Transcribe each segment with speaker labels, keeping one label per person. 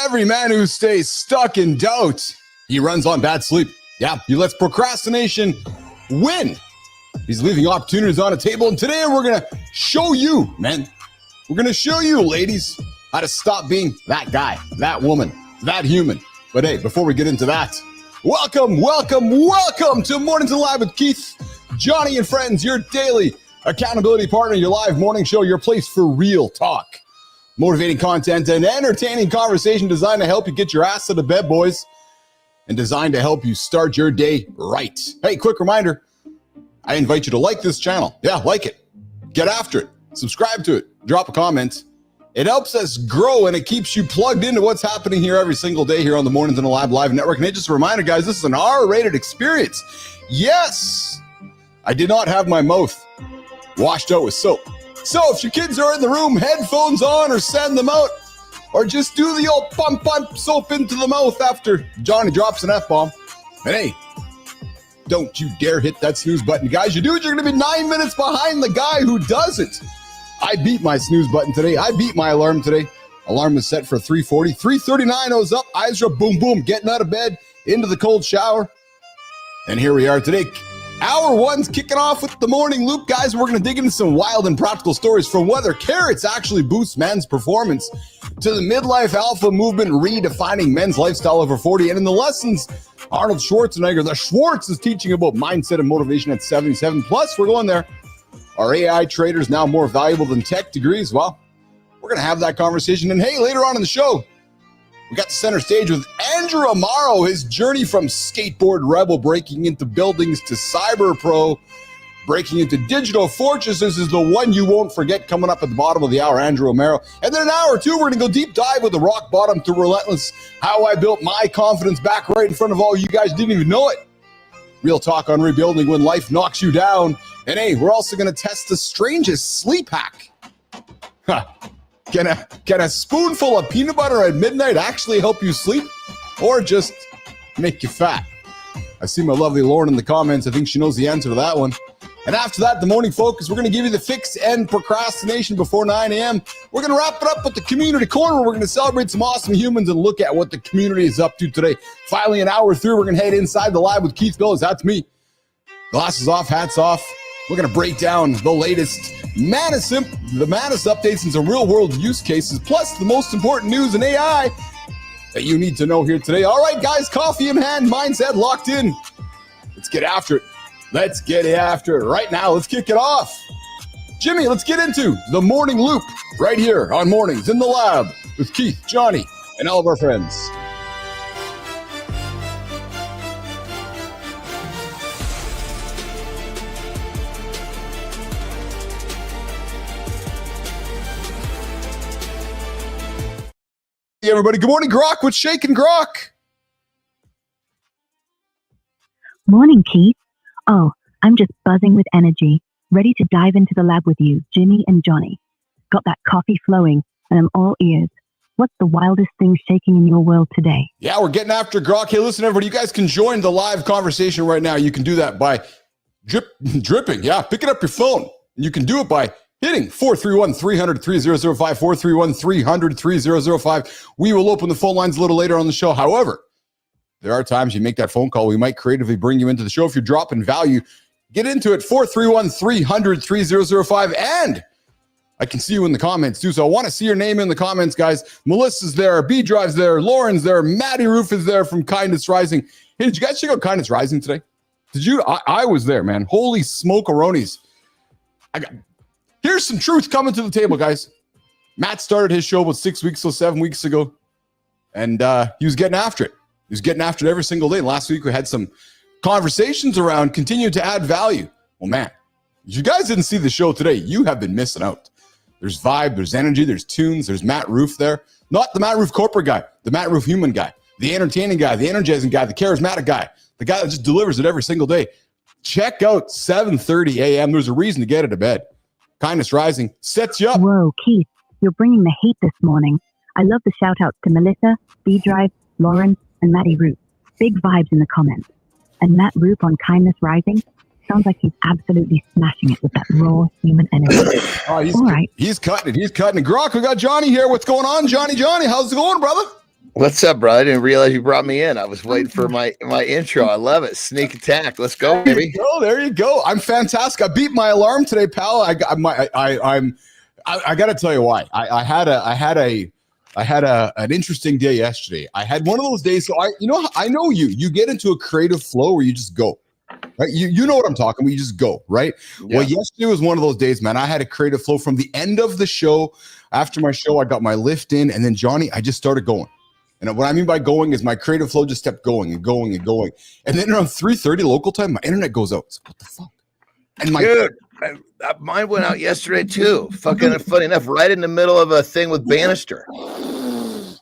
Speaker 1: every man who stays stuck in doubt, he runs on bad sleep. Yeah, he lets procrastination win. He's leaving opportunities on the table, and today we're going to show you, men. We're going to show you, ladies, how to stop being that guy, that woman, that human. But hey, before we get into that, welcome to Mornings in Live with Keith, Johnny, and friends, your daily accountability partner, your live morning show, your place for real talk, motivating content, and entertaining conversation designed to help you get your ass out of bed, boys, and designed to help you start your day right. Hey, quick reminder, I invite you to like this channel. Yeah, like it. Get after it. Subscribe to it. Drop a comment. It helps us grow, and it keeps you plugged into what's happening here every single day here on the Mornings in the Live Network. And just a reminder, guys, this is an R-rated experience. Yes, I did not have my mouth washed out with soap. So if your kids are in the room, headphones on, or send them out, or just do the old pump soap into the mouth after Johnny drops an F-bomb. And hey, don't you dare hit that snooze button, guys. You do it, you're going to be 9 minutes behind the guy who doesn't. I beat my snooze button today. I beat my alarm today. Alarm was set for 3:40. 3:39, I was up. Eyes are boom, boom, getting out of bed, into the cold shower. And here we are today. Hour one's kicking off with the morning loop, guys. We're going to dig into some wild and practical stories from whether carrots actually boost men's performance to the midlife alpha movement redefining men's lifestyle over 40. And in the lessons, Arnold Schwarzenegger, the Schwartz, is teaching about mindset and motivation at 77. Plus, we're going there. Are AI traders now more valuable than tech degrees? Well, we're going to have that conversation. And hey, later on in the show, we got the center stage with Andrew Amaro, his journey from skateboard rebel breaking into buildings to cyber pro, breaking into digital fortresses is the one you won't forget coming up at the bottom of the hour, Andrew Amaro. And then in hour two, we're going to go deep dive with the rock bottom to Relentless, how I built my confidence back right in front of all you guys, didn't even know it. Real talk on rebuilding when life knocks you down. And hey, we're also going to test the strangest sleep hack. Huh. Can a spoonful of peanut butter at midnight actually help you sleep, or just make you fat? I see my lovely Lauren in the comments. I think she knows the answer to that one. And after that, the morning focus, we're going to give you the fix and procrastination before 9 a.m. We're going to wrap it up with the community corner. We're going to celebrate some awesome humans and look at what the community is up to today. Finally, an hour through, we're going to head inside the live with Keith Bilous. That's me. Glasses off, hats off. We're going to break down the latest Manus updates and some real-world use cases, plus the most important news in AI that you need to know here today. All right, guys, coffee in hand, mindset locked in. Let's get after it. Let's get after it right now. Let's kick it off. Jimmy, let's get into the morning loop right here on Mornings in the Lab with Keith, Johnny, and all of our friends. Hey everybody, good morning, Grok. What's shaking, Grok?
Speaker 2: Morning, Keith. Oh, I'm just buzzing with energy, ready to dive into the lab with you, Jimmy and Johnny. Got that coffee flowing, and I'm all ears. What's the wildest thing shaking in your world today?
Speaker 1: Yeah, we're getting after Grok. Hey, listen, everybody, you guys can join the live conversation right now. You can do that by dripping. Yeah, picking up your phone. You can do it by hitting 431-300-3005, 431-300-3005. We will open the phone lines a little later on the show. However, there are times you make that phone call, we might creatively bring you into the show. If you're dropping value, get into it, 431-300-3005. And I can see you in the comments too, so I want to see your name in the comments, guys. Melissa's there, B-Drive's there, Lauren's there, Maddie Roof is there from Kindness Rising. Hey, did you guys check out Kindness Rising today? Did you? I was there, man. Holy smoke-a-ronies. Here's some truth coming to the table, guys. Matt started his show about 7 weeks ago, and he was getting after it. He was getting after it every single day. And last week, we had some conversations around continue to add value. Well, man, if you guys didn't see the show today, you have been missing out. There's vibe, there's energy, there's tunes, there's Matt Roof there. Not the Matt Roof corporate guy, the Matt Roof human guy, the entertaining guy, the energizing guy, the charismatic guy, the guy that just delivers it every single day. Check out 7:30 a.m. There's a reason to get out of bed. Kindness Rising sets you up.
Speaker 2: Whoa, Keith, you're bringing the heat this morning. I love the shout-outs to Melissa, B-Drive, Lauren, and Maddie Root. Big vibes in the comments. And Matt Root on Kindness Rising sounds like he's absolutely smashing it with that raw human energy.
Speaker 1: Oh, he's cutting it. He's cutting it. Grok, we got Johnny here. What's going on, Johnny? How's it going, brother?
Speaker 3: What's up, bro? I didn't realize you brought me in. I was waiting for my intro. I love it. Sneak attack. Let's go, baby.
Speaker 1: There you go. I'm fantastic. I beat my alarm today, pal. I got to tell you why. I had an interesting day yesterday. I had one of those days. So I know you get into a creative flow where you just go. Right? You know what I'm talking about. You just go, right? Yeah. Well, yesterday was one of those days, man. I had a creative flow from the end of the show. After my show, I got my lift in, and then Johnny, I just started going. And what I mean by going is my creative flow just kept going and going and going. And then around 3:30 local time, my internet goes out. So what the fuck? And
Speaker 3: mine went out yesterday too. Fucking funny enough, right in the middle of a thing with Bannister.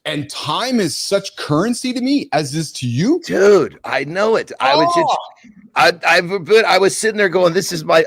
Speaker 1: And time is such currency to me as is to you,
Speaker 3: dude. I know it. I was sitting there going,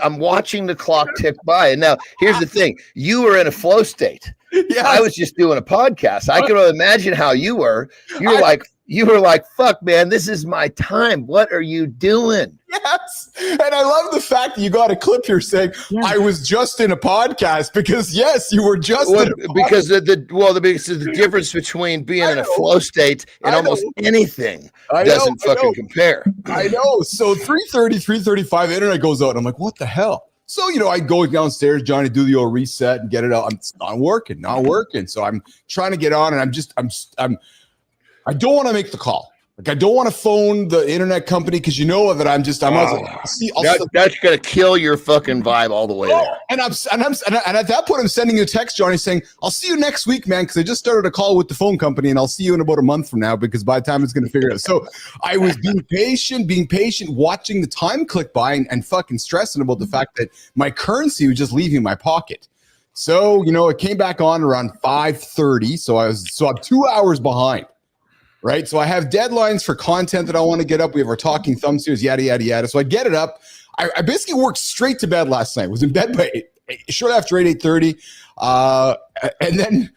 Speaker 3: I'm watching the clock tick by. And now here's the thing. You were in a flow state. Yeah, I was just doing a podcast. I can imagine how you were. You were like, fuck, man, this is my time. What are you doing?
Speaker 1: Yes. And I love the fact that you got a clip here saying, I was just in a podcast, because yes, you were just in a podcast.
Speaker 3: Because the difference between being in a flow state and almost anything doesn't fucking compare.
Speaker 1: I know. So 3:35, internet goes out. And I'm like, what the hell? So, I go downstairs, Johnny, do the old reset and get it out. It's not working. So I'm trying to get on, and I don't want to make the call. Like, I don't want to phone the internet company, because that
Speaker 3: that's gonna kill your fucking vibe all the way there.
Speaker 1: And at that point, I'm sending you a text, Johnny, saying, "I'll see you next week, man, because I just started a call with the phone company, and I'll see you in about a month from now, because by the time it's gonna figure it out." So I was being patient, watching the time click by, and fucking stressing about the fact that my currency was just leaving my pocket. So it came back on around 5:30. So I'm 2 hours behind. Right. So I have deadlines for content that I want to get up. We have our Talking Thumb series, yada, yada, yada. So I get it up. I basically worked straight to bed last night. Was in bed by short after 8:30. And then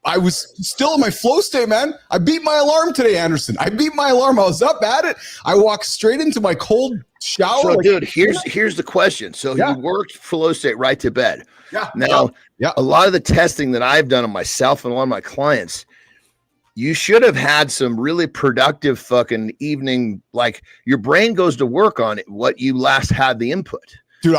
Speaker 1: I was still in my flow state, man. I beat my alarm today, Anderson. I was up at it. I walked straight into my cold shower.
Speaker 3: So, dude, here's the question. So you worked flow state right to bed.
Speaker 1: Yeah.
Speaker 3: Now, a lot of the testing that I've done on myself and a lot of my clients, you should have had some really productive fucking evening. Like, your brain goes to work on what you last had the input.
Speaker 1: Dude,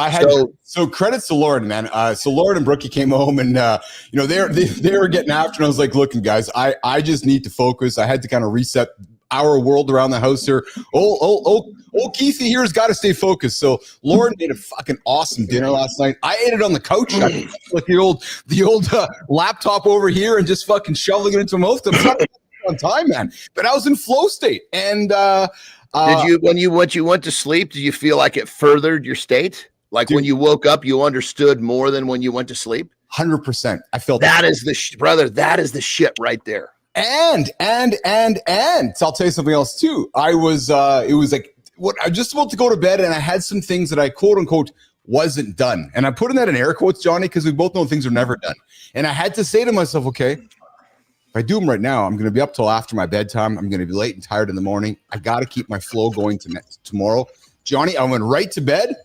Speaker 1: so credits to Lauren, man. So Lauren and Brookie came home, and they were getting after, and I was like, looking, guys, I just need to focus. I had to kind of reset our world around the house here. Old Keithy here's got to stay focused. So Lauren made a fucking awesome dinner last night. I ate it on the couch, like the old laptop over here, and just fucking shoveling it into my mouth. On time, man. But I was in flow state, and
Speaker 3: did you when you went to sleep? Did you feel like it furthered your state? Like, when you woke up, you understood more than when you went to sleep?
Speaker 1: 100%. I felt
Speaker 3: that is brother. That is the shit right there.
Speaker 1: And so I'll tell you something else too. I was it was like I just about to go to bed, and I had some things that I quote unquote wasn't done. And I'm putting that in air quotes, Johnny, because we both know things are never done. And I had to say to myself, okay, if I do them right now, I'm going to be up till after my bedtime. I'm going to be late and tired in the morning. I got to keep my flow going tomorrow. Johnny, I went right to bed.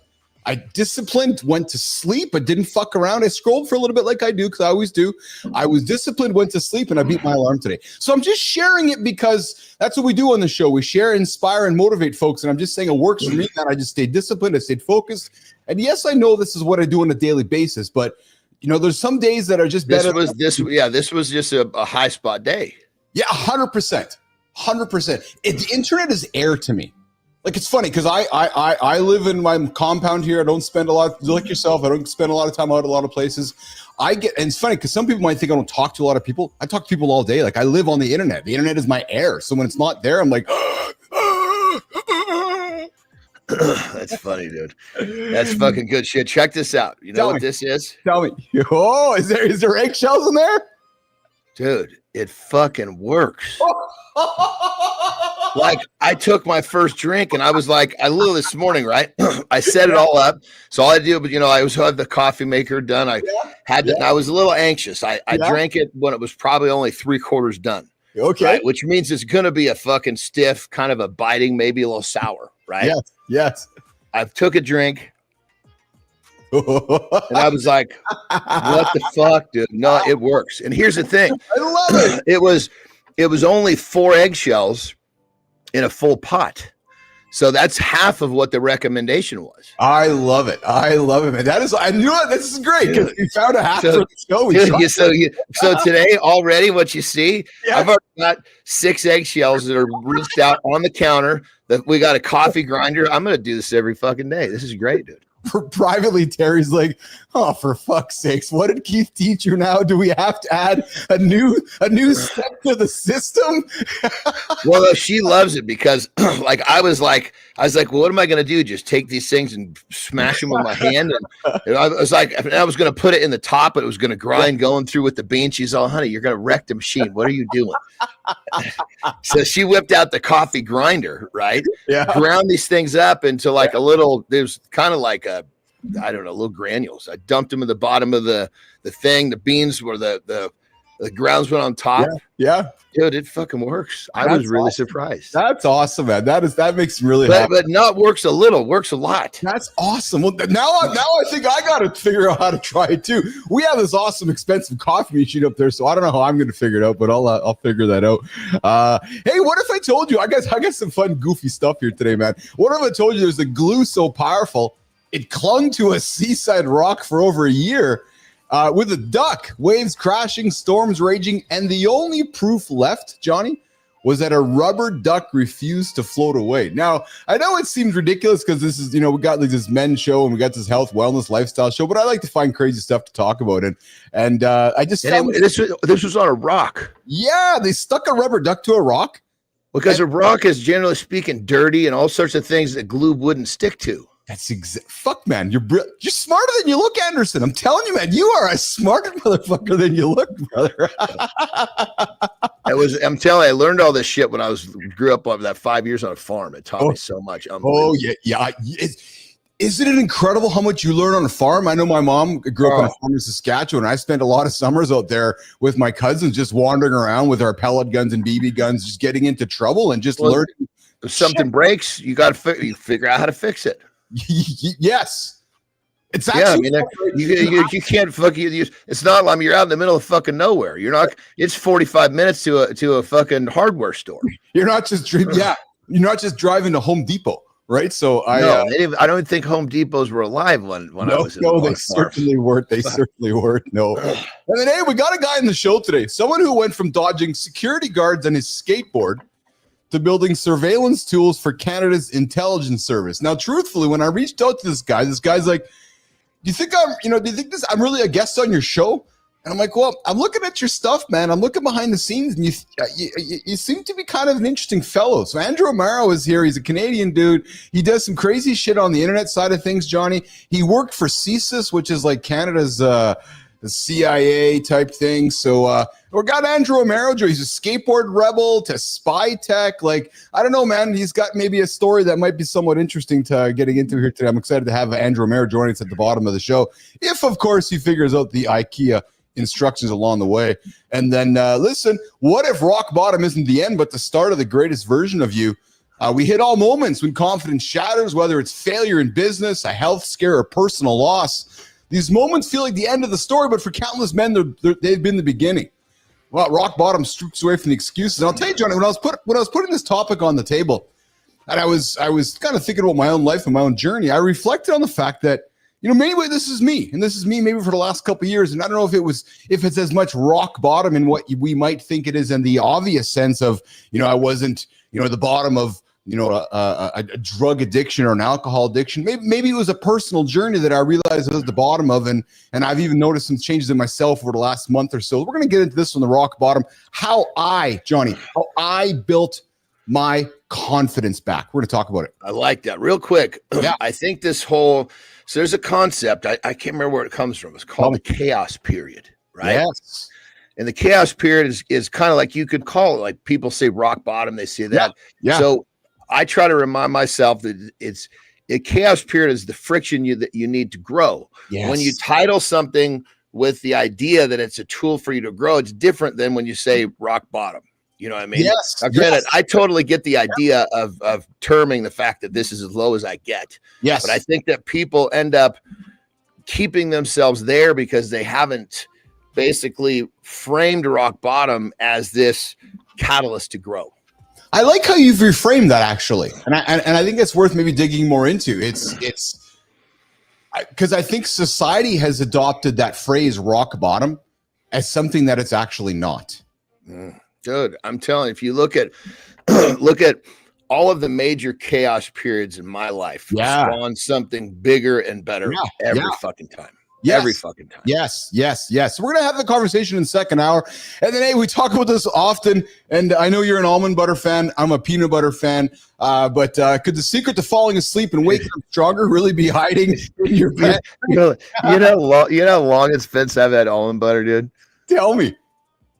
Speaker 1: I disciplined, went to sleep. I didn't fuck around. I scrolled for a little bit like I do, because I always do. I was disciplined, went to sleep, and I beat my alarm today. So I'm just sharing it because that's what we do on the show. We share, inspire, and motivate folks. And I'm just saying it works for me, man. I just stayed disciplined. I stayed focused. And yes, I know this is what I do on a daily basis, but there's some days that are just better.
Speaker 3: This was just a high spot day.
Speaker 1: Yeah, 100%. 100%. The internet is air to me. Like, it's funny because I live in my compound here. I don't spend a lot, like yourself. I don't spend a lot of time out a lot of places. And it's funny because some people might think I don't talk to a lot of people. I talk to people all day. Like, I live on the internet. The internet is my air. So when it's not there, I'm like,
Speaker 3: that's funny, dude. That's fucking good shit. Check this out. You know what this is?
Speaker 1: Tell me. Oh, is there eggshells in there?
Speaker 3: Dude, it fucking works. Like, I took my first drink, and I was like, I literally this morning, right? I set it all up. So all I do, but I had the coffee maker done. I was a little anxious. I drank it when it was probably only 3/4 done.
Speaker 1: Okay.
Speaker 3: Right? Which means it's going to be a fucking stiff, kind of a biting, maybe a little sour, right?
Speaker 1: Yes.
Speaker 3: I took a drink. And I was like, what the fuck, dude? No, it works. And here's the thing.
Speaker 1: I love it.
Speaker 3: it was only 4 eggshells in a full pot. So that's half of what the recommendation was.
Speaker 1: I love it. I love it, man. That is, I knew it. This is great because we found a half for the show.
Speaker 3: So today already, what you see,
Speaker 1: Yeah.
Speaker 3: I've already got 6 eggshells that are rinsed out on the counter. That we got a coffee grinder. I'm gonna do this every fucking day. This is great, dude.
Speaker 1: Privately, Terry's like, oh, for fuck's sakes, what did Keith teach you now? Do we have to add a new step to the system?
Speaker 3: Well, she loves it because like I was like, well, what am I going to do? Just take these things and smash them with my hand. And I was like, I was going to put it in the top, but it was going to grind going through with the bean. She's all, honey, you're going to wreck the machine. What are you doing? So she whipped out the coffee grinder, right?
Speaker 1: Yeah.
Speaker 3: Ground these things up into like a little, there's kind of like I don't know, little granules. I dumped them in the bottom of the thing. The beans were the grounds went on top.
Speaker 1: Yeah.
Speaker 3: Dude, it fucking works. I was really surprised.
Speaker 1: That's awesome, man. That makes me really happy.
Speaker 3: But not works a little, works a lot.
Speaker 1: That's awesome. Well, now I think I got to figure out how to try it too. We have this awesome, expensive coffee machine up there, so I don't know how I'm going to figure it out, but I'll figure that out. Hey, what if I told you? I got some fun, goofy stuff here today, man. What if I told you there's a glue so powerful it clung to a seaside rock for over a year? With a duck, waves crashing, storms raging, and the only proof left, Johnny, was that a rubber duck refused to float away. Now, I know it seems ridiculous because this is, we got like this men's show and we got this health, wellness, lifestyle show, but I like to find crazy stuff to talk about. And I just found
Speaker 3: this was on a rock.
Speaker 1: Yeah, they stuck a rubber duck to a rock.
Speaker 3: Because a rock is, generally speaking, dirty and all sorts of things that glue wouldn't stick to.
Speaker 1: That's fuck, man. You're smarter than you look, Anderson. I'm telling you, man. You are a smarter motherfucker than you look, brother.
Speaker 3: I'm telling you, I learned all this shit when I grew up on that 5 years on a farm. It taught me so much.
Speaker 1: Oh yeah. Isn't it incredible how much you learn on a farm? I know my mom grew up on a farm in Saskatchewan. I spent a lot of summers out there with my cousins, just wandering around with our pellet guns and BB guns, just getting into trouble and just learning.
Speaker 3: If something breaks, you got to figure out how to fix it.
Speaker 1: Yes, it's actually
Speaker 3: you can't fucking. It's not like you're out in the middle of fucking nowhere. You're not. It's 45 minutes to a fucking hardware store.
Speaker 1: You're not just You're not just driving to Home Depot, right? So I
Speaker 3: don't even think Home Depots were alive when I was.
Speaker 1: No, they certainly weren't. They certainly weren't. No. And then hey, we got a guy in the show today. Someone who went from dodging security guards on his skateboard to building surveillance tools for Canada's intelligence service. Now, truthfully, when I reached out to this guy's like, do you think I'm really a guest on your show? And I'm like, well, I'm looking at your stuff, man. I'm looking behind the scenes, and you seem to be kind of an interesting fellow. So Andrew Amaro is here. He's a Canadian dude. He does some crazy shit on the internet side of things, Johnny. He worked for CSIS, which is like Canada's the CIA type thing. So we got Andrew Amaro. He's a skateboard rebel to spy tech. Like, I don't know, man. He's got maybe a story that might be somewhat interesting to getting into here today. I'm excited to have Andrew Amaro joining us at the bottom of the show. If, of course, he figures out the IKEA instructions along the way. And then, listen, what if rock bottom isn't the end, but the start of the greatest version of you? We hit all moments when confidence shatters, whether it's failure in business, a health scare, or personal loss. These moments feel like the end of the story, but for countless men, they've been the beginning. Well, rock bottom strips away from the excuses. And I'll tell you, Johnny, when I was putting this topic on the table, and I was kind of thinking about my own life and my own journey, I reflected on the fact that, maybe this is me, and this is me maybe for the last couple of years. And I don't know if it's as much rock bottom in what we might think it is in the obvious sense of, I wasn't, at the bottom of, a drug addiction or an alcohol addiction. Maybe it was a personal journey that I realized I was at the bottom of, and I've even noticed some changes in myself over the last month or so. We're going to get into this on the rock bottom, how I built my confidence back. We're going to talk about it.
Speaker 3: I like that. Real quick.
Speaker 1: Yeah.
Speaker 3: I think so there's a concept. I can't remember where it comes from. It's called the chaos period, right?
Speaker 1: Yes.
Speaker 3: And the chaos period is kind of like, you could call it, like people say rock bottom, they say that.
Speaker 1: Yeah.
Speaker 3: So I try to remind myself that a chaos period is the friction that you need to grow.
Speaker 1: Yes.
Speaker 3: When you title something with the idea that it's a tool for you to grow, it's different than when you say rock bottom. You know what I mean?
Speaker 1: Yes.
Speaker 3: Now, granted, I totally get the idea of terming the fact that this is as low as I get.
Speaker 1: Yes.
Speaker 3: But I think that people end up keeping themselves there because they haven't basically framed rock bottom as this catalyst to grow.
Speaker 1: I like how you've reframed that, actually, and I think it's worth maybe digging more into. It's because I think society has adopted that phrase "rock bottom" as something that it's actually not.
Speaker 3: Dude, I'm telling you, if you look at all of the major chaos periods in my life, spawn something bigger and better every fucking time. Yes. Every fucking time.
Speaker 1: Yes. We're going to have the conversation in the second hour. And then, hey, we talk about this often. And I know you're an almond butter fan. I'm a peanut butter fan. But could the secret to falling asleep and waking up stronger really be hiding in your bed?
Speaker 3: You know how long it's been since I've had almond butter, dude?
Speaker 1: Tell me.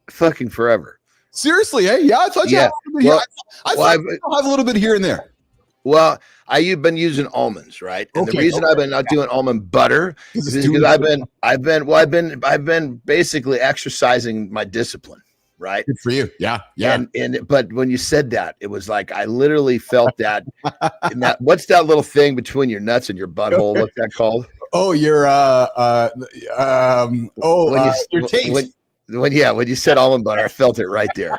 Speaker 3: Fucking forever.
Speaker 1: Seriously, eh? Yeah, I thought you had a little bit here. I thought you have a little bit here and there.
Speaker 3: Well, I've been using almonds, right? And the reason I've been not doing almond butter is because I've been basically exercising my discipline, right?
Speaker 1: Good for you. Yeah.
Speaker 3: But when you said that, it was like I literally felt that. What's that little thing between your nuts and your butthole? What's that called?
Speaker 1: Oh, your your taste.
Speaker 3: When you said almond butter, I felt it right there.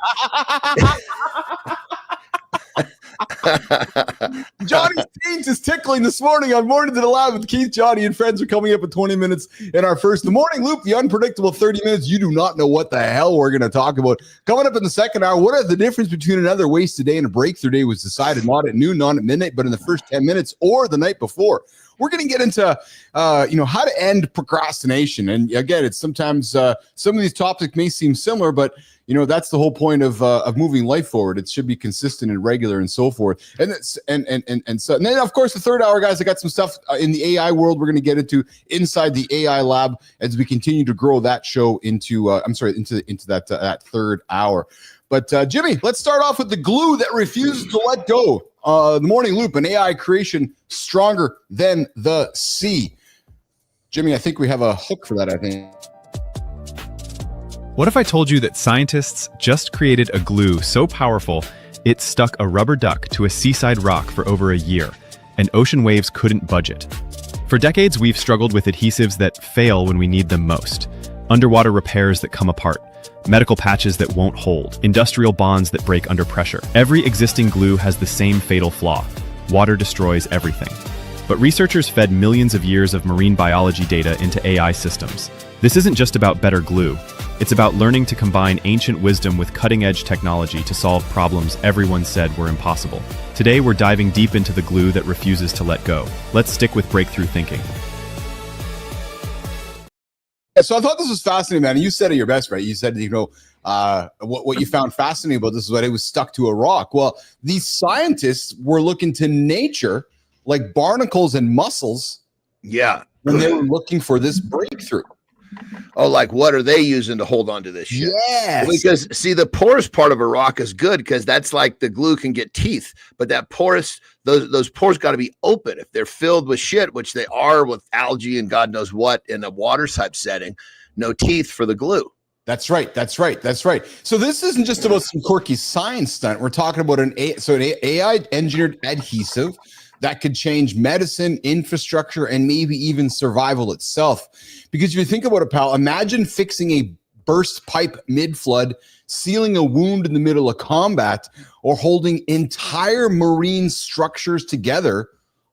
Speaker 1: Johnny's taint is tickling this morning on Morning to the Lab with Keith, Johnny, and friends are coming up in 20 minutes in our first. The morning loop, the unpredictable 30 minutes. You do not know what the hell we're going to talk about. Coming up in the second hour, what is the difference between another wasted day and a breakthrough day was decided not at noon, not at midnight, but in the first 10 minutes or the night before. We're going to get into, how to end procrastination. And again, it's sometimes some of these topics may seem similar, but that's the whole point of moving life forward. It should be consistent and regular and so forth. And then of course the third hour, guys, I got some stuff in the AI world we're going to get into inside the AI lab as we continue to grow that show into that third hour. But Jimmy, let's start off with the glue that refuses to let go. The morning loop, an AI creation stronger than the sea. Jimmy, I think we have a hook for that, I think.
Speaker 4: What if I told you that scientists just created a glue so powerful it stuck a rubber duck to a seaside rock for over a year, and ocean waves couldn't budge it? For decades, we've struggled with adhesives that fail when we need them most, underwater repairs that come apart, medical patches that won't hold, industrial bonds that break under pressure. Every existing glue has the same fatal flaw: water destroys everything. But researchers fed millions of years of marine biology data into AI systems. This isn't just about better glue. It's about learning to combine ancient wisdom with cutting-edge technology to solve problems everyone said were impossible. Today, we're diving deep into the glue that refuses to let go. Let's stick with breakthrough thinking.
Speaker 1: So I thought this was fascinating, man. And you said it your best, right? You said, what you found fascinating about this is that it was stuck to a rock. Well, these scientists were looking to nature like barnacles and mussels.
Speaker 3: Yeah.
Speaker 1: When they were looking for this breakthrough.
Speaker 3: Oh, like what are they using to hold on to this shit?
Speaker 1: Yes.
Speaker 3: Because see, the porous part of a rock is good because that's like the glue can get teeth, but that porous, those pores got to be open. If they're filled with shit, which they are with algae and God knows what in a water type setting, no teeth for the glue.
Speaker 1: That's right. So this isn't just about some quirky science stunt. We're talking about an AI engineered adhesive that could change medicine, infrastructure, and maybe even survival itself. Because if you think about it, pal, imagine fixing a burst pipe mid-flood, sealing a wound in the middle of combat, or holding entire marine structures together,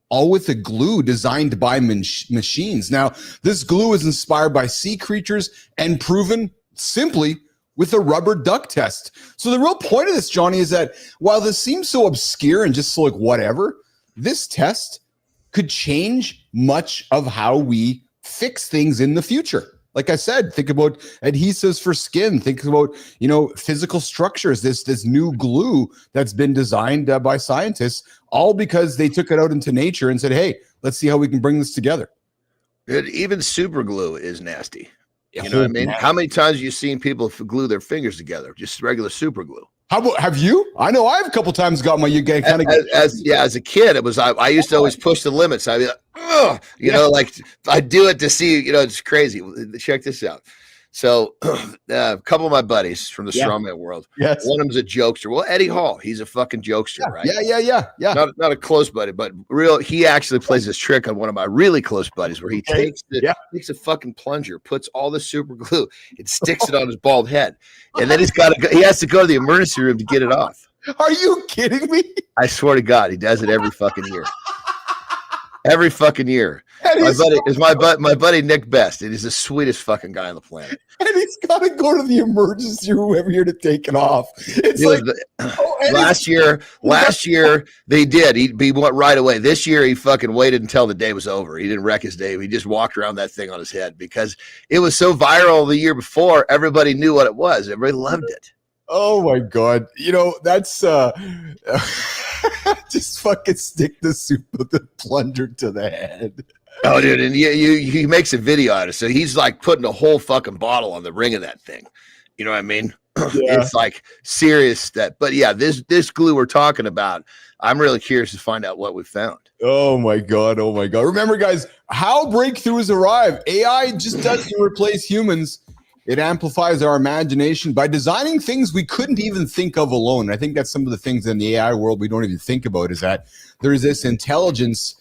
Speaker 1: all with a glue designed by machines. Now, this glue is inspired by sea creatures and proven simply with a rubber duck test. So the real point of this, Johnny, is that while this seems so obscure and just so like whatever, this test could change much of how we fix things in the future. Like I said, think about adhesives for skin. Think about, physical structures, this new glue that's been designed by scientists, all because they took it out into nature and said, hey, let's see how we can bring this together.
Speaker 3: Even super glue is nasty. You know what I mean? How many times have you seen people glue their fingers together? Just regular super glue.
Speaker 1: How about, have you? I know I've a couple times got my,
Speaker 3: as a kid, it was, I used to always push the limits. I'd be like, like I do it to see, it's crazy. Check this out. So a couple of my buddies from the strongman world.
Speaker 1: Yes.
Speaker 3: One of them's a jokester. Well, Eddie Hall, he's a fucking jokester, right?
Speaker 1: Yeah.
Speaker 3: Not a close buddy, but real. He actually plays this trick on one of my really close buddies where he takes a fucking plunger, puts all the super glue, and sticks it on his bald head, and then he has to go to the emergency room to get it off.
Speaker 1: Are you kidding me?
Speaker 3: I swear to God, he does it every fucking year. Every fucking year. My buddy Nick Best. And he's the sweetest fucking guy on the planet.
Speaker 1: And he's got to go to the emergency room every year to take it off. It's
Speaker 3: last year they did. He went right away. This year he fucking waited until the day was over. He didn't wreck his day. He just walked around that thing on his head because it was so viral the year before. Everybody knew what it was. Everybody loved it.
Speaker 1: Oh my God. That's just fucking stick the plunger to the head.
Speaker 3: Oh, dude, and he makes a video out of it. So he's like putting a whole fucking bottle on the ring of that thing. You know what I mean? Yeah. It's like serious stuff. But yeah, this glue we're talking about, I'm really curious to find out what we found.
Speaker 1: Oh my God. Remember, guys, how breakthroughs arrive. AI just doesn't replace humans. It amplifies our imagination by designing things we couldn't even think of alone. I think that's some of the things in the AI world we don't even think about, is that there's this intelligence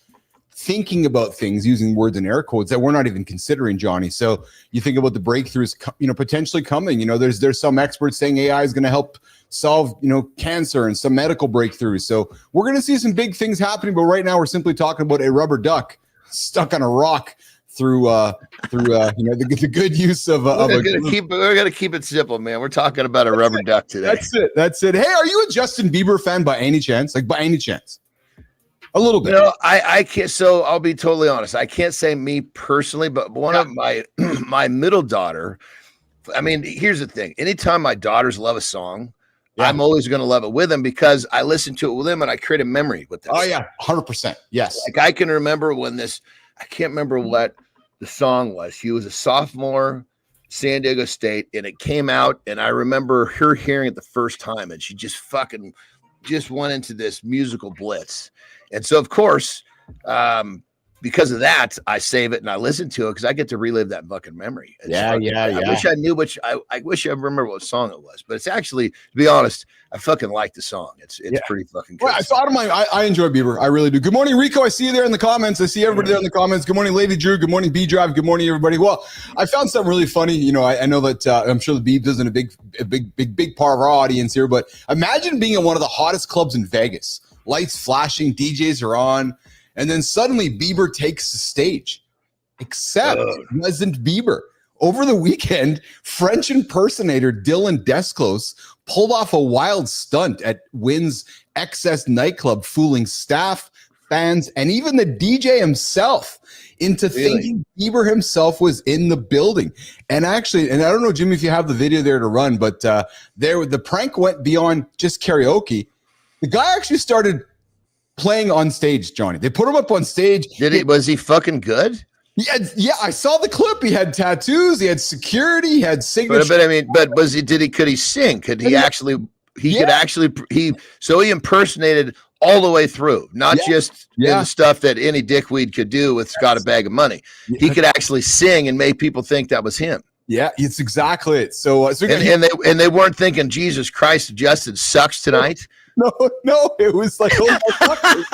Speaker 1: thinking about things using words and air quotes that we're not even considering, Johnny. So you think about the breakthroughs, potentially coming. There's some experts saying AI is going to help solve, cancer and some medical breakthroughs. So we're going to see some big things happening. But right now, we're simply talking about a rubber duck stuck on a rock through the good use of.
Speaker 3: We're gonna keep it simple, man. We're talking about a rubber duck today.
Speaker 1: That's it. Hey, are you a Justin Bieber fan by any chance? Like by any chance? A little bit.
Speaker 3: I can't. So I'll be totally honest. I can't say me personally, but one of my middle daughter. I mean, here's the thing. Anytime my daughters love a song, I'm always going to love it with them because I listen to it with them and I create a memory with them.
Speaker 1: Oh yeah, 100%. Yes.
Speaker 3: Like I can remember when I can't remember what the song was. She was a sophomore, San Diego State, and it came out, and I remember her hearing it the first time, and she just went into this musical blitz. And so, of course, because of that, I save it and I listen to it because I get to relive that fucking memory. I wish I knew I wish I remember what song it was, but it's actually, to be honest, I fucking like the song. It's pretty fucking good.
Speaker 1: Well, so I don't mind. I enjoy Bieber. I really do. Good morning, Rico. I see you there in the comments. I see everybody there in the comments. Good morning, Lady Drew. Good morning, B Drive. Good morning, everybody. Well, I found something really funny. I know that I'm sure the Biebs isn't a big part of our audience here, but imagine being in one of the hottest clubs in Vegas. Lights flashing, DJs are on, and then suddenly Bieber takes the stage. Except it wasn't Bieber. Over the weekend, French impersonator Dylan Desclose pulled off a wild stunt at Wynn's Excess nightclub, fooling staff, fans, and even the DJ himself into thinking Bieber himself was in the building. And actually, and I don't know, Jimmy, if you have the video there to run, but the prank went beyond just karaoke. The guy actually started playing on stage, Johnny. They put him up on stage.
Speaker 3: Was he fucking good?
Speaker 1: Yeah, I saw the clip. He had tattoos. He had security. He had signature.
Speaker 3: But could he sing? Could he actually? So he impersonated all the way through, not just the stuff that any dickweed could do with got a bag of money. He could actually sing and make people think that was him.
Speaker 1: Yeah, it's exactly it. So
Speaker 3: they weren't thinking Jesus Christ, Justin sucks tonight.
Speaker 1: No, it was like, oh my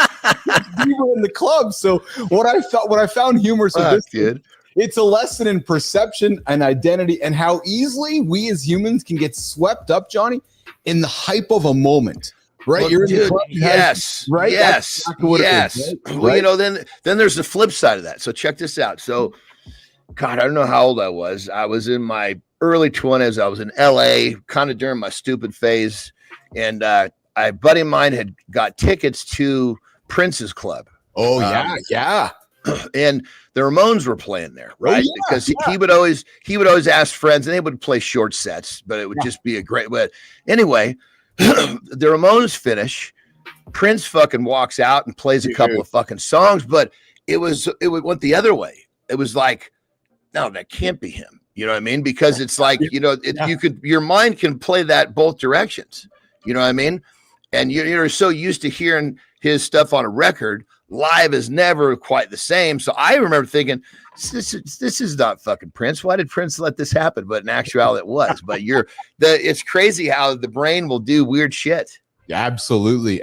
Speaker 1: God, we were in the club. So what I found humorous with this, it's a lesson in perception and identity and how easily we as humans can get swept up, Johnny, in the hype of a moment. Right?
Speaker 3: Well,
Speaker 1: You're in the
Speaker 3: club,
Speaker 1: yes, right?
Speaker 3: Yes,
Speaker 1: exactly
Speaker 3: yes.
Speaker 1: Is, right?
Speaker 3: Well, then there's the flip side of that. So check this out. So, God, I don't know how old I was. I was in my early 20s. I was in LA, kind of during my stupid phase, and a buddy of mine had got tickets to Prince's club.
Speaker 1: Oh yeah.
Speaker 3: And the Ramones were playing there, right? Because he would always ask friends, and they would play short sets, but it would just be a great. But anyway, the Ramones finish. Prince fucking walks out and plays a couple of fucking songs, but it went the other way. It was like, no, that can't be him. You know what I mean? Because it's like, your mind can play that both directions. You know what I mean? and you're so used to hearing his stuff on a record. Live is never quite the same. So I remember thinking, this is not fucking Prince. Why did Prince let this happen? But in actuality, it was. But it's crazy how the brain will do weird shit.
Speaker 1: Absolutely.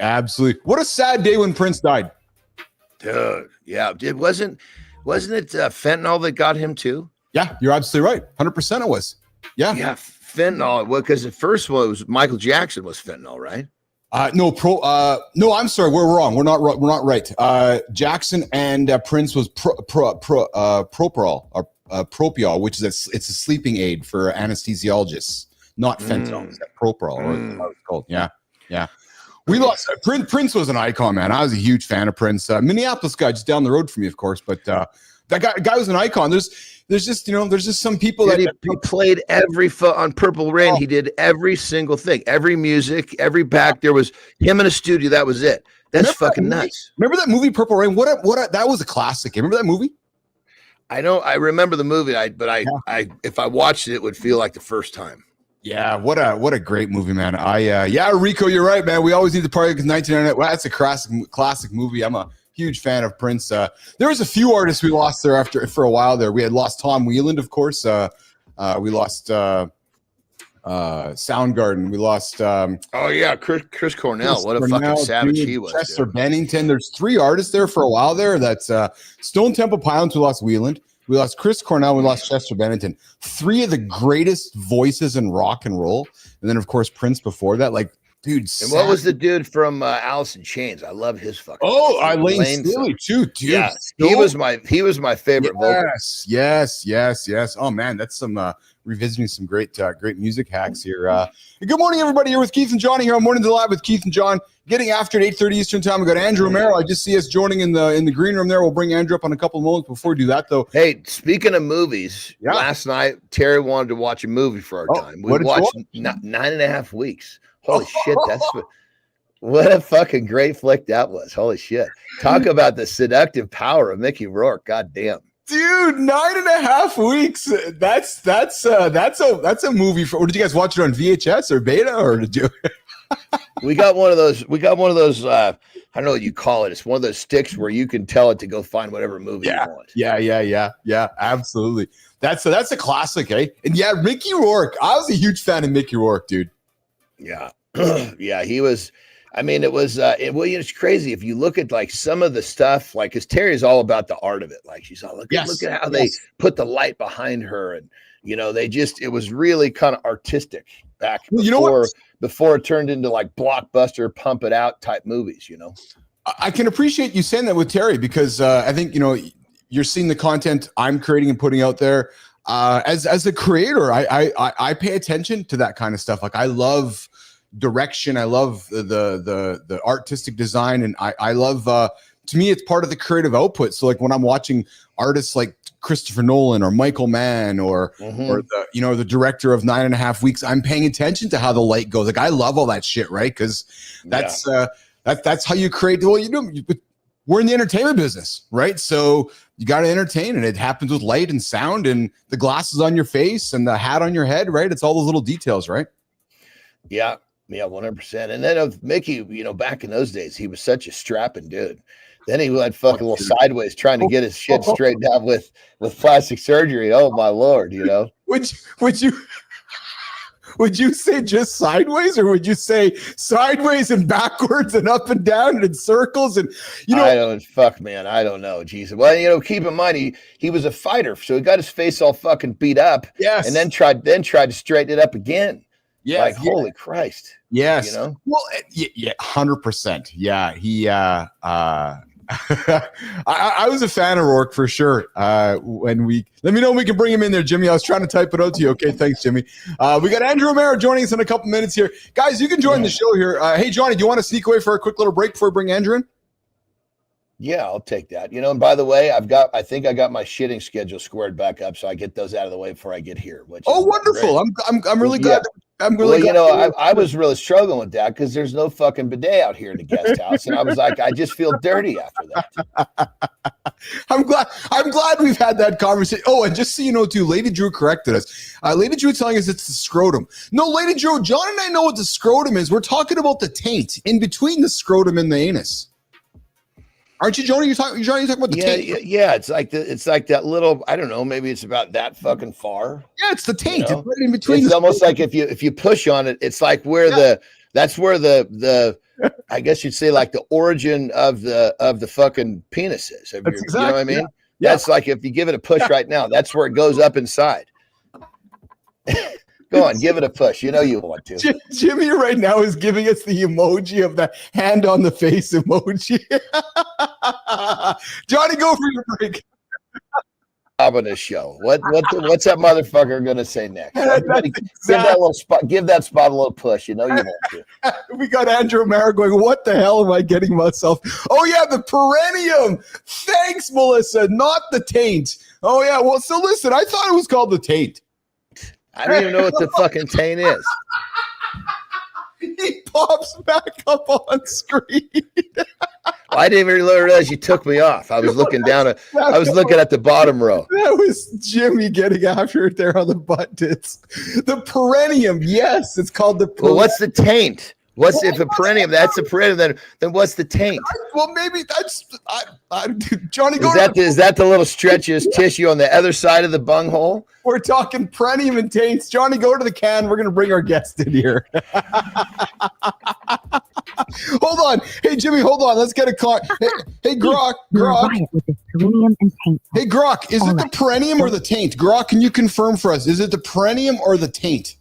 Speaker 1: What a sad day when Prince died.
Speaker 3: Dude, yeah. It wasn't it fentanyl that got him too?
Speaker 1: Yeah, you're absolutely right. 100% it was. Yeah,
Speaker 3: fentanyl. Well, because at first, it was Michael Jackson was fentanyl, right?
Speaker 1: No, I'm sorry. We're wrong. We're not right. Jackson and Prince was Propiol, or Propiol, which is it's a sleeping aid for anesthesiologists, not fentanyl. It's Propiol, or how it's called. Yeah. We lost Prince was an icon, man. I was a huge fan of Prince. Minneapolis guy, just down the road from me, of course. But that guy was an icon. There's just some people that
Speaker 3: he played every foot on Purple Rain. He did every single thing, every music, every back. There was him in a studio. That was it. That's fucking nuts.
Speaker 1: Remember that movie Purple Rain? That was a classic. Remember that movie?
Speaker 3: I remember the movie. If I watched it, it would feel like the first time.
Speaker 1: Yeah, what a great movie, man. Rico, you're right, man. We always need to party because 1999. Well, that's a classic movie. I'm a huge fan of Prince. There was a few artists we lost there for a while there. We had lost Tom Wheeland, of course. We lost Soundgarden. We lost
Speaker 3: Chris Cornell. What a fucking savage he was.
Speaker 1: Chester Bennington. There's 3 artists there for a while there. That's Stone Temple Pilots. We lost Wheeland. We lost Chris Cornell. We lost Chester Bennington. 3 of the greatest voices in rock and roll. And then, of course, Prince before that. Like, dude.
Speaker 3: And what was the dude from Alice in Chains? I love his fucking.
Speaker 1: Oh, Lane Staley too, dude.
Speaker 3: Yeah, he was my favorite vocal.
Speaker 1: Yes. Oh man, that's some revisiting some great music hacks here. Good morning, everybody. Here with Keith and Johnny here on Morning Live with Keith and John. Getting after at 8:30 Eastern time. We got Andrew Amaro. I just see us joining in the green room there. We'll bring Andrew up in a couple of moments. Before we do that, though.
Speaker 3: Hey, speaking of movies, last night Terry wanted to watch a movie for our time. We watched 9.5 Weeks. Holy shit, what a fucking great flick that was. Holy shit. Talk about the seductive power of Mickey Rourke. God damn.
Speaker 1: Dude, 9.5 weeks. That's a movie for. Or did you guys watch it on VHS or beta, or did you?
Speaker 3: We got one of those. I don't know what you call it. It's one of those sticks where you can tell it to go find whatever movie you want.
Speaker 1: Yeah. Absolutely. That's a classic, eh? And yeah, Mickey Rourke. I was a huge fan of Mickey Rourke, dude.
Speaker 3: Yeah. Yeah, he was. I mean, it's crazy if you look at like some of the stuff, like, because Terry's all about the art of it. Like, she's all look at how they put the light behind her, and it was really kind of artistic back before it turned into like blockbuster, pump it out type movies.
Speaker 1: I can appreciate you saying that with Terry, because I think you're seeing the content I'm creating and putting out there. As a creator, I pay attention to that kind of stuff. Like, I love direction. I love the artistic design, and I love to me, it's part of the creative output. So like when I'm watching artists like Christopher Nolan or Michael Mann or the director of 9.5 Weeks, I'm paying attention to how the light goes. Like, I love all that shit, right? Because that's how you create. Well, we're in the entertainment business, right? So you got to entertain, and it happens with light and sound and the glasses on your face and the hat on your head, right? It's all those little details, right?
Speaker 3: Yeah, 100%. And then of Mickey, back in those days, he was such a strapping dude. Then he went fucking little sideways trying to get his shit straightened out with plastic surgery. Oh my Lord, Would you say just sideways, or would you say sideways and backwards and up and down and in circles? And I don't know. Jesus. Well, keep in mind he was a fighter, so he got his face all fucking beat up. Yes. And then tried to straighten it up again. Yeah. Like, holy Christ.
Speaker 1: Yes. Well, 100%. Yeah. He I was a fan of Rourke for sure. Let me know when we can bring him in there, Jimmy. I was trying to type it out to you. Okay, thanks, Jimmy. We got Andrew Amaro joining us in a couple minutes here. Guys, you can join the show here. Hey, Johnny, do you want to sneak away for a quick little break before we bring Andrew in?
Speaker 3: Yeah, I'll take that. And by the way, I think I got my shitting schedule squared back up, so I get those out of the way before I get here.
Speaker 1: Wonderful! Great. I'm really glad.
Speaker 3: Well, you know, I was really struggling with that because there's no fucking bidet out here in the guest house, and I was like, I just feel dirty after that.
Speaker 1: I'm glad we've had that conversation. Oh, and just so you know, too, Lady Drew corrected us. Lady Drew telling us it's the scrotum. No, Lady Drew, John and I know what the scrotum is. We're talking about the taint in between the scrotum and the anus. Aren't you, Johnny? You're talking about the taint.
Speaker 3: Yeah. It's like that little. I don't know. Maybe it's about that fucking far.
Speaker 1: Yeah, it's the taint.
Speaker 3: You know?
Speaker 1: It's right in between.
Speaker 3: It's almost like if you push on it, it's like where that's where the I guess you'd say like the origin of the fucking penis is. You know what I mean? Yeah. That's like if you give it a push right now, that's where it goes up inside. Go on, give it a push. You know you want to.
Speaker 1: Jimmy right now is giving us the emoji of the hand on the face emoji. Johnny, go for your break.
Speaker 3: On this show. What's that motherfucker gonna say next? Give that spot a little push. You know you want to.
Speaker 1: We got Andrew Amaro going, what the hell am I getting myself? Oh yeah, the perineum. Thanks, Melissa, not the taint. Oh yeah, well, so listen, I thought it was called the taint.
Speaker 3: I don't even know what the fucking taint is.
Speaker 1: He pops back up on screen.
Speaker 3: Well, I didn't even realize you took me off. I was looking down at the bottom row.
Speaker 1: That was Jimmy getting after it there on the butt tits. The perineum, yes, it's called the perineum.
Speaker 3: Well, what's the taint? If a perineum, that's a perineum, then what's the taint?
Speaker 1: Well, maybe that's Johnny.
Speaker 3: Is that the little stretches tissue on the other side of the bunghole?
Speaker 1: We're talking perineum and taints. Johnny, go to the can. We're going to bring our guest in here. Hold on. Hey, Jimmy, hold on. Let's get a clock. Hey, Grok.
Speaker 2: With this perineum and taint.
Speaker 1: Hey, Grok, is it the perineum or the taint? Grok, can you confirm for us? Is it the perineum or the taint?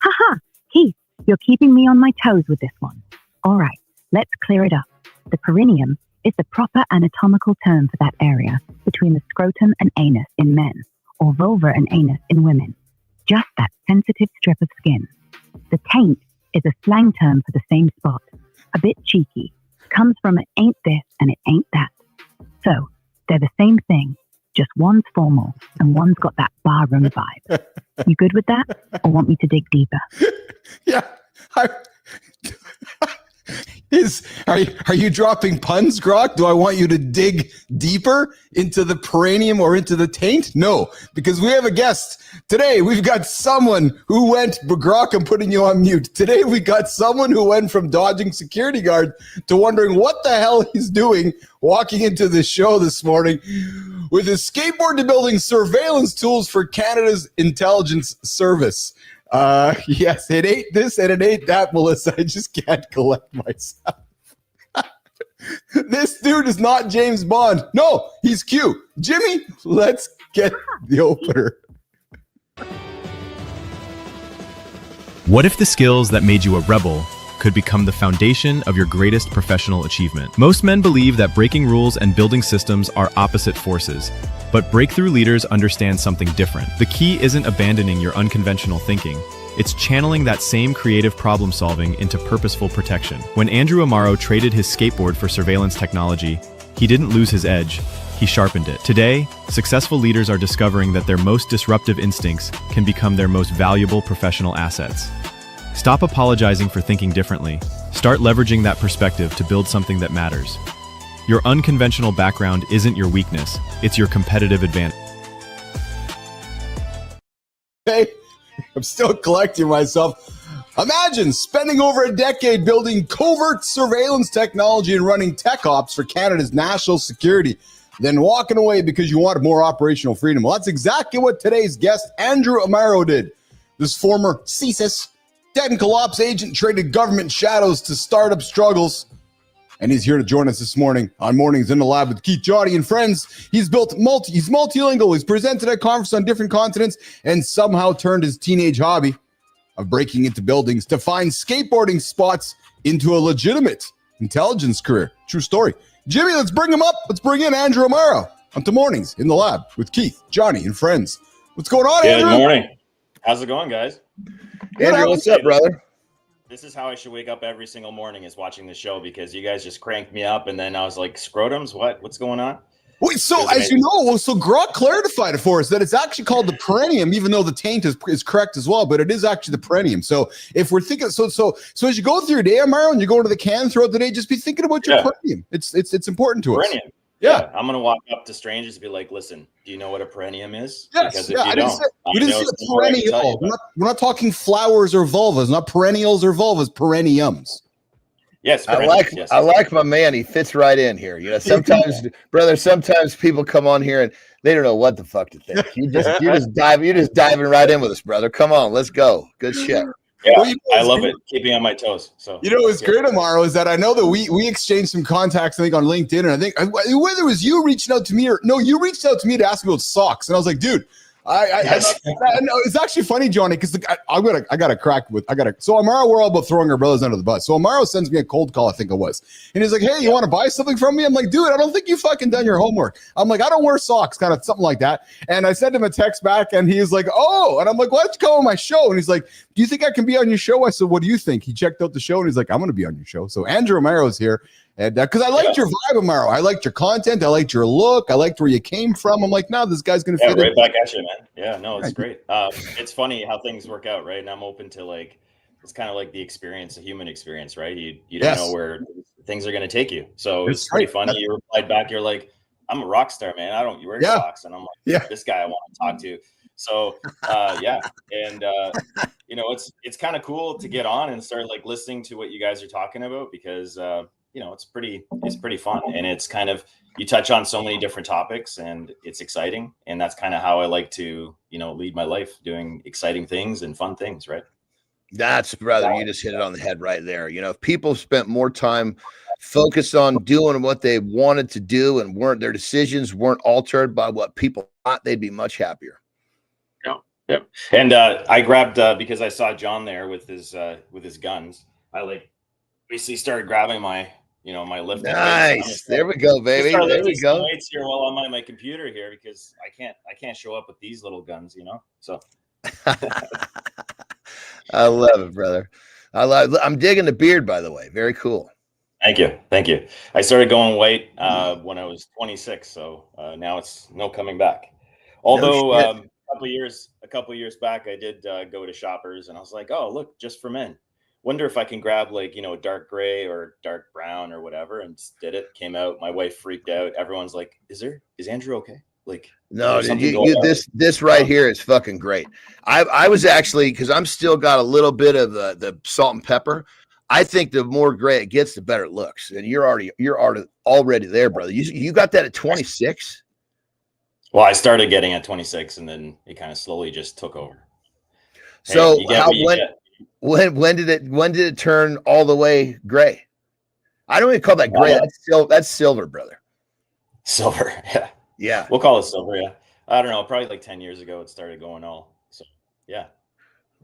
Speaker 2: Haha, Keith, you're keeping me on my toes with this one. All right, let's clear it up. The perineum is the proper anatomical term for that area between the scrotum and anus in men, or vulva and anus in women. Just that sensitive strip of skin. The taint is a slang term for the same spot. A bit cheeky. Comes from it ain't this and it ain't that. So, they're the same thing, just one's formal and one's got that barroom vibe. You good with that, or want me to dig deeper?
Speaker 1: Yeah. Are you dropping puns, Grok? Do I want you to dig deeper into the perineum or into the taint? No, because we have a guest. Today, we've got someone who went, Grok, I'm putting you on mute. Today, we got someone who went from dodging security guard to wondering what the hell he's doing walking into the show this morning with his skateboard to building surveillance tools for Canada's intelligence service. Yes, it ain't this and it ain't that, Melissa. I just can't collect myself. This dude is not James Bond. No, he's Q. Jimmy, let's get the opener.
Speaker 4: What if the skills that made you a rebel could become the foundation of your greatest professional achievement? Most men believe that breaking rules and building systems are opposite forces. But breakthrough leaders understand something different. The key isn't abandoning your unconventional thinking. It's channeling that same creative problem solving into purposeful protection. When Andrew Amaro traded his skateboard for surveillance technology, he didn't lose his edge, he sharpened it. Today, successful leaders are discovering that their most disruptive instincts can become their most valuable professional assets. Stop apologizing for thinking differently. Start leveraging that perspective to build something that matters. Your unconventional background isn't your weakness, it's your competitive advantage.
Speaker 1: Hey, I'm still collecting myself. Imagine spending over a decade building covert surveillance technology and running tech ops for Canada's national security, then walking away because you wanted more operational freedom. Well, that's exactly what today's guest, Andrew Amaro, did. This former CSIS technical ops agent traded government shadows to startup struggles. And he's here to join us this morning on Mornings in the Lab with Keith, Johnny, and friends. He's multilingual. He's presented at conferences on different continents and somehow turned his teenage hobby of breaking into buildings to find skateboarding spots into a legitimate intelligence career. True story. Jimmy, let's bring him up. Let's bring in Andrew Amaro onto Mornings in the Lab with Keith, Johnny, and friends. What's going on, Andrew?
Speaker 5: Good morning. How's it going, guys?
Speaker 3: Andrew, what's up, brother?
Speaker 5: This is how I should wake up every single morning, is watching the show, because you guys just cranked me up, and then I was like, scrotums? What's going on?
Speaker 1: Wait, so as you know, so Grok clarified it for us that it's actually called the perennium, even though the taint is correct as well, but it is actually the perennium. So if we're thinking, so as you go through your day, Amaro, and you go to the can throughout the day, just be thinking about your perennium. It's important to us.
Speaker 5: Yeah. I'm gonna walk up to strangers and be like, "Listen, do you know what a perennium is?"
Speaker 1: Yes.
Speaker 5: Because if you don't,
Speaker 1: we didn't say a perennial. We're not talking flowers or vulvas, not perennials or vulvas, perenniums.
Speaker 5: Yes,
Speaker 3: I like my man. He fits right in here. You know, sometimes, brother, sometimes people come on here and they don't know what the fuck to think. You're just diving right in with us, brother. Come on, let's go. Good shit.
Speaker 5: Yeah, well, I love it. Keeping on my toes. So
Speaker 1: what's great, Amaro, is that I know that we exchanged some contacts, I think, on LinkedIn, and I think whether it was you reaching out to me or no, you reached out to me to ask me about socks, and I was like, dude. It's actually funny, Johnny, because I got a crack with so Amaro, we're all about throwing our brothers under the bus. So Amaro sends me a cold call, I think it was, and he's like, "Hey, you want to buy something from me?" I'm like, "Dude, I don't think you fucking done your homework." I'm like, "I don't wear socks," kind of something like that. And I sent him a text back, and he was like, "Oh," and I'm like, "Why don't you come on my show?" And he's like, "Do you think I can be on your show?" I said, "What do you think?" He checked out the show, and he's like, "I'm going to be on your show." So Andrew Amaro is here. And because I liked your vibe, Amaro, I liked your content, I liked your look, I liked where you came from. I'm like, no, this guy's gonna fit
Speaker 5: right
Speaker 1: in.
Speaker 5: Back at you, man. Yeah, no, it's great. It's funny how things work out, right? And I'm open to it's kind of like the experience, the human experience, right? You don't know where things are gonna take you. So it's pretty funny. You replied back, you're like, "I'm a rock star, man. You wear socks," and I'm like, "This guy I want to talk to." So and it's kind of cool to get on and start listening to what you guys are talking about because it's pretty fun, and it's kind of, you touch on so many different topics and it's exciting, and that's kind of how I like to lead my life, doing exciting things and fun things, right?
Speaker 3: That's, brother, you just hit it on the head right there. If people spent more time focused on doing what they wanted to do and their decisions weren't altered by what people thought, they'd be much happier.
Speaker 5: Yep. And I grabbed because I saw John there with his guns. I basically started grabbing my my lifting.
Speaker 3: Nice. There we go, baby. There we go.
Speaker 5: Weights here while I'm on my computer here because I can't show up with these little guns, So
Speaker 3: I love it, brother. I'm digging the beard, by the way. Very cool.
Speaker 5: Thank you. I started going white when I was 26, so now it's no coming back. Although a couple years back, I did go to Shoppers, and I was like, "Oh, look, just for men. Wonder if I can grab a dark gray or dark brown or whatever," and just did it. Came out. My wife freaked out. Everyone's like, "Is Andrew okay?"
Speaker 3: No, this right here is fucking great. I was actually, because I'm still got a little bit of the salt and pepper. I think the more gray it gets, the better it looks. And you're already there, brother. You got that at 26.
Speaker 5: Well, I started getting at 26, and then it kind of slowly just took over.
Speaker 3: So when did it turn all the way gray? I don't even call that gray. That's silver, brother.
Speaker 5: Silver, yeah.
Speaker 3: Yeah.
Speaker 5: We'll call it silver, yeah. I don't know, probably 10 years ago it started going all. So yeah.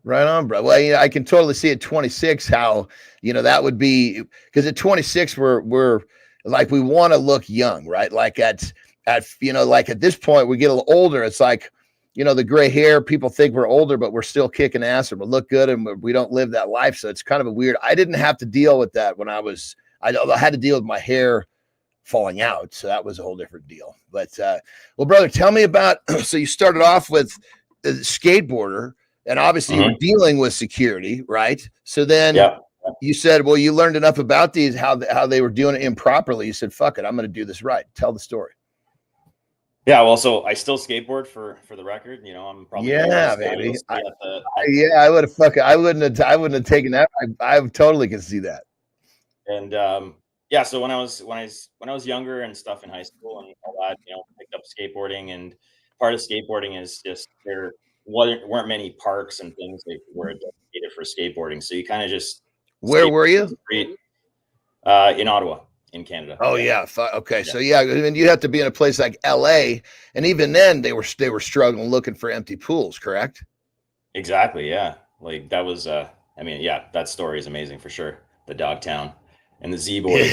Speaker 3: Right on, bro. Well, I can totally see at 26 how, that would be, because at 26 we're like, we want to look young, right? Like at this point we get a little older. It's like, the gray hair, people think we're older, but we're still kicking ass and we look good and we don't live that life. So it's kind of a weird, I didn't have to deal with that when I had to deal with my hair falling out. So that was a whole different deal. But, well, brother, tell me about, so you started off with the Skateboarder, and obviously you were dealing with security, right? So then you said, well, you learned enough about these, how they were doing it improperly. You said, fuck it, I'm going to do this right. Tell the story.
Speaker 5: Yeah, well, so I still skateboard for the record. I'm probably
Speaker 3: baby. I would have I wouldn't have taken that. I totally can see that.
Speaker 5: And so when I was younger and stuff in high school and all that, picked up skateboarding, and part of skateboarding is just there weren't many parks and things that were dedicated for skateboarding, so you kind of just.
Speaker 3: Where were you?
Speaker 5: In Ottawa. In Canada.
Speaker 3: Oh yeah. Okay. So I mean, you have to be in a place like LA, and even then they were struggling looking for empty pools, correct?
Speaker 5: Exactly. Yeah. That was that story is amazing for sure. The Dogtown and the Z Boys.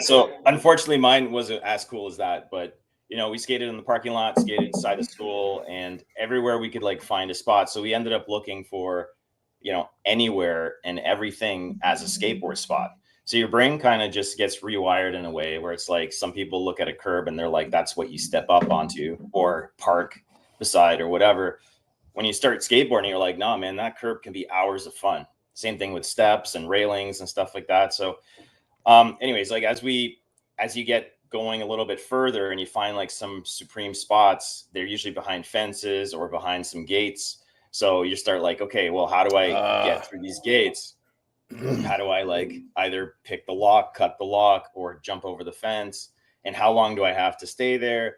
Speaker 5: So unfortunately mine wasn't as cool as that, but we skated in the parking lot, skated inside the school, and everywhere we could find a spot. So we ended up looking for anywhere and everything as a skateboard spot. So your brain kind of just gets rewired in a way where it's like some people look at a curb and they're like, that's what you step up onto or park beside or whatever. When you start skateboarding, you're like, nah, man, that curb can be hours of fun. Same thing with steps and railings and stuff like that. So anyways, like as you get going a little bit further and you find like some supreme spots, they're usually behind fences or behind some gates. So you start like, okay, well, how do I get through these gates? How do I like either pick the lock, cut the lock, or jump over the fence? And how long do I have to stay there?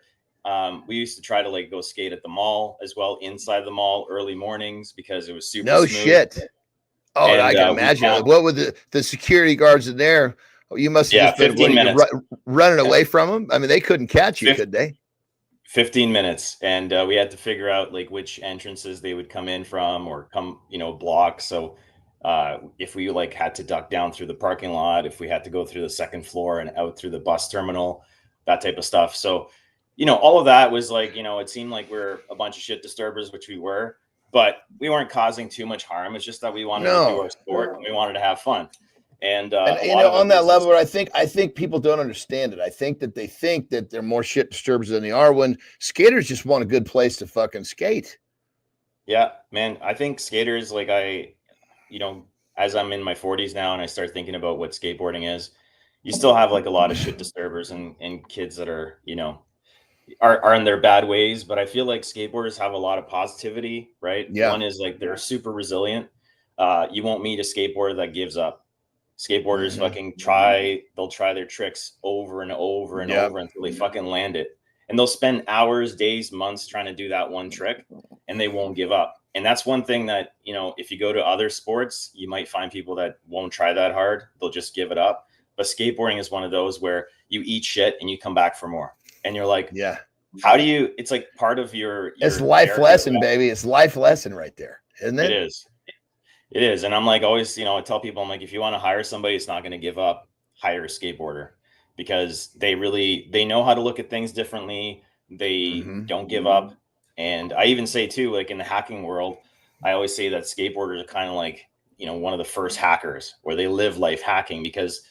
Speaker 5: We used to try to like go skate at the mall as well, inside the mall early mornings because it was super smooth.
Speaker 3: Shit. Oh, and I can imagine. What were the security guards in there? You must have just been running away from them. I mean, they couldn't catch you, could they?
Speaker 5: 15 minutes. And we had to figure out like which entrances they would come in from or come, block. So if we like had to duck down through the parking lot, if we had to go through the second floor and out through the bus terminal, that type of stuff. So, all of that was like, it seemed like we're a bunch of shit disturbers, which we were, but we weren't causing too much harm. It's just that we wanted to do our sport and we wanted to have fun. And
Speaker 3: on that level, I think people don't understand it. I think that they think that they're more shit disturbers than they are when skaters just want a good place to fucking skate.
Speaker 5: Yeah, man. I think skaters, like as I'm in my 40s now and I start thinking about what skateboarding is, you still have like a lot of shit disturbers and kids that are, are in their bad ways. But I feel like skateboarders have a lot of positivity, right?
Speaker 3: Yeah.
Speaker 5: One is like they're super resilient. You won't meet a skateboarder that gives up. Skateboarders they'll try their tricks over and over and over until they fucking land it. And they'll spend hours, days, months trying to do that one trick and they won't give up. And that's one thing that, if you go to other sports, you might find people that won't try that hard. They'll just give it up. But skateboarding is one of those where you eat shit and you come back for more. And you're like, how do you, it's like part of your
Speaker 3: it's life lesson, baby. It's life lesson right there, isn't it?
Speaker 5: It is. And I'm like, always, I tell people, I'm like, if you want to hire somebody, it's not going to give up, hire a skateboarder because they know how to look at things differently. They don't give up. And I even say too, like in the hacking world, I always say that skateboarders are kind of like, one of the first hackers where they live life hacking because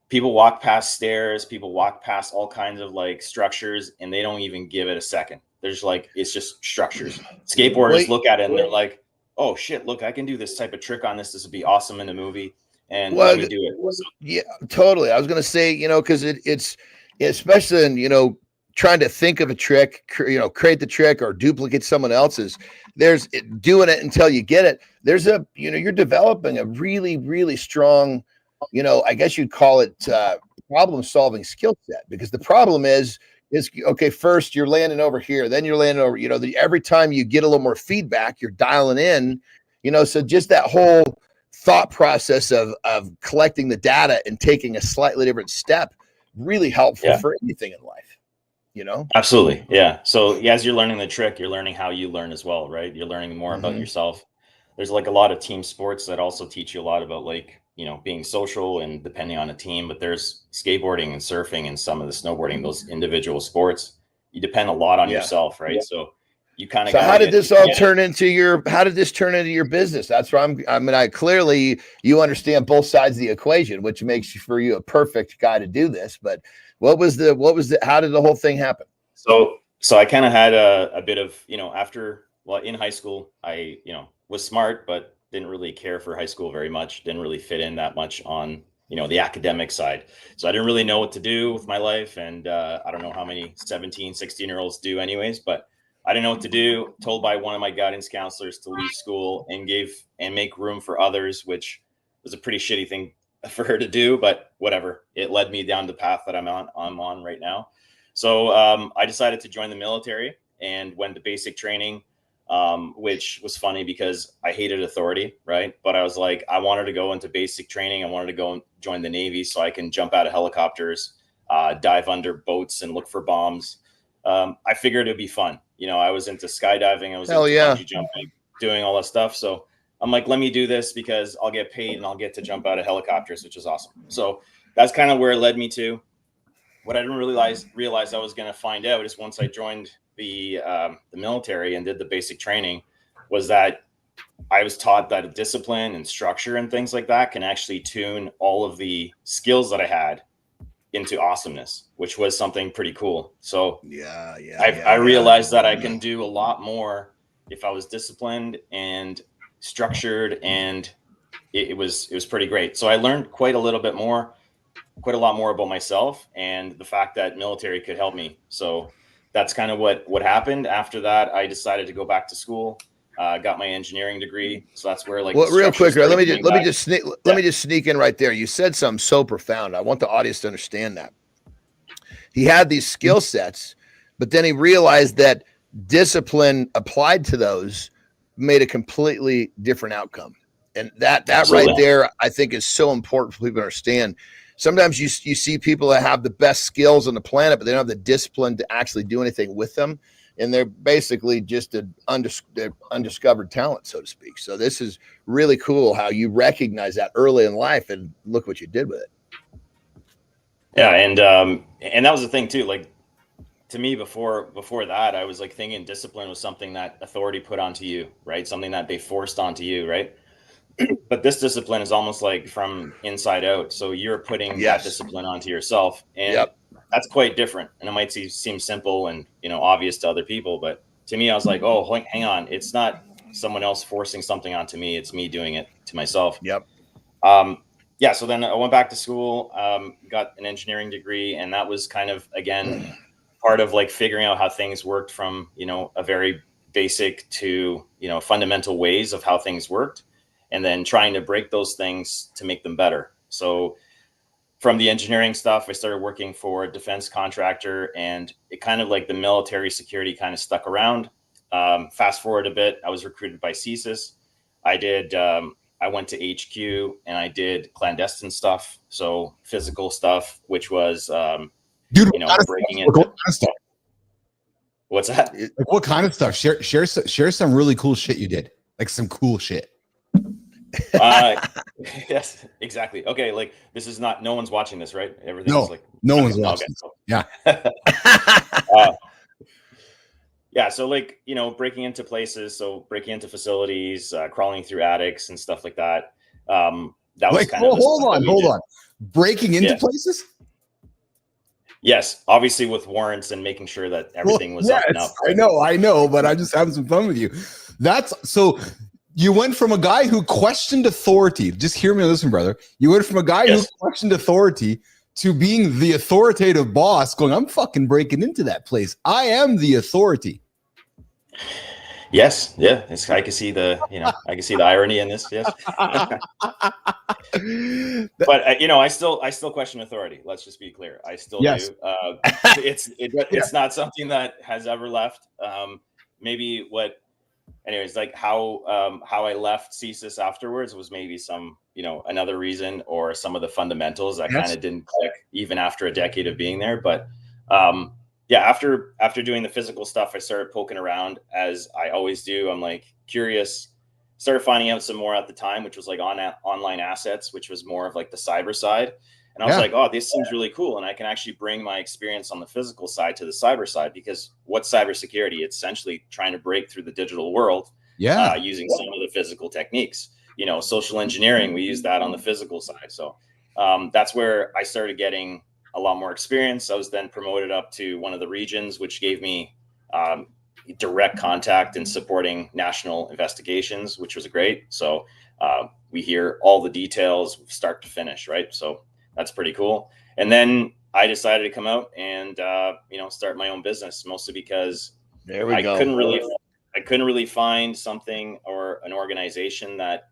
Speaker 5: people walk past stairs, people walk past all kinds of like structures and they don't even give it a second. There's like, it's just structures. Skateboarders look at it and they're like, oh shit, look, I can do this type of trick on this. This would be awesome in a movie. And let me do it. So,
Speaker 3: yeah, totally. I was going to say, because it's especially in, trying to think of a trick, create the trick or duplicate someone else's. There's doing it until you get it. There's you're developing a really, really strong, I guess you'd call it problem solving skill set, because the problem is okay, first you're landing over here, then you're landing over, every time you get a little more feedback, you're dialing in, so just that whole thought process of collecting the data and taking a slightly different step, really helpful for anything in life.
Speaker 5: Absolutely. Yeah. So as you're learning the trick, you're learning how you learn as well, right? You're learning more about yourself. There's like a lot of team sports that also teach you a lot about like, being social and depending on a team, but there's skateboarding and surfing and some of the snowboarding, those individual sports, you depend a lot on yourself, right? So you kind of,
Speaker 3: so how did this all turn into your business? That's where clearly you understand both sides of the equation, which makes you a perfect guy to do this. But how did the whole thing happen?
Speaker 5: So I kind of had a bit of, in high school, I, was smart, but didn't really care for high school very much. Didn't really fit in that much on, the academic side. So I didn't really know what to do with my life. And I don't know how many 17, 16-year-olds do anyways, but I didn't know what to do. Told by one of my guidance counselors to leave school and make room for others, which was a pretty shitty thing for her to do, but whatever. It led me down the path that I'm on right now. So I decided to join the military and went to basic training, which was funny because I hated authority, right? But I was like, I wanted to go into basic training. I wanted to go and join the Navy so I can jump out of helicopters, dive under boats and look for bombs. I figured it'd be fun. I was into skydiving. I was into bungee jumping, doing all that stuff. So I'm like, let me do this because I'll get paid and I'll get to jump out of helicopters, which is awesome. So that's kind of where it led me to. What I didn't realize I was going to find out is once I joined the military and did the basic training was that I was taught that discipline and structure and things like that can actually tune all of the skills that I had into awesomeness, which was something pretty cool. So I realized that I can do a lot more if I was disciplined and structured, and it was pretty great. So I learned quite a lot more about myself and the fact that military could help me. So that's kind of what happened. After that, I decided to go back to school. Got my engineering degree, so that's where
Speaker 3: real quick, let me just sneak in right there. You said something so profound. I want the audience to understand that he had these skill sets, but then he realized that discipline applied to those made a completely different outcome, and that right there, I think, is so important for people to understand. Sometimes you see people that have the best skills on the planet, but they don't have the discipline to actually do anything with them. And they're basically just an undiscovered talent, so to speak. So this is really cool how you recognize that early in life, and look what you did with it.
Speaker 5: Yeah, and that was the thing too. Like, to me, before that, I was like thinking discipline was something that authority put onto you, right? Something that they forced onto you, right? But this discipline is almost like from inside out. So you're putting that discipline onto yourself, and that's quite different. And it might seem simple and obvious to other people, but to me, I was like, oh, hang on, it's not someone else forcing something onto me; it's me doing it to myself. Yeah. So then I went back to school, got an engineering degree, and that was kind of again part of like figuring out how things worked from a very basic to fundamental ways of how things worked, and then trying to break those things to make them better. So from the engineering stuff, I started working for a defense contractor, and it kind of like the military security kind of stuck around. Fast forward a bit, I was recruited by CSIS. I went to HQ and I did clandestine stuff. So physical stuff, which was, breaking into stuff. What's that?
Speaker 1: Like what kind of stuff? Share some really cool shit you did. Like some cool shit.
Speaker 5: Yes, exactly. Okay, like this is not. No one's watching this, right?
Speaker 1: Everything's no one's watching. Okay.
Speaker 5: Yeah. Yeah. So like breaking into places, so breaking into facilities, crawling through attics and stuff like that. That was kind of
Speaker 1: hold on. Breaking into places.
Speaker 5: Yes, obviously with warrants and making sure that everything was up and up.
Speaker 1: I know, but I'm just having some fun with you. That's so. You went from a guy who questioned authority. Just hear me listen, brother. You went from a guy who questioned authority to being the authoritative boss going, I'm fucking breaking into that place. I am the authority.
Speaker 5: Yes. Yeah. I can see the irony in this. Yes. But I still question authority. Let's just be clear. I still do. It's not something that has ever left. Anyways, like how I left CSIS afterwards was maybe some, another reason, or some of the fundamentals that kind of didn't click even after a decade of being there. But after doing the physical stuff, I started poking around, as I always do. I'm like curious, started finding out some more at the time, which was like online assets, which was more of like the cyber side. And I was like, oh, this seems really cool. And I can actually bring my experience on the physical side to the cyber side, because what's cybersecurity? It's essentially trying to break through the digital world using some of the physical techniques. Social engineering, we use that on the physical side. So that's where I started getting a lot more experience. I was then promoted up to one of the regions, which gave me direct contact in supporting national investigations, which was great. So we hear all the details start to finish, right? So that's pretty cool. And then I decided to come out and start my own business, mostly because I couldn't really find something or an organization that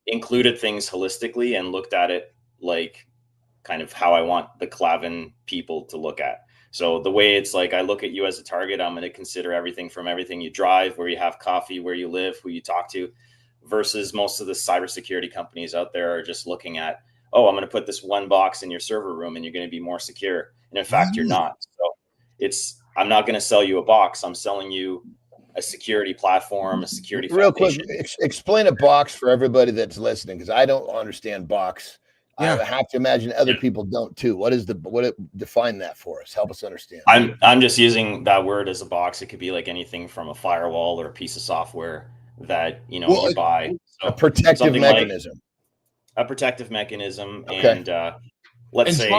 Speaker 5: included things holistically and looked at it like kind of how I want the Clavin people to look at. So the way it's like, I look at you as a target, I'm going to consider everything from everything you drive, where you have coffee, where you live, who you talk to, versus most of the cybersecurity companies out there are just looking at, oh, I'm going to put this one box in your server room and you're going to be more secure. And in fact, you're not. So I'm not going to sell you a box. I'm selling you a security platform, a security foundation.
Speaker 3: Real quick, explain a box for everybody that's listening, because I don't understand box. I have to imagine other people don't too. Define that for us? Help us understand.
Speaker 5: I'm just using that word as a box. It could be like anything from a firewall or a piece of software that, you know, you buy. So
Speaker 3: a protective mechanism.
Speaker 5: Like a protective mechanism.
Speaker 3: Okay.
Speaker 5: And let's say,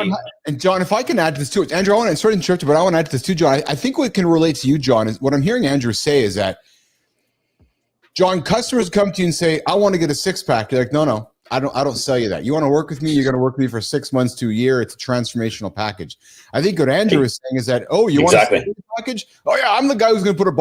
Speaker 1: John, if I can add to this too, Andrew, I want to sort of interrupt you, but I want to add to this too, John. I think what can relate to you, John, is what I'm hearing Andrew say is that, John, customers come to you and say, I want to get a six-pack. You're like, no, I don't sell you that. You want to work with me, you're going to work with me for 6 months to a year. It's a transformational package. I think what Andrew is saying is that, oh, you want a package? Oh yeah, I'm the guy who's going to put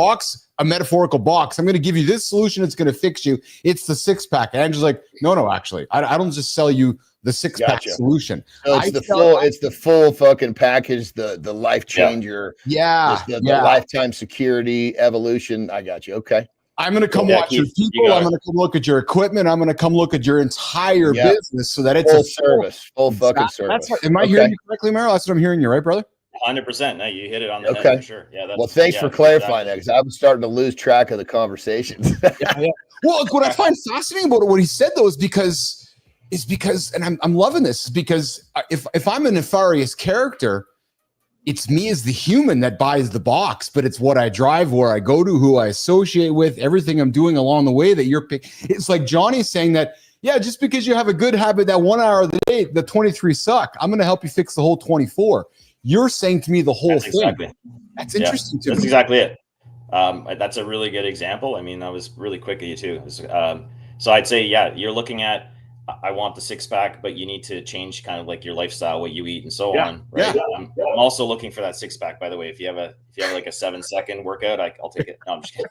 Speaker 1: a metaphorical box. I'm going to give you this solution. It's going to fix you. It's the six-pack. And Andrew's like, no, actually, I don't just sell you the six-pack solution.
Speaker 3: So it's the full fucking package, the life changer. The lifetime security evolution. I got you. Okay.
Speaker 1: I'm going to come watch your people. I'm going to come look at your equipment. I'm going to come look at your entire business so that it's
Speaker 3: full service, full fucking service.
Speaker 1: Am I hearing you correctly, Amaro? That's what I'm hearing you, right, brother?
Speaker 5: 100%. No, you hit it on the head for sure. Yeah.
Speaker 3: Well, thanks for clarifying that, because I was starting to lose track of the conversation.
Speaker 1: Well, what I find fascinating about what he said though is because, and I'm loving this, because if I'm a nefarious character, it's me as the human that buys the box, but it's what I drive, where I go to, who I associate with, everything I'm doing along the way that you're picking. It's like Johnny's saying that, just because you have a good habit that 1 hour of the day, the 23 suck, I'm going to help you fix the whole 24. You're saying to me the whole thing. Exactly. That's interesting to me.
Speaker 5: That's exactly it. That's a really good example. I mean, that was really quick of you too. So I'd say, you're looking at, I want the six-pack, but you need to change kind of like your lifestyle, what you eat, and so on. Right. Yeah. I'm also looking for that six-pack, by the way. If you have like a 7-second workout, I'll take it. No, I'm just kidding.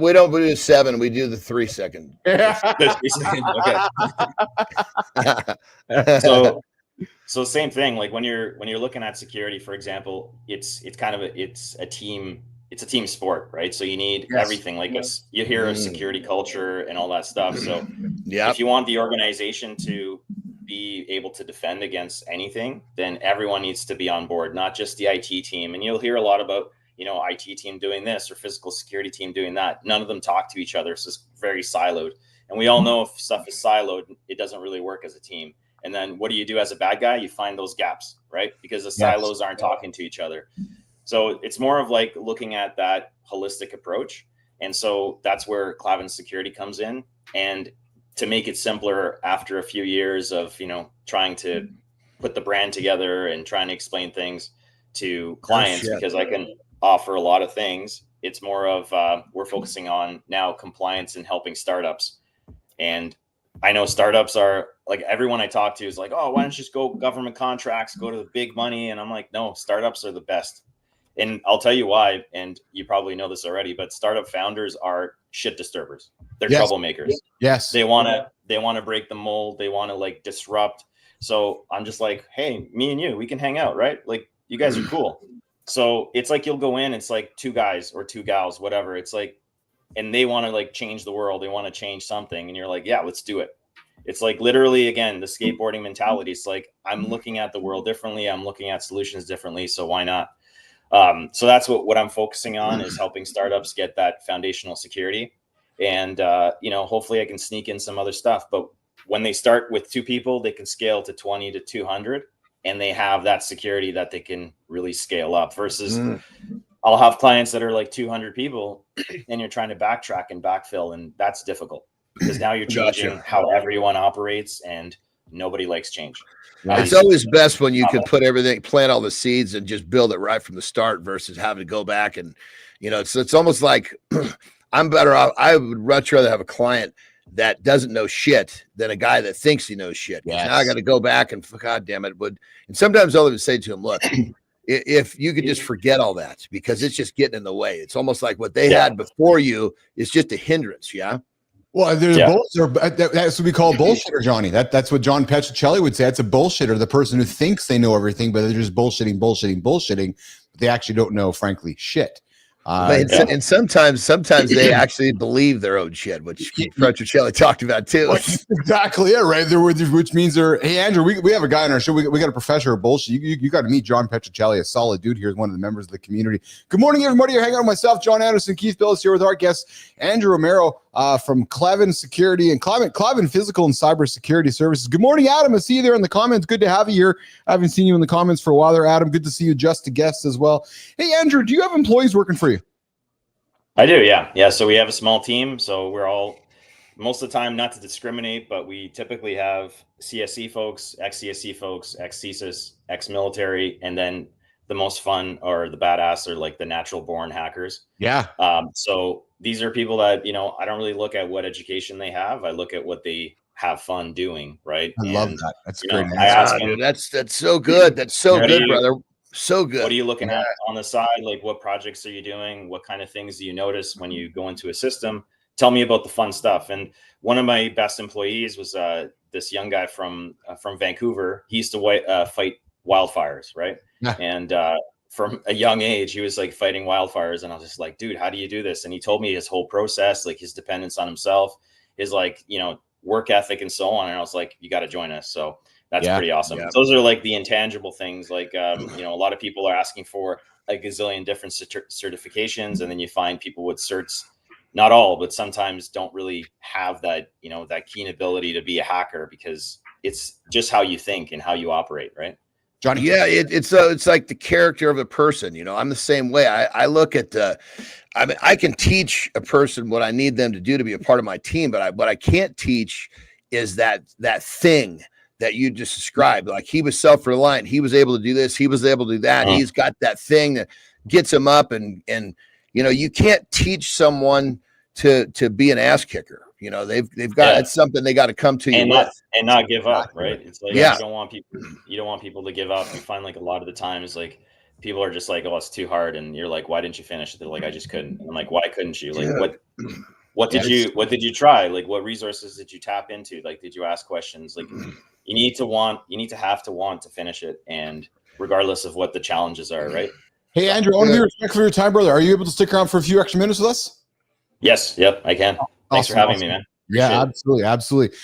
Speaker 3: We don't do 7. We do the 3-second.
Speaker 5: Okay. So same thing. Like when you're looking at security, for example, it's a team. It's a team sport, right? So you need everything. Like you hear of security culture and all that stuff. So if you want the organization to be able to defend against anything, then everyone needs to be on board, not just the IT team. And you'll hear a lot about, IT team doing this or physical security team doing that. None of them talk to each other. So it's very siloed. And we all know if stuff is siloed, it doesn't really work as a team. And then what do you do as a bad guy? You find those gaps, right? Because the silos aren't talking to each other. So it's more of like looking at that holistic approach. And so that's where Clavin Security comes in. And to make it simpler, after a few years of, trying to put the brand together and trying to explain things to clients, because I can offer a lot of things, it's more of we're focusing on now compliance and helping startups. And I know startups are like, everyone I talk to is like, oh, why don't you just go government contracts, go to the big money? And I'm like, no, startups are the best. And I'll tell you why, and you probably know this already, but startup founders are shit disturbers. They're troublemakers.
Speaker 1: Yes.
Speaker 5: They want to break the mold. They want to like disrupt. So I'm just like, hey, me and you, we can hang out, right? Like you guys are cool. So it's like, you'll go in, it's like 2 guys or 2 gals, whatever. It's like, and they want to like change the world. They want to change something. And you're like, yeah, let's do it. It's like literally, again, the skateboarding mentality. It's like, I'm looking at the world differently. I'm looking at solutions differently. So why not? So that's what I'm focusing on, is helping startups get that foundational security. And, hopefully I can sneak in some other stuff. But when they start with 2 people, they can scale to 20 to 200, and they have that security that they can really scale up, versus I'll have clients that are like 200 people and you're trying to backtrack and backfill. And that's difficult because now you're changing how everyone operates, and nobody likes change.
Speaker 3: It's always best when you can put everything, plant all the seeds and just build it right from the start, versus having to go back and, it's almost like I'm better off. I would much rather have a client that doesn't know shit than a guy that thinks he knows shit. Yes. Now I got to go back and, God damn it. And sometimes I'll even say to him, look, if you could just forget all that, because it's just getting in the way. It's almost like what they had before you is just a hindrance. Yeah.
Speaker 1: Well, that's what we call a bullshitter, Johnny. That's what John Petrocelli would say. That's a bullshitter, the person who thinks they know everything, but they're just bullshitting. But they actually don't know, frankly, shit.
Speaker 3: And sometimes they actually believe their own shit, which Petrocelli talked about too.
Speaker 1: Exactly, right? Which means hey, Andrew, we have a guy on our show. We got a professor of bullshit. You got to meet John Petrocelli, a solid dude here, one of the members of the community. Good morning, everybody. You're hanging out with myself, John Anderson, Keith Bilous, here with our guest, Andrew Amaro from Clavin Security and Clavin Physical and Cybersecurity Services. Good morning, Adam. I see you there in the comments. Good to have you here. I haven't seen you in the comments for a while there, Adam. Good to see you, just a guest as well. Hey, Andrew, do you have employees working for you?
Speaker 5: I do, yeah. So we have a small team. So we're all, most of the time, not to discriminate, but we typically have CSE folks, ex-CSE folks, ex-CSIS, ex-military, and then the most fun or the badass are like the natural born hackers.
Speaker 1: Yeah.
Speaker 5: So these are people that, I don't really look at what education they have. I look at what they have fun doing, right?
Speaker 1: I love that. That's great.
Speaker 5: I ask them,
Speaker 3: dude, that's so good. That's so good, brother. So good.
Speaker 5: What are you looking at on the side? Like, what projects are you doing? What kind of things do you notice when you go into a system? Tell me about the fun stuff. And one of my best employees was this young guy from Vancouver. He used to fight wildfires, right? Yeah. And from a young age, he was like fighting wildfires. And I was just like, dude, how do you do this? And he told me his whole process, like his dependence on himself, his like, work ethic and so on. And I was like, you got to join us. So that's pretty awesome. Yeah. Those are like the intangible things. Like, a lot of people are asking for a gazillion different certifications. And then you find people with certs, not all, but sometimes don't really have that, that keen ability to be a hacker, because it's just how you think and how you operate. Right.
Speaker 3: Johnny? Yeah. It's like the character of a person. I'm the same way. I look at I can teach a person what I need them to do to be a part of my team, but what I can't teach is that thing that you just described. Like, he was self-reliant. He was able to do this. He was able to do that. He's got that thing that gets him up, and you can't teach someone to be an ass kicker. They've got, it's something they got to come to you with.
Speaker 5: And not give up. Right. It's like, you don't want people to give up. You find like a lot of the times, like, people are just like, oh, it's too hard. And you're like, why didn't you finish it? They're like, I just couldn't. And I'm like, why couldn't you? Like, what did you try? Like, what resources did you tap into? Like, did you ask questions? Like, you need to want to finish it. And regardless of what the challenges are, right?
Speaker 1: Hey, Andrew, I want to be respectful of your time, brother. Are you able to stick around for a few extra minutes with us?
Speaker 5: Yes. Yep, I can. Thanks for having me, man.
Speaker 1: Yeah, absolutely.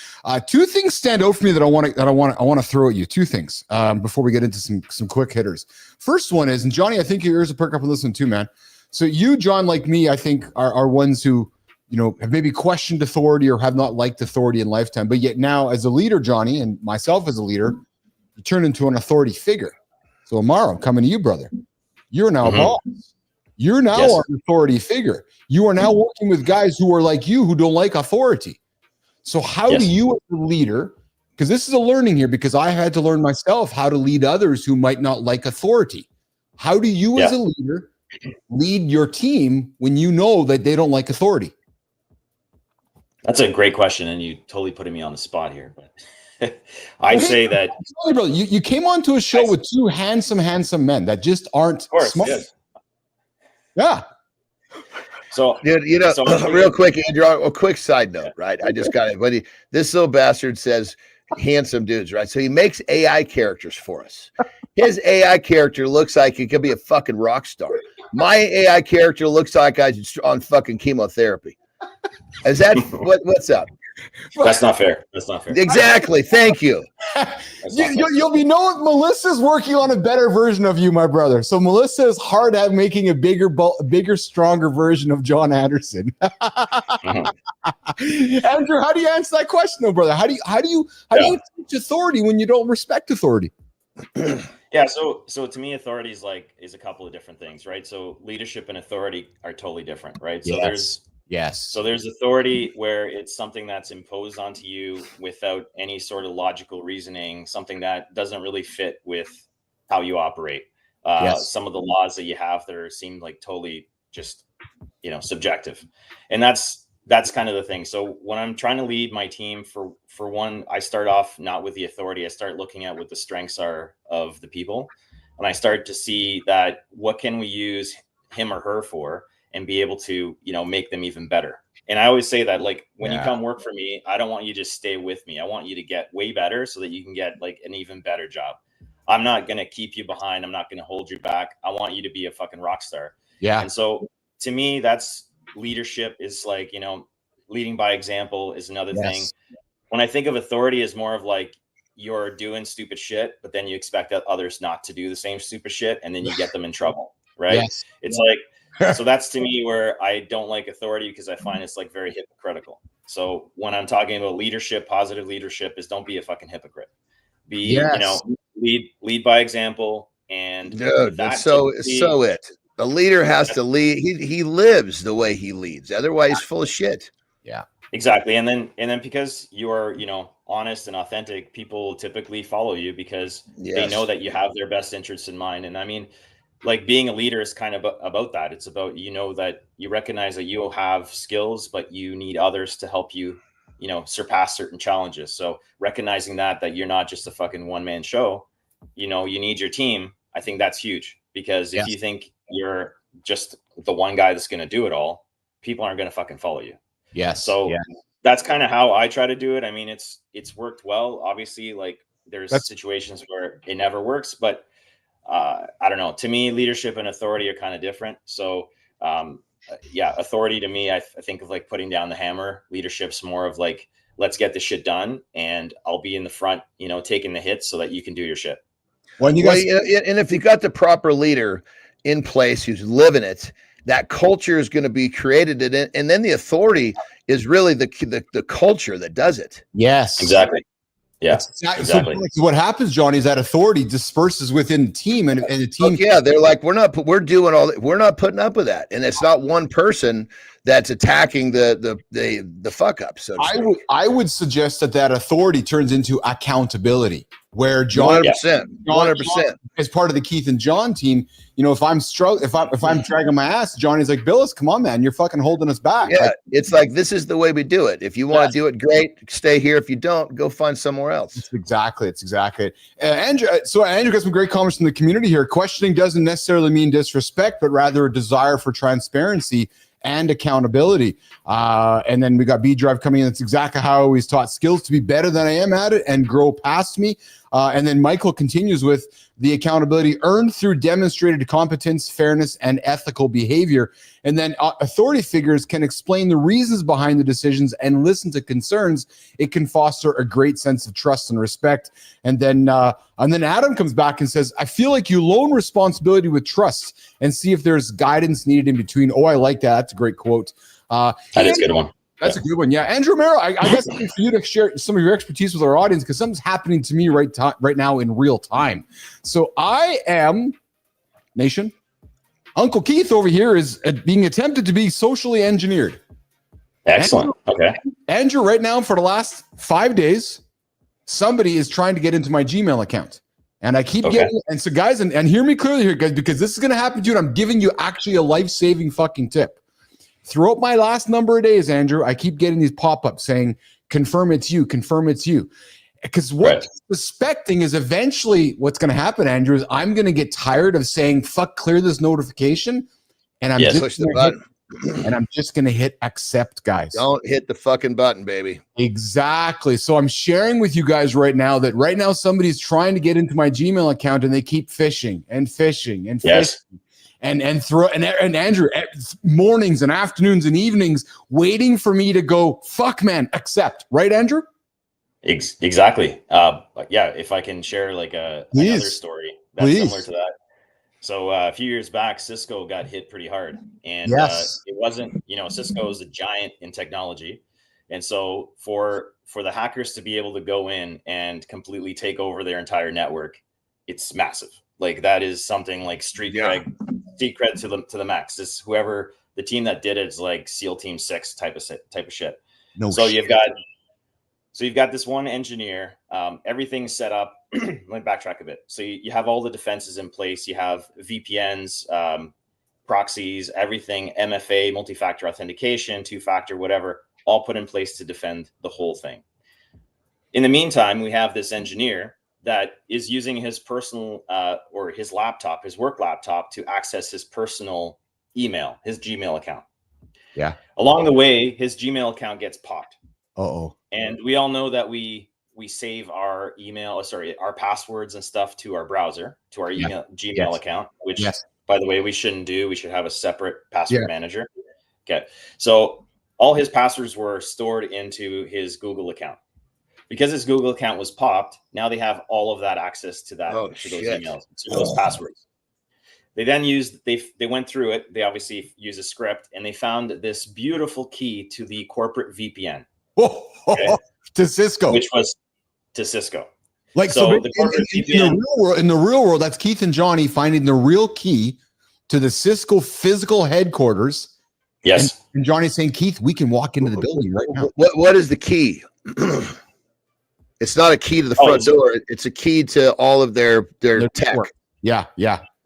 Speaker 1: Two things stand out for me that I want to throw at you. Two things before we get into some quick hitters. First one is, and Johnny, I think your ears will pick up on this one too, man. So you, John, like me, I think are ones who, have maybe questioned authority or have not liked authority in lifetime, but yet now as a leader, Johnny, and myself as a leader, you turn into an authority figure. So Amaro, I'm coming to you, brother. You're now a boss. You're now an authority figure. You are now working with guys who are like you, who don't like authority. So how do you as a leader, because this is a learning here, because I had to learn myself how to lead others who might not like authority. How do you as a leader lead your team when you know that they don't like authority?
Speaker 5: That's a great question, and you totally putting me on the spot here. But I'd say that
Speaker 1: you came onto a show with two handsome men that just aren't smart. Yes. Yeah.
Speaker 3: So, dude, real quick, Andrew, a quick side note, right? I just got it. But this little bastard says handsome dudes, right? So he makes AI characters for us. His AI character looks like he could be a fucking rock star. My AI character looks like I'm on fucking chemotherapy. Is that what's up?
Speaker 5: That's not fair. That's not fair.
Speaker 3: Exactly. Thank you.
Speaker 1: You'll be knowing Melissa's working on a better version of you, my brother. So Melissa is hard at making a bigger, stronger version of John Anderson. Andrew, how do you answer that question, though, brother? How do you teach authority when you don't respect authority?
Speaker 5: Yeah, so to me, authority is a couple of different things, right? So leadership and authority are totally different, right? So there's authority where it's something that's imposed onto you without any sort of logical reasoning, something that doesn't really fit with how you operate. Some of the laws that you have that seem like totally just, subjective. And that's kind of the thing. So when I'm trying to lead my team, for one, I start off not with the authority. I start looking at what the strengths are of the people. And I start to see that what can we use him or her for, and be able to, make them even better. And I always say that, like, when you come work for me, I don't want you to just stay with me. I want you to get way better so that you can get like an even better job. I'm not going to keep you behind. I'm not going to hold you back. I want you to be a fucking rock star. Yeah. And so to me, that's leadership, is like, leading by example is another thing. When I think of authority as more of like, you're doing stupid shit, but then you expect others not to do the same stupid shit, and then you get them in trouble. Right. It's like, so that's to me where I don't like authority, because I find it's like very hypocritical. So when I'm talking about leadership, positive leadership is don't be a fucking hypocrite. Be, lead by example. And
Speaker 3: dude, that's so it. The leader has to lead. He lives the way he leads. Otherwise, he's full of shit.
Speaker 5: Yeah, exactly. And then because you're, honest and authentic, people typically follow you because they know that you have their best interests in mind. And I mean, like being a leader is kind of about that. It's about, that you recognize that you have skills, but you need others to help you, surpass certain challenges. So recognizing that you're not just a fucking one-man show, you need your team. I think that's huge because if you think you're just the one guy that's going to do it all, people aren't going to fucking follow you.
Speaker 1: Yes.
Speaker 5: So that's kind of how I try to do it. I mean, it's worked well. Obviously, like there's situations where it never works, but I don't know. To me, leadership and authority are kind of different. So authority to me, I think of like putting down the hammer. Leadership's more of like, let's get the shit done, and I'll be in the front, taking the hits so that you can do your shit.
Speaker 3: And if you got the proper leader in place who's living it, that culture is going to be created, and then the authority is really the culture that does it.
Speaker 1: Yes,
Speaker 5: exactly. Yeah, exactly.
Speaker 1: So what happens, Johnny, is that authority disperses within the team, and the team.
Speaker 3: They're like, we're not putting up with that, and it's not one person that's attacking the fuck up. So
Speaker 1: I would suggest that authority turns into accountability, where John
Speaker 3: 100%.
Speaker 1: As part of the Keith and John team, if I'm dragging my ass, Johnny's like, Bilous, come on, man, you're fucking holding us back.
Speaker 3: Yeah, it's like, this is the way we do it. If you want to do it, great, stay here. If you don't, go find somewhere else.
Speaker 1: It's exactly. Andrew got some great comments from the community here. Questioning doesn't necessarily mean disrespect, but rather a desire for transparency and accountability. And then we got B Drive coming in. That's exactly how I always taught skills to be better than I am at it and grow past me. And then Michael continues with the accountability earned through demonstrated competence, fairness, and ethical behavior. And then authority figures can explain the reasons behind the decisions and listen to concerns. It can foster a great sense of trust and respect. And then Adam comes back and says, I feel like you loan responsibility with trust and see if there's guidance needed in between. Oh, I like that. That's a great quote.
Speaker 5: That is a good one.
Speaker 1: That's a good one. Yeah. Andrew Amaro, I guess for you to share some of your expertise with our audience, because something's happening to me right now in real time. So I am, nation, Uncle Keith over here is being attempted to be socially engineered.
Speaker 5: Excellent. Okay.
Speaker 1: Andrew, right now for the last 5 days, somebody is trying to get into my Gmail account. And I keep getting, and so guys, and hear me clearly here, guys, because this is going to happen to you. And I'm giving you actually a life-saving fucking tip. Throughout my last number of days, Andrew, I keep getting these pop-ups saying, confirm it's you. Because what I'm suspecting is eventually what's going to happen, Andrew, is I'm going to get tired of saying, fuck, clear this notification. And I'm just push the button. And I'm just going to hit accept, guys.
Speaker 3: Don't hit the fucking button, baby.
Speaker 1: Exactly. So I'm sharing with you guys right now that right now somebody's trying to get into my Gmail account and they keep fishing and fishing and fishing. And Andrew, mornings and afternoons and evenings waiting for me to go, fuck, man, accept. Right, Andrew?
Speaker 5: Exactly. If I can share like another story that's similar to that. So a few years back, Cisco got hit pretty hard. And it wasn't, Cisco is a giant in technology. And so for the hackers to be able to go in and completely take over their entire network, it's massive. Like that is something like street cred to the max. This whoever the team that did it is like SEAL Team 6 type of shit. You've got this one engineer, everything's set up. Let me backtrack a bit. So you have all the defenses in place. You have VPNs, proxies, everything, MFA, multi-factor authentication, two-factor, whatever, all put in place to defend the whole thing. In the meantime, we have this engineer that is using his personal or his laptop, his work laptop, to access his personal email, his Gmail account.
Speaker 1: Yeah.
Speaker 5: Along the way, his Gmail account gets popped.
Speaker 1: Uh-oh.
Speaker 5: And we all know that we save our our passwords and stuff to our browser, to our Gmail account, which, by the way, we shouldn't do. We should have a separate password manager. Okay. So all his passwords were stored into his Google account. Because his Google account was popped, now they have all of that access to that, to those emails, to those passwords. They then they went through it. They obviously used a script, and they found this beautiful key to the corporate VPN.
Speaker 1: To Cisco.
Speaker 5: Which was to Cisco.
Speaker 1: Like, so in the real world, that's Keith and Johnny finding the real key to the Cisco physical headquarters.
Speaker 5: Yes.
Speaker 1: And Johnny's saying, Keith, we can walk into the building right now.
Speaker 3: What is the key? It's not a key to the front door. It's a key to all of their tech.
Speaker 1: Network. Yeah.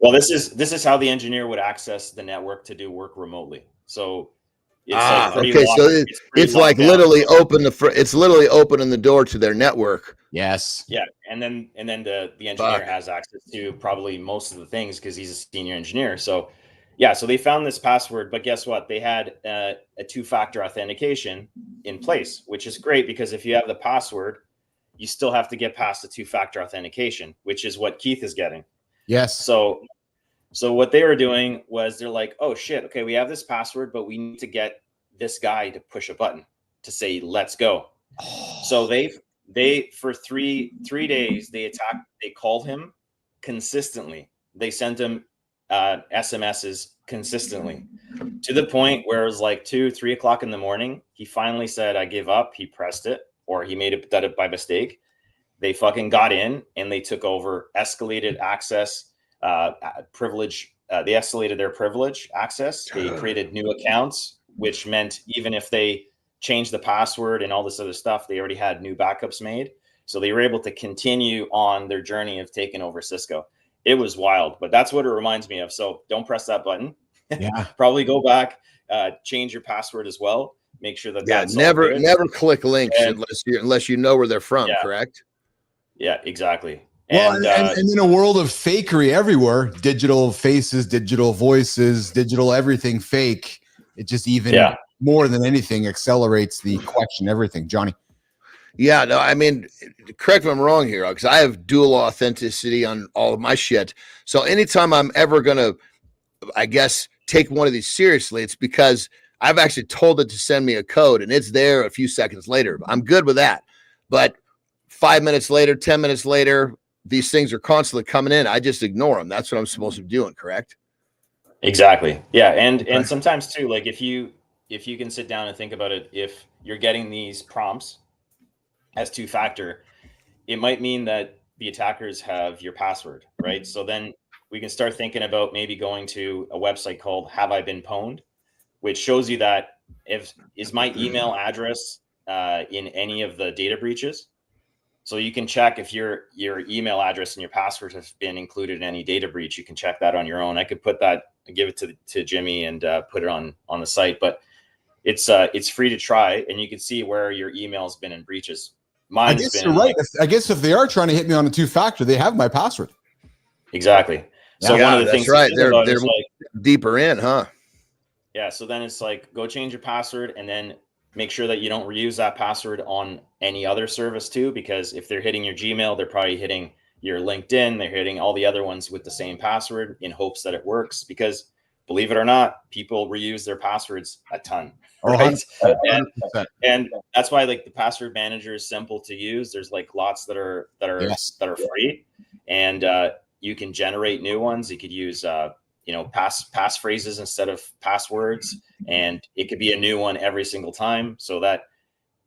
Speaker 5: Well, this is how the engineer would access the network to do work remotely. So
Speaker 3: it's like literally it's literally opening the door to their network.
Speaker 1: Yes.
Speaker 5: Yeah, and then the engineer has access to probably most of the things because he's a senior engineer. So yeah, so they found this password, but guess what? They had a two-factor authentication in place, which is great because if you have the password, you still have to get past the two-factor authentication, which is what Keith is getting.
Speaker 1: Yes.
Speaker 5: So what they were doing was they're like, oh shit, okay, we have this password, but we need to get this guy to push a button to say, let's go. So they for three days, they called him consistently. They sent him SMSs consistently to the point where it was like 2-3 o'clock in the morning. He finally said, I give up. He pressed it, or he done it by mistake. They fucking got in and they took over, escalated access, privilege. They escalated their privilege access. They created new accounts, which meant even if they changed the password and all this other stuff, they already had new backups made. So they were able to continue on their journey of taking over Cisco. It was wild, but that's what it reminds me of. So don't press that button.
Speaker 1: Yeah.
Speaker 5: Probably go back, change your password as well. Make sure that that's
Speaker 3: never click links unless you know where they're from. Yeah. Correct.
Speaker 5: Yeah, exactly.
Speaker 1: Well, and in a world of fakery everywhere, digital faces, digital voices, digital everything fake, it just even more than anything accelerates the question, everything. Johnny.
Speaker 3: Yeah, no, I mean, correct me if I'm wrong here, because I have dual authenticity on all of my shit. So anytime I'm ever going to, I guess, take one of these seriously, it's because I've actually told it to send me a code and it's there a few seconds later. I'm good with that. But 5 minutes later, 10 minutes later, these things are constantly coming in. I just ignore them. That's what I'm supposed to be doing, correct?
Speaker 5: Exactly. Yeah. And sometimes too, like if you can sit down and think about it, if you're getting these prompts as two-factor, it might mean that the attackers have your password, right? So then we can start thinking about maybe going to a website called Have I Been Pwned, which shows you that is my email address in any of the data breaches. So you can check if your email address and your password have been included in any data breach. You can check that on your own. I could put that, give it to Jimmy and put it on the site, but it's free to try, and you can see where your email's been in breaches.
Speaker 1: I guess you're right. I guess if they are trying to hit me on a two-factor, they have my password.
Speaker 5: Exactly. So one of the things
Speaker 3: right. They're like, deeper in, huh?
Speaker 5: Yeah. So then it's like, go change your password and then make sure that you don't reuse that password on any other service too, because if they're hitting your Gmail, they're probably hitting your LinkedIn. They're hitting all the other ones with the same password in hopes that it works, because believe it or not, people reuse their passwords a ton. Right. And that's why like the password manager is simple to use. There's like lots that are free, and you can generate new ones. You could use pass phrases instead of passwords, and it could be a new one every single time, so that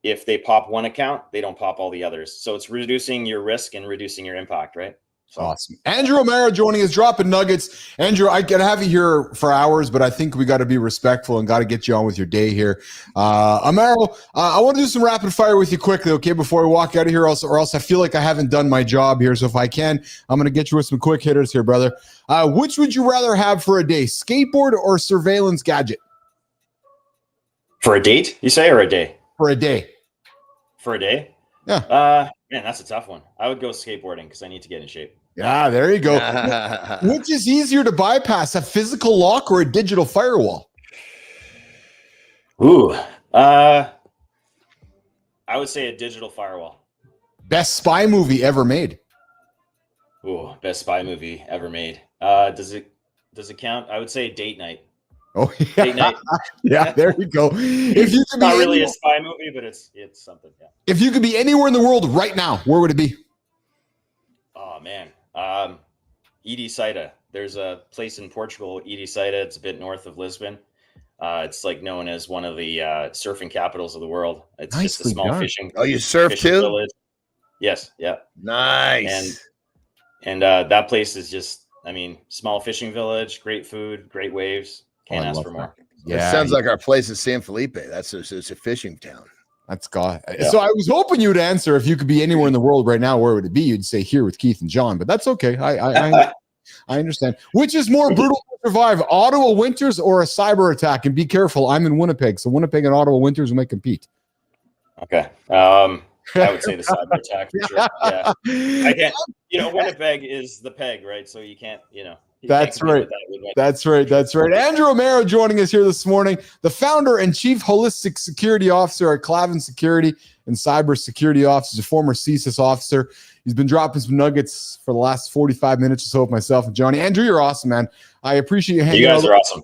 Speaker 5: if they pop one account, they don't pop all the others. So it's reducing your risk and reducing your impact, right? So.
Speaker 1: Awesome. Andrew Amaro joining us, dropping nuggets. Andrew, I can have you here for hours, but I think we got to be respectful and got to get you on with your day here. Amaro, I want to do some rapid fire with you quickly, okay, before we walk out of here, or else I feel like I haven't done my job here. So if I can, I'm going to get you with some quick hitters here, brother. Which would you rather have for a day, skateboard or surveillance gadget?
Speaker 5: For a date, you say, or a day?
Speaker 1: For a day.
Speaker 5: For a day?
Speaker 1: Yeah.
Speaker 5: Man, that's a tough one. I would go skateboarding because I need to get in shape.
Speaker 1: Yeah, there you go. Which is easier to bypass, a physical lock or a digital firewall?
Speaker 5: Ooh, I would say a digital firewall.
Speaker 1: Best spy movie ever made?
Speaker 5: Ooh, best spy movie ever made. Does it count? I would say Date Night.
Speaker 1: Oh yeah, Date Night. Yeah, there you go. If you could
Speaker 5: not really a spy movie, but it's something. Yeah.
Speaker 1: If you could be anywhere in the world right now, where would it be?
Speaker 5: Oh man, Edicida. There's a place in Portugal, Edicida. It's a bit north of Lisbon. It's like known as one of the surfing capitals of the world. It's just a small fishing.
Speaker 3: Oh, you surf too?
Speaker 5: Village. Yes. Yeah.
Speaker 3: Nice.
Speaker 5: And that place is just I mean, small fishing village, great food, great waves. Can't ask for more.
Speaker 3: Yeah, it sounds like our place is San Felipe. It's a fishing town.
Speaker 1: That's God. Yeah. So I was hoping you'd answer if you could be anywhere in the world right now, where would it be? You'd say here with Keith and John, but that's okay. I understand. Which is more brutal to survive, Ottawa winters or a cyber attack? And be careful, I'm in Winnipeg, so Winnipeg and Ottawa winters may compete.
Speaker 5: Okay. I would say the cyber attack for sure. Yeah. I can't. Winnipeg is the peg, right? So you can't.
Speaker 1: That's right. That's right. Andrew Amaro joining us here this morning, the founder and chief holistic security officer at Clavin Security and cybersecurity officer, former CSIS officer. He's been dropping some nuggets for the last 45 minutes or so with myself and Johnny. Andrew, you're awesome, man. I appreciate you hanging out.
Speaker 5: You guys are awesome.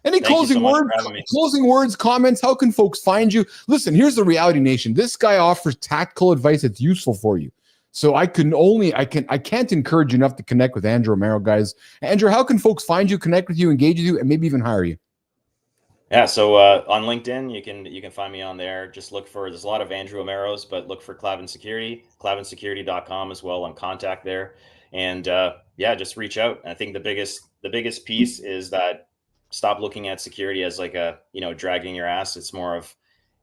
Speaker 1: Any closing words, comments? How can folks find you? Listen, here's the reality, nation. This guy offers tactical advice that's useful for you. So I can't encourage you enough to connect with Andrew Amaro, guys. Andrew, how can folks find you, connect with you, engage with you, and maybe even hire you?
Speaker 5: Yeah, so on LinkedIn, you can find me on there. Just look for, there's a lot of Andrew Amaros, but look for Clavin Security, clavinsecurity.com as well on contact there. And just reach out. And I think the biggest piece is that stop looking at security as like dragging your ass. It's more of,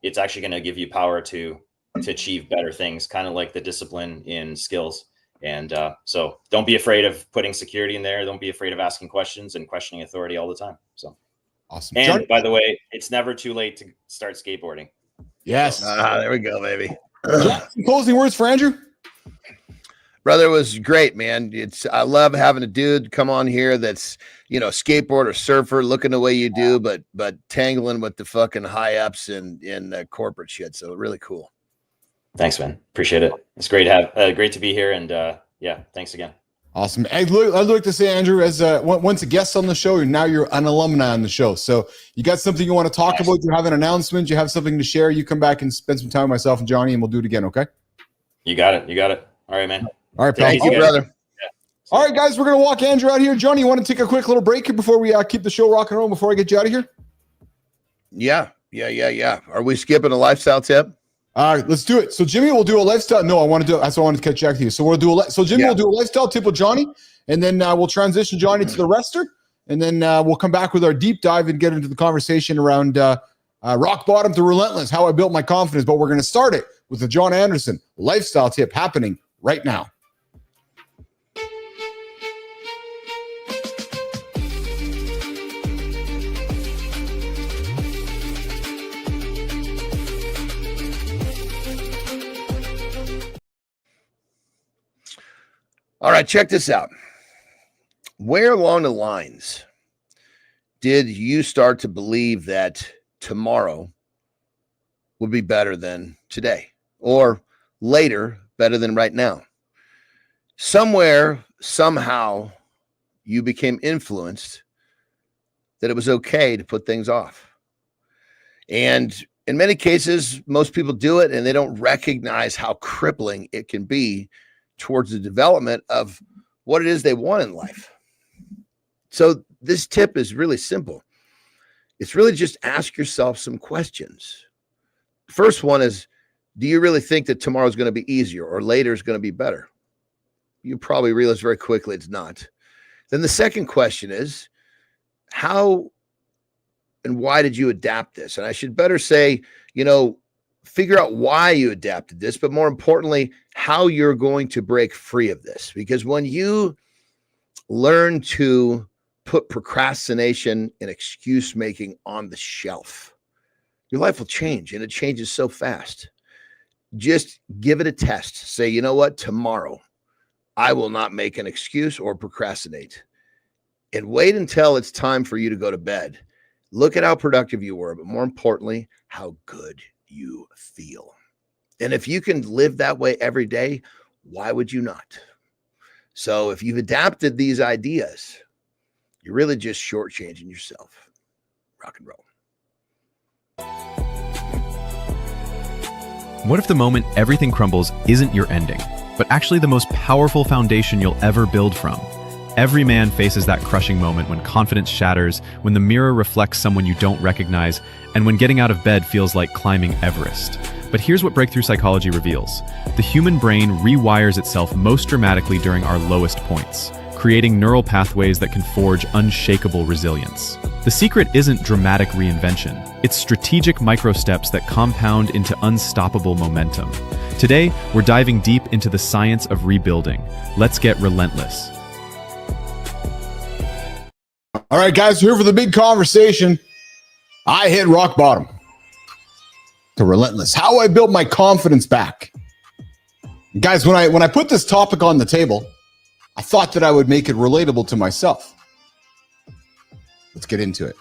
Speaker 5: it's actually going to give you power to achieve better things, kind of like the discipline in skills. And so don't be afraid of putting security in there. Don't be afraid of asking questions and questioning authority all the time. So
Speaker 1: awesome.
Speaker 5: And by the way, it's never too late to start skateboarding.
Speaker 1: Yes.
Speaker 3: There we go, baby.
Speaker 1: Some closing words for Andrew?
Speaker 3: Brother, it was great, man. I love having a dude come on here that's, skateboarder, surfer, looking the way you do, but tangling with the fucking high ups and corporate shit. So really cool.
Speaker 5: Thanks, man. Appreciate it. It's great to have, great to be here. And thanks again.
Speaker 1: Awesome. I'd like to say, Andrew, as once a guest on the show, now you're an alumni on the show. So you got something you want to talk about? You have an announcement? You have something to share? You come back and spend some time with myself and Johnny, and we'll do it again. Okay.
Speaker 5: You got it. All right, man.
Speaker 1: All right,
Speaker 3: thank you, brother.
Speaker 1: Yeah. All right, guys, we're gonna walk Andrew out here. Johnny, you want to take a quick little break here before we keep the show rock and roll before I get you out of here?
Speaker 3: Yeah. Are we skipping a lifestyle tip?
Speaker 1: All right, let's do it. So Jimmy will do a lifestyle. No, I want to do it. That's what I wanted to catch back to you. So we'll do Jimmy will do a lifestyle tip with Johnny, and then we'll transition Johnny to the rester, and then we'll come back with our deep dive and get into the conversation around rock bottom to relentless, how I built my confidence. But we're going to start it with the John Anderson lifestyle tip happening right now.
Speaker 3: All right, check this out. Where along the lines did you start to believe that tomorrow would be better than today, or later better than right now? Somewhere, somehow, you became influenced that it was okay to put things off. And in many cases, most people do it and they don't recognize how crippling it can be towards the development of what it is they want in life. So this tip is really simple. It's really just ask yourself some questions. The first one is, do you really think that tomorrow is going to be easier or later is going to be better? You probably realize very quickly it's not. Then the second question is, how and why did you adapt this? And I should better say, figure out why you adapted this, but more importantly, how you're going to break free of this. Because when you learn to put procrastination and excuse making on the shelf, your life will change, and it changes so fast. Just give it a test. Say, you know what? Tomorrow, I will not make an excuse or procrastinate. And wait until it's time for you to go to bed. Look at how productive you were, but more importantly, how good you feel. And if you can live that way every day, why would you not? So if you've adapted these ideas, you're really just shortchanging yourself. Rock and roll.
Speaker 4: What if the moment everything crumbles isn't your ending, but actually the most powerful foundation you'll ever build from? Every man faces that crushing moment when confidence shatters, when the mirror reflects someone you don't recognize, and when getting out of bed feels like climbing Everest. But here's what breakthrough psychology reveals. The human brain rewires itself most dramatically during our lowest points, creating neural pathways that can forge unshakable resilience. The secret isn't dramatic reinvention. It's strategic micro-steps that compound into unstoppable momentum. Today, we're diving deep into the science of rebuilding. Let's get relentless.
Speaker 1: All right, guys, we're here for the big conversation. I hit rock bottom. To Relentless. How I built my confidence back. Guys, when I put this topic on the table, I thought that I would make it relatable to myself. Let's get into it.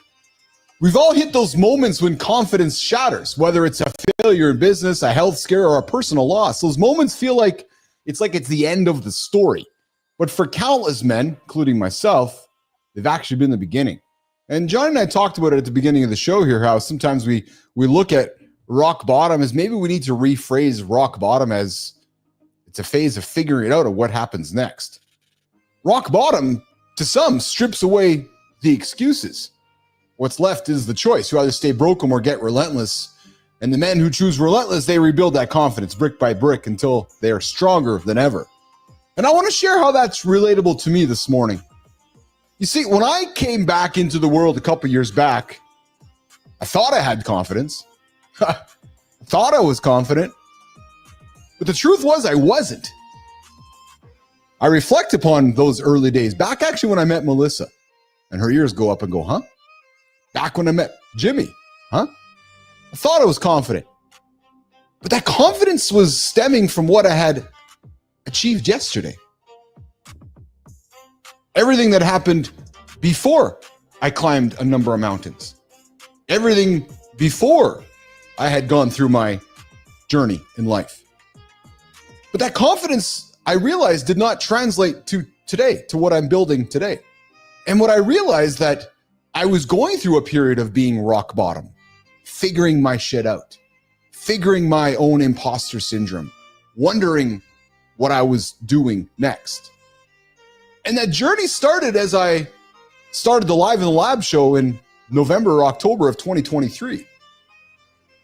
Speaker 1: We've all hit those moments when confidence shatters, whether it's a failure in business, a health scare, or a personal loss. Those moments feel like it's the end of the story. But for countless men, including myself, they've actually been the beginning. And John and I talked about it at the beginning of the show here, how sometimes we look at rock bottom as maybe we need to rephrase rock bottom as it's a phase of figuring it out of what happens next. Rock bottom, to some, strips away the excuses. What's left is the choice. You either stay broken or get relentless. And the men who choose relentless, they rebuild that confidence brick by brick until they are stronger than ever. And I want to share how that's relatable to me this morning. You see, when I came back into the world a couple years back, I thought I had confidence. I thought I was confident. But the truth was I wasn't. I reflect upon those early days, back actually when I met Melissa, and her ears go up and go, huh? Back when I met Jimmy, huh? I thought I was confident. But that confidence was stemming from what I had achieved yesterday. Everything that happened before I climbed a number of mountains. Everything before I had gone through my journey in life. But that confidence, I realized, did not translate to today, to what I'm building today. And what I realized that I was going through a period of being rock bottom, figuring my shit out, figuring my own imposter syndrome, wondering what I was doing next. And that journey started as I started the Live in the Lab show in November or October of 2023.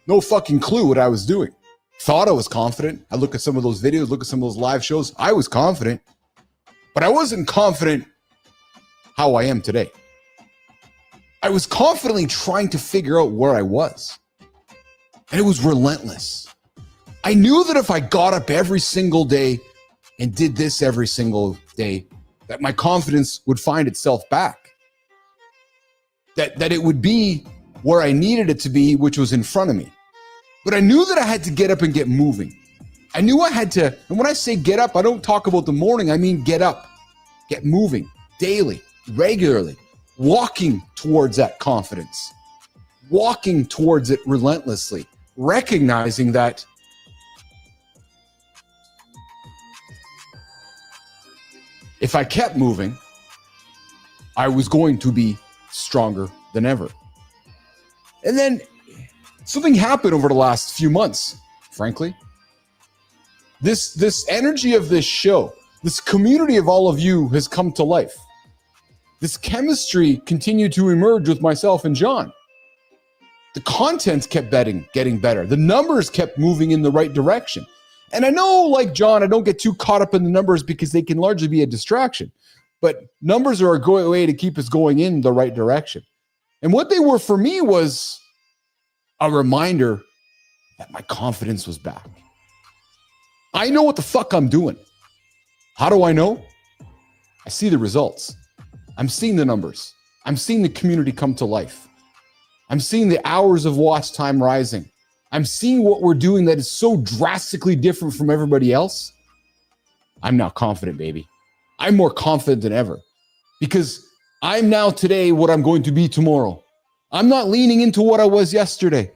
Speaker 1: No fucking clue what I was doing. Thought I was confident. I look at some of those videos, look at some of those live shows. I was confident, but I wasn't confident how I am today. I was confidently trying to figure out where I was. And it was relentless. I knew that if I got up every single day and did this every single day, that my confidence would find itself back. That it would be where I needed it to be, which was in front of me. But I knew that I had to get up and get moving. I knew I had to, and when I say get up, I don't talk about the morning, I mean get up, get moving daily, regularly, walking towards that confidence, walking towards it relentlessly, recognizing that if I kept moving, I was going to be stronger than ever. And then something happened over the last few months, frankly. This energy of this show, this community of all of you has come to life. This chemistry continued to emerge with myself and John. The content kept getting better. The numbers kept moving in the right direction. And I know, like John, I don't get too caught up in the numbers because they can largely be a distraction. But numbers are a great way to keep us going in the right direction. And what they were for me was a reminder that my confidence was back. I know what the fuck I'm doing. How do I know? I see the results. I'm seeing the numbers. I'm seeing the community come to life. I'm seeing the hours of watch time rising. I'm seeing what we're doing that is so drastically different from everybody else. I'm now confident, baby. I'm more confident than ever because I'm now today what I'm going to be tomorrow. I'm not leaning into what I was yesterday.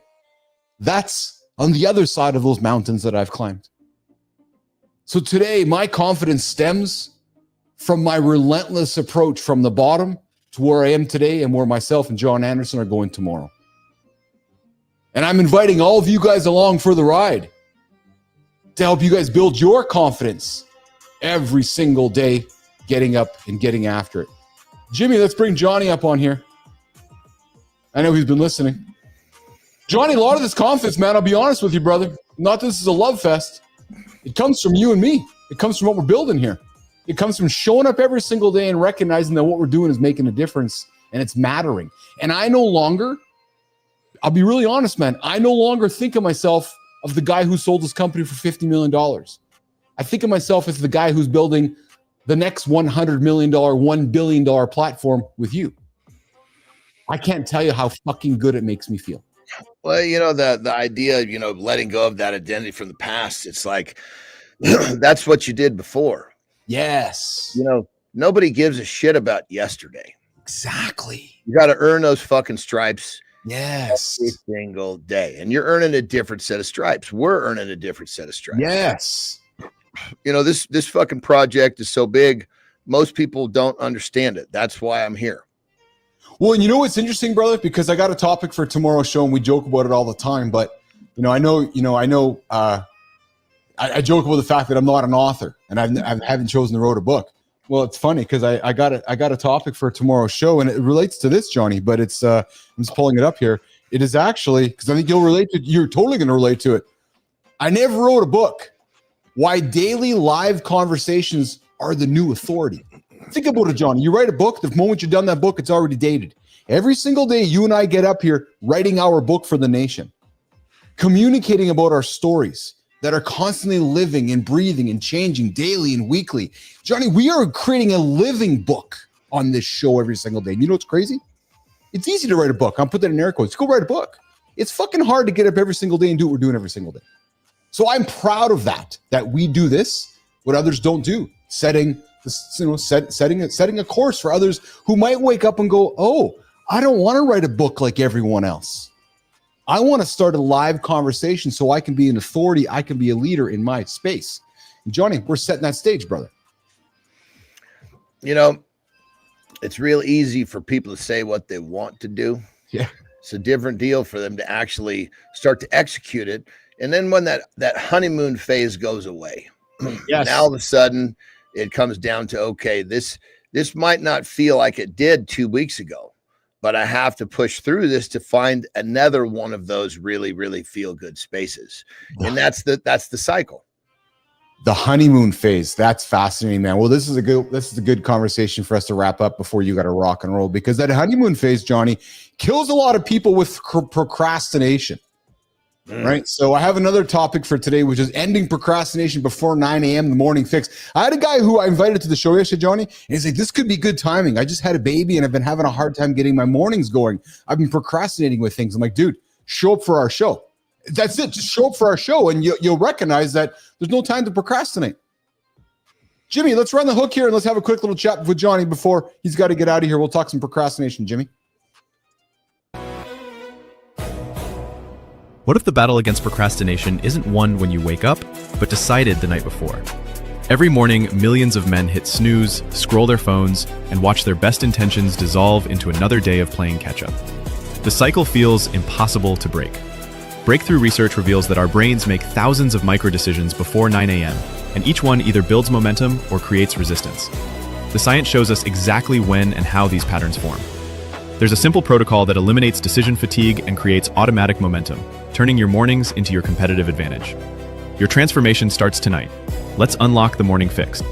Speaker 1: That's on the other side of those mountains that I've climbed. So today, my confidence stems from my relentless approach from the bottom to where I am today and where myself and John Anderson are going tomorrow. And I'm inviting all of you guys along for the ride to help you guys build your confidence every single day, getting up and getting after it. Jimmy, let's bring Johnny up on here. I know he's been listening. Johnny, a lot of this confidence, man, I'll be honest with you, brother. Not this is a love fest. It comes from you and me. It comes from what we're building here. It comes from showing up every single day and recognizing that what we're doing is making a difference and it's mattering. And I no longer, I'll be really honest, man, I no longer think of myself of the guy who sold his company for $50 million. I think of myself as the guy who's building the next $100 million, $1 billion platform with you. I can't tell you how fucking good it makes me feel.
Speaker 3: Well, you know, the idea, you know, letting go of that identity from the past, it's like, that's what you did before.
Speaker 1: Yes.
Speaker 3: You know, nobody gives a shit about yesterday.
Speaker 1: Exactly.
Speaker 3: You got to earn those fucking stripes.
Speaker 1: Yes.
Speaker 3: Every single day. And you're earning a different set of stripes. We're earning a different set of stripes.
Speaker 1: Yes.
Speaker 3: You know, this fucking project is so big, most people don't understand it. That's why I'm here.
Speaker 1: Well, and you know what's interesting, brother? Because I got a topic for tomorrow's show, and we joke about it all the time. But I joke about the fact that I'm not an author, and I haven't chosen to write a book. Well, it's funny because I got a topic for tomorrow's show, and it relates to this, Johnny. But it's I'm just pulling it up here. It is actually, because I think you're totally going to relate to it. I never wrote a book. Why daily live conversations are the new authority. Think about it, Johnny. You write a book. The moment you've done that book, it's already dated. Every single day, you and I get up here writing our book for the nation, communicating about our stories that are constantly living and breathing and changing daily and weekly. Johnny, we are creating a living book on this show every single day. And you know what's crazy? It's easy to write a book. I'll put that in air quotes. Go write a book. It's fucking hard to get up every single day and do what we're doing every single day. So I'm proud of that we do this, what others don't do, setting a course for others who might wake up and go, oh, I don't want to write a book like everyone else. I want to start a live conversation so I can be an authority. I can be a leader in my space. And Johnny, we're setting that stage, brother.
Speaker 3: You know, it's real easy for people to say what they want to do.
Speaker 1: Yeah.
Speaker 3: It's a different deal for them to actually start to execute it. And then when that honeymoon phase goes away,
Speaker 1: yes.
Speaker 3: Now all of a sudden it comes down to, okay, this might not feel like it did 2 weeks ago, but I have to push through this to find another one of those really, really feel good spaces. And that's the cycle.
Speaker 1: The honeymoon phase. That's fascinating, man. Well, this is a good conversation for us to wrap up before you got to rock and roll, because that honeymoon phase, Johnny, kills a lot of people with procrastination. Right. So I have another topic for today, which is ending procrastination before 9 a.m. the morning fix. I had a guy who I invited to the show yesterday, Johnny, and he's like, this could be good timing. I just had a baby and I've been having a hard time getting my mornings going. I've been procrastinating with things. I'm like, dude, show up for our show. That's it. Just show up for our show and you'll recognize that there's no time to procrastinate. Jimmy, let's run the hook here and let's have a quick little chat with Johnny before he's got to get out of here. We'll talk some procrastination, Jimmy.
Speaker 4: What if the battle against procrastination isn't won when you wake up, but decided the night before? Every morning, millions of men hit snooze, scroll their phones, and watch their best intentions dissolve into another day of playing catch-up. The cycle feels impossible to break. Breakthrough research reveals that our brains make thousands of micro-decisions before 9 a.m., and each one either builds momentum or creates resistance. The science shows us exactly when and how these patterns form. There's a simple protocol that eliminates decision fatigue and creates automatic momentum, turning your mornings into your competitive advantage. Your transformation starts tonight. Let's unlock the morning fix.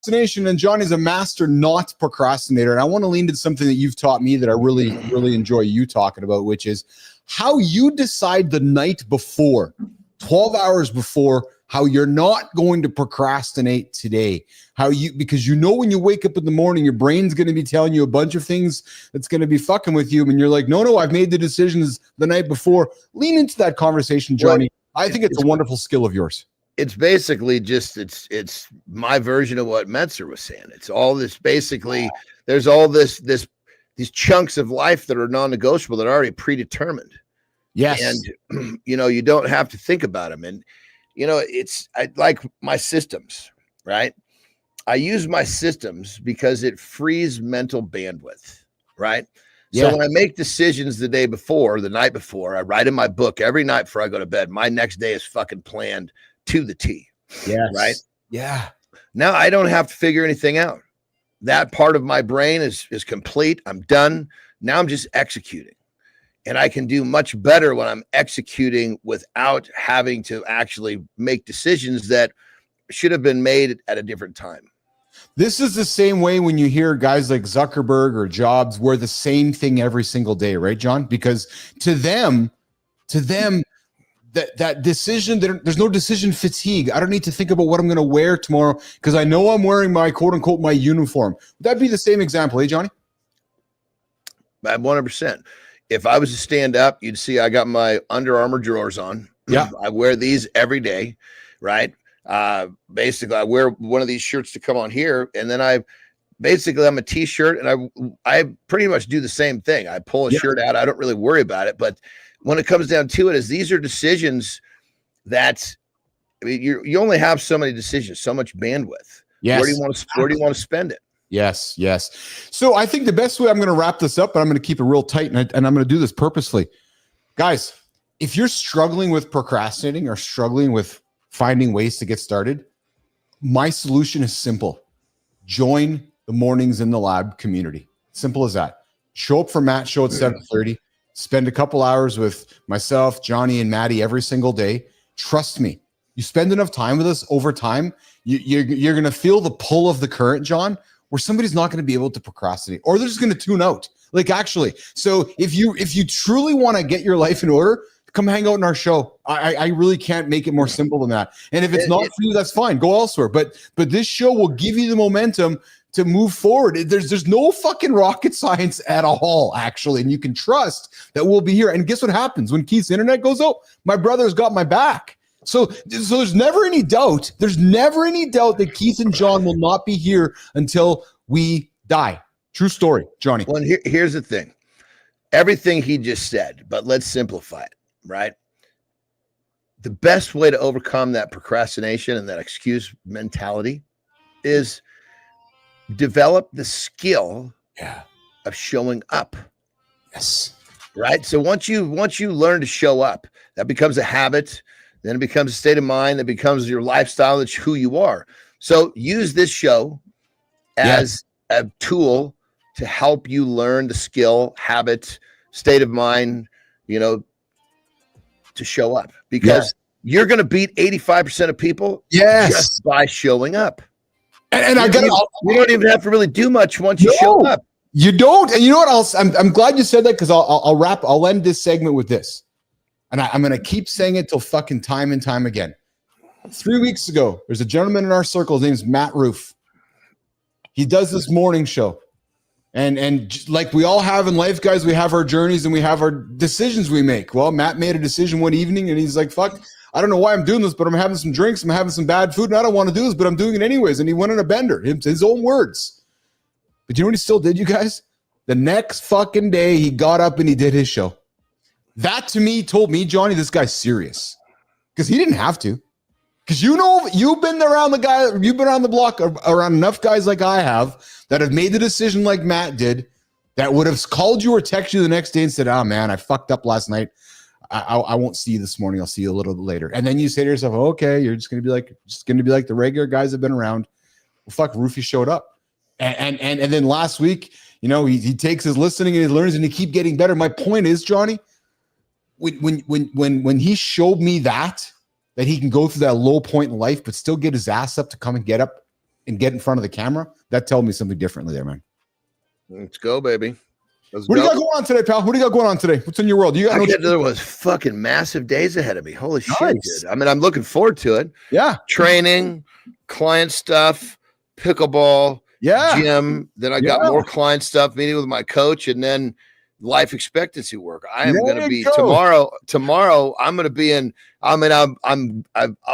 Speaker 1: Procrastination, and Johnny's a master not procrastinator. And I want to lean into something that you've taught me that I really, really enjoy you talking about, which is how you decide the night before, 12 hours before, how you're not going to procrastinate today. Because you know when you wake up in the morning, your brain's going to be telling you a bunch of things that's going to be fucking with you. And you're like, no, I've made the decisions the night before. Lean into that conversation, Johnny. Well, I think it's a wonderful skill of yours.
Speaker 3: It's basically just, it's my version of what Metzer was saying. It's all this, basically, there's all these chunks of life that are non-negotiable that are already predetermined.
Speaker 1: Yes.
Speaker 3: And, you don't have to think about them. And, I like my systems, right? I use my systems because it frees mental bandwidth, right? Yeah. So when I make decisions the night before, I write in my book every night before I go to bed, my next day is fucking planned to the T.
Speaker 1: Yes.
Speaker 3: Right?
Speaker 1: Yeah.
Speaker 3: Now I don't have to figure anything out. That part of my brain is complete. I'm done. Now I'm just executing. And I can do much better when I'm executing without having to actually make decisions that been made at a different time.
Speaker 1: This is the same way when you hear guys like Zuckerberg or Jobs wear the same thing every single day, right, John? Because to them, that decision, there's no decision fatigue. I don't need to think about what I'm going to wear tomorrow because I know I'm wearing my quote unquote my uniform. Would that be the same example, eh, Johnny?
Speaker 3: 100%. If I was to stand up, you'd see I got my Under Armour drawers on.
Speaker 1: Yeah,
Speaker 3: I wear these every day, right? Basically, I wear one of these shirts to come on here, and then I'm a t-shirt, and I pretty much do the same thing. I pull a shirt out. I don't really worry about it, but when it comes down to it, is these are decisions that, I mean, you only have so many decisions, so much bandwidth.
Speaker 1: Yes.
Speaker 3: Where do you want to spend it?
Speaker 1: Yes. So I think the best way I'm going to wrap this up, and I'm going to keep it real tight, and I'm going to do this purposefully. Guys, if you're struggling with procrastinating or struggling with finding ways to get started, my solution is simple. Join the Mornings in the Lab community. Simple as that. Show up for Matt's show at 7:30. Spend a couple hours with myself, Johnny, and Maddie every single day. Trust me, you spend enough time with us over time, you're going to feel the pull of the current, John, where somebody's not going to be able to procrastinate, or they're just going to tune out. Like, actually, so if you truly want to get your life in order, come hang out in our show. I really can't make it more simple than that. And if it's not for you, that's fine. Go elsewhere. But this show will give you the momentum to move forward. There's no fucking rocket science at all, actually. And you can trust that we'll be here. And guess what happens when Keith's internet goes out? My brother's got my back. So there's never any doubt. There's never any doubt that Keith and John will not be here until we die. True story, Johnny.
Speaker 3: Well, here's the thing. Everything he just said, but let's simplify it, right? The best way to overcome that procrastination and that excuse mentality is develop the skill of showing up.
Speaker 1: Yes.
Speaker 3: Right. So once you learn to show up, that becomes a habit. Then it becomes a state of mind. That becomes your lifestyle. That's who you are. So use this show as a tool to help you learn the skill, habit, state of mind, to show up, because you're going to beat 85% of people just by showing up.
Speaker 1: And
Speaker 3: you don't even have to really do much once you show up.
Speaker 1: You don't. And you know what? I'm glad you said that, because I'll end this segment with this. And I'm going to keep saying it till fucking time and time again. 3 weeks ago, there's a gentleman in our circle. His name's Matt Roof. He does this morning show. And like we all have in life, guys, we have our journeys and we have our decisions we make. Well, Matt made a decision one evening and he's like, fuck, I don't know why I'm doing this, but I'm having some drinks, I'm having some bad food, and I don't want to do this, but I'm doing it anyways. And he went on a bender, his own words. But you know what he still did, you guys? The next fucking day, he got up and he did his show. That to me told me, Johnny, this guy's serious. Because he didn't have to. Because you've been around you've been around the block around enough guys like I have that have made the decision like Matt did, that would have called you or texted you the next day and said, oh man, I fucked up last night. I won't see you this morning. I'll see you a little bit later. And then you say to yourself, okay, you're just going to be like the regular guys that have been around. Well, fuck, Roofy showed up. And then last week, he takes his listening and he learns and he keep getting better. My point is, Johnny, when he showed me that he can go through that low point in life, but still get his ass up to come and get up and get in front of the camera, that told me something differently there, man.
Speaker 3: Let's go, baby.
Speaker 1: What do you got going on today, pal? What do you got going on today? What's in your world?
Speaker 3: There was fucking massive days ahead of me. Holy shit, dude. I mean, I'm looking forward to it.
Speaker 1: Yeah.
Speaker 3: Training, client stuff, pickleball, gym. Then I got more client stuff, meeting with my coach, and then life expectancy work. I am going to be tomorrow. I'm going to be in. I'll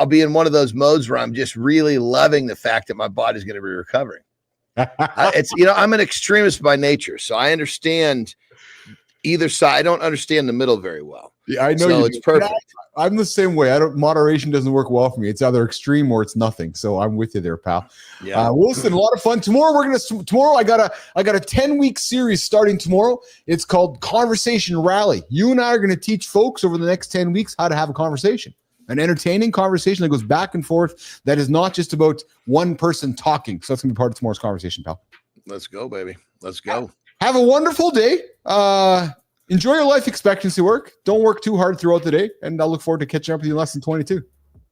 Speaker 3: be in one of those modes where I'm just really loving the fact that my body's going to be recovering. I'm an extremist by nature, so I understand either side. I don't understand the middle very well.
Speaker 1: Yeah, I know.
Speaker 3: So it's perfect.
Speaker 1: I'm the same way. Moderation doesn't work well for me. It's either extreme or it's nothing. So I'm with you there, pal.
Speaker 3: Yeah.
Speaker 1: Wilson, a lot of fun. Tomorrow I got a 10-week series starting tomorrow. It's called Conversation Rally. You and I are going to teach folks over the next 10 weeks how to have a conversation. An entertaining conversation that goes back and forth, that is not just about one person talking. So that's going to be part of tomorrow's conversation, pal.
Speaker 3: Let's go, baby. Let's go.
Speaker 1: Have a wonderful day. Enjoy your life expectancy work. Don't work too hard throughout the day. And I'll look forward to catching up with you in lesson 22.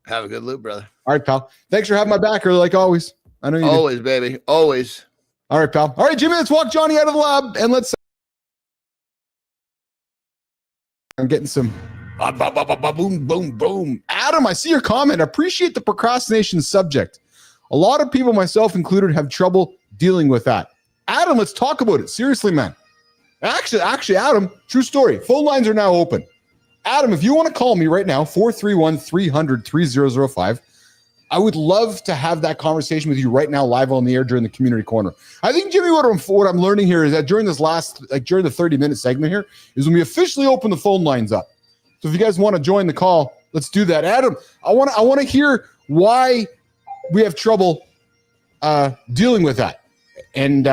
Speaker 3: Have a good loop, brother.
Speaker 1: All right, pal. Thanks for having my back, or like always. I know you
Speaker 3: always, do. Baby. Always.
Speaker 1: All right, pal. All right, Jimmy, let's walk Johnny out of the lab and let's. I'm getting some. Boom, boom, boom. Adam, I see your comment. Appreciate the procrastination subject. A lot of people, myself included, have trouble dealing with that. Adam, let's talk about it. Seriously, man. Actually, Adam, true story. Phone lines are now open. Adam, if you want to call me right now, 431-300-3005, I would love to have that conversation with you right now, live on the air during the community corner. I think, Jimmy, what I'm learning here is that during this during the 30-minute segment here, is when we officially open the phone lines up. So if you guys want to join the call, let's do that. Adam, I want to hear why we have trouble dealing with that. And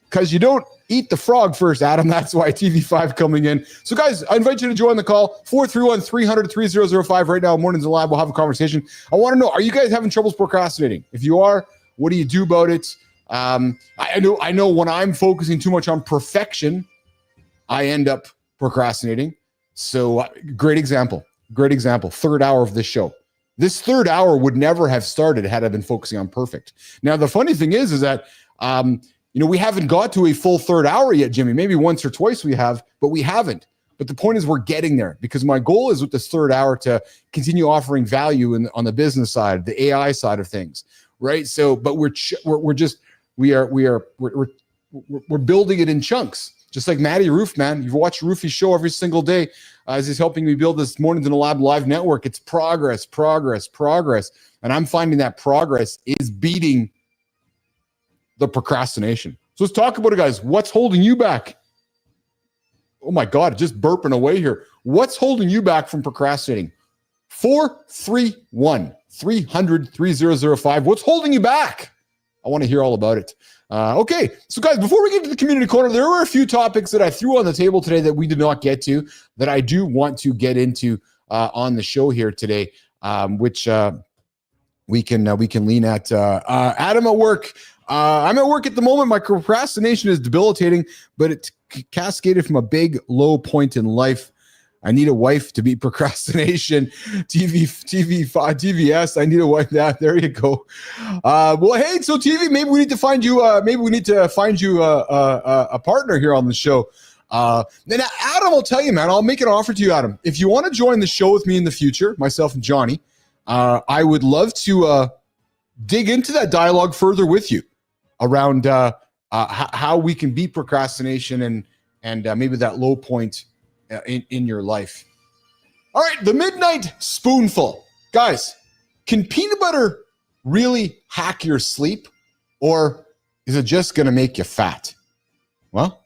Speaker 1: because you don't eat the frog first, Adam. That's why TV5 coming in. So, guys, I invite you to join the call. 431-300-3005 right now. Mornings in Live. We'll have a conversation. I want to know, are you guys having troubles procrastinating? If you are, what do you do about it? I know when I'm focusing too much on perfection, I end up procrastinating. So, great example. Third hour of this show. This third hour would never have started had I been focusing on perfect. Now, the funny thing is that we haven't got to a full third hour yet, Jimmy. Maybe once or twice we have, but we haven't. But the point is we're getting there, because my goal is with this third hour to continue offering value on the business side, the AI side of things, right? So, but we're building it in chunks, just like Matty Roof, man. You've watched Roofy's show every single day as he's helping me build this Mornings in the Lab live network. It's progress, and I'm finding that progress is beating the procrastination. So let's talk about it, guys. What's holding you back? Oh my God, just burping away here. What's holding you back from procrastinating? 431-300-3005. What's holding you back? I want to hear all about it. Okay, so guys, before we get to the community corner, there were a few topics that I threw on the table today that we did not get to, that I do want to get into on the show here today, which we can lean at. Adam at work. I'm at work at the moment. My procrastination is debilitating, but it cascaded from a big low point in life. I need a wife to beat procrastination. TVS. I need a wife. Yeah, there you go. Well, hey, so TV, maybe we need to find you. A partner here on the show. Then Adam, I'll tell you, man. I'll make an offer to you, Adam. If you want to join the show with me in the future, myself and Johnny, I would love to dig into that dialogue further with you around how we can beat procrastination and maybe that low point in your life. All right, the midnight spoonful. Guys, can peanut butter really hack your sleep, or is it just going to make you fat? Well,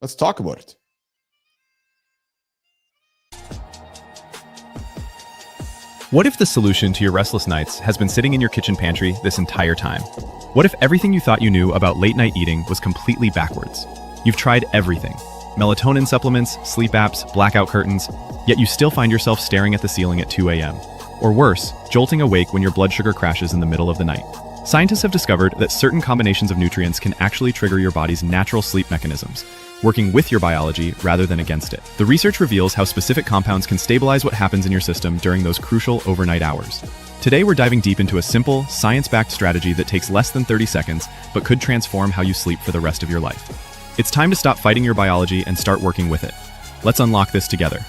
Speaker 1: let's talk about it.
Speaker 4: What if the solution to your restless nights has been sitting in your kitchen pantry this entire time? What if everything you thought you knew about late night eating was completely backwards? You've tried everything. Melatonin supplements, sleep apps, blackout curtains, yet you still find yourself staring at the ceiling at 2 a.m. Or worse, jolting awake when your blood sugar crashes in the middle of the night. Scientists have discovered that certain combinations of nutrients can actually trigger your body's natural sleep mechanisms, working with your biology rather than against it. The research reveals how specific compounds can stabilize what happens in your system during those crucial overnight hours. Today, we're diving deep into a simple, science-backed strategy that takes less than 30 seconds, but could transform how you sleep for the rest of your life. It's time to stop fighting your biology and start working with it. Let's unlock this together.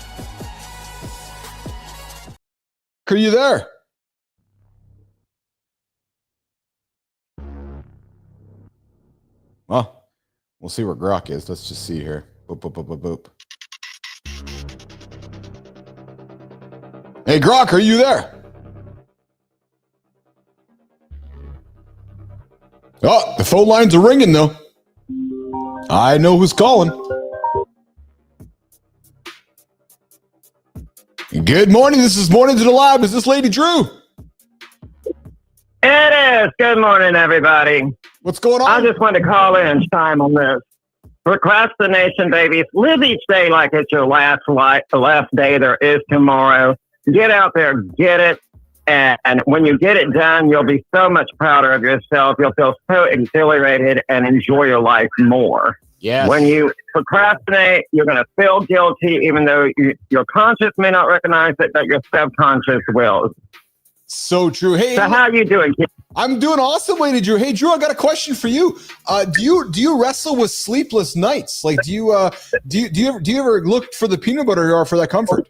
Speaker 1: Are you there? Well, we'll see where Grok is. Let's just see here. Boop, boop, boop, boop, boop. Hey, Grok, are you there? Oh, the phone lines are ringing, though. I know who's calling. Good morning. This is Mornings in the Lab. Is this Lady Drew?
Speaker 6: It is. Good morning, everybody.
Speaker 1: What's going on?
Speaker 6: I just want to call in time on this. Procrastination, babies. Live each day like it's your last day there is tomorrow. Get out there, get it. And when you get it done, you'll be so much prouder of yourself. You'll feel so exhilarated and enjoy your life more.
Speaker 1: Yes.
Speaker 6: When you procrastinate, you're going to feel guilty, even though your conscious may not recognize it, but your subconscious will.
Speaker 1: So true. Hey,
Speaker 6: so how you doing, Keith?
Speaker 1: I'm doing awesome, Lady Drew. Hey, Drew, I got a question for you. Do you wrestle with sleepless nights? Like, do you ever look for the peanut butter or for that comfort?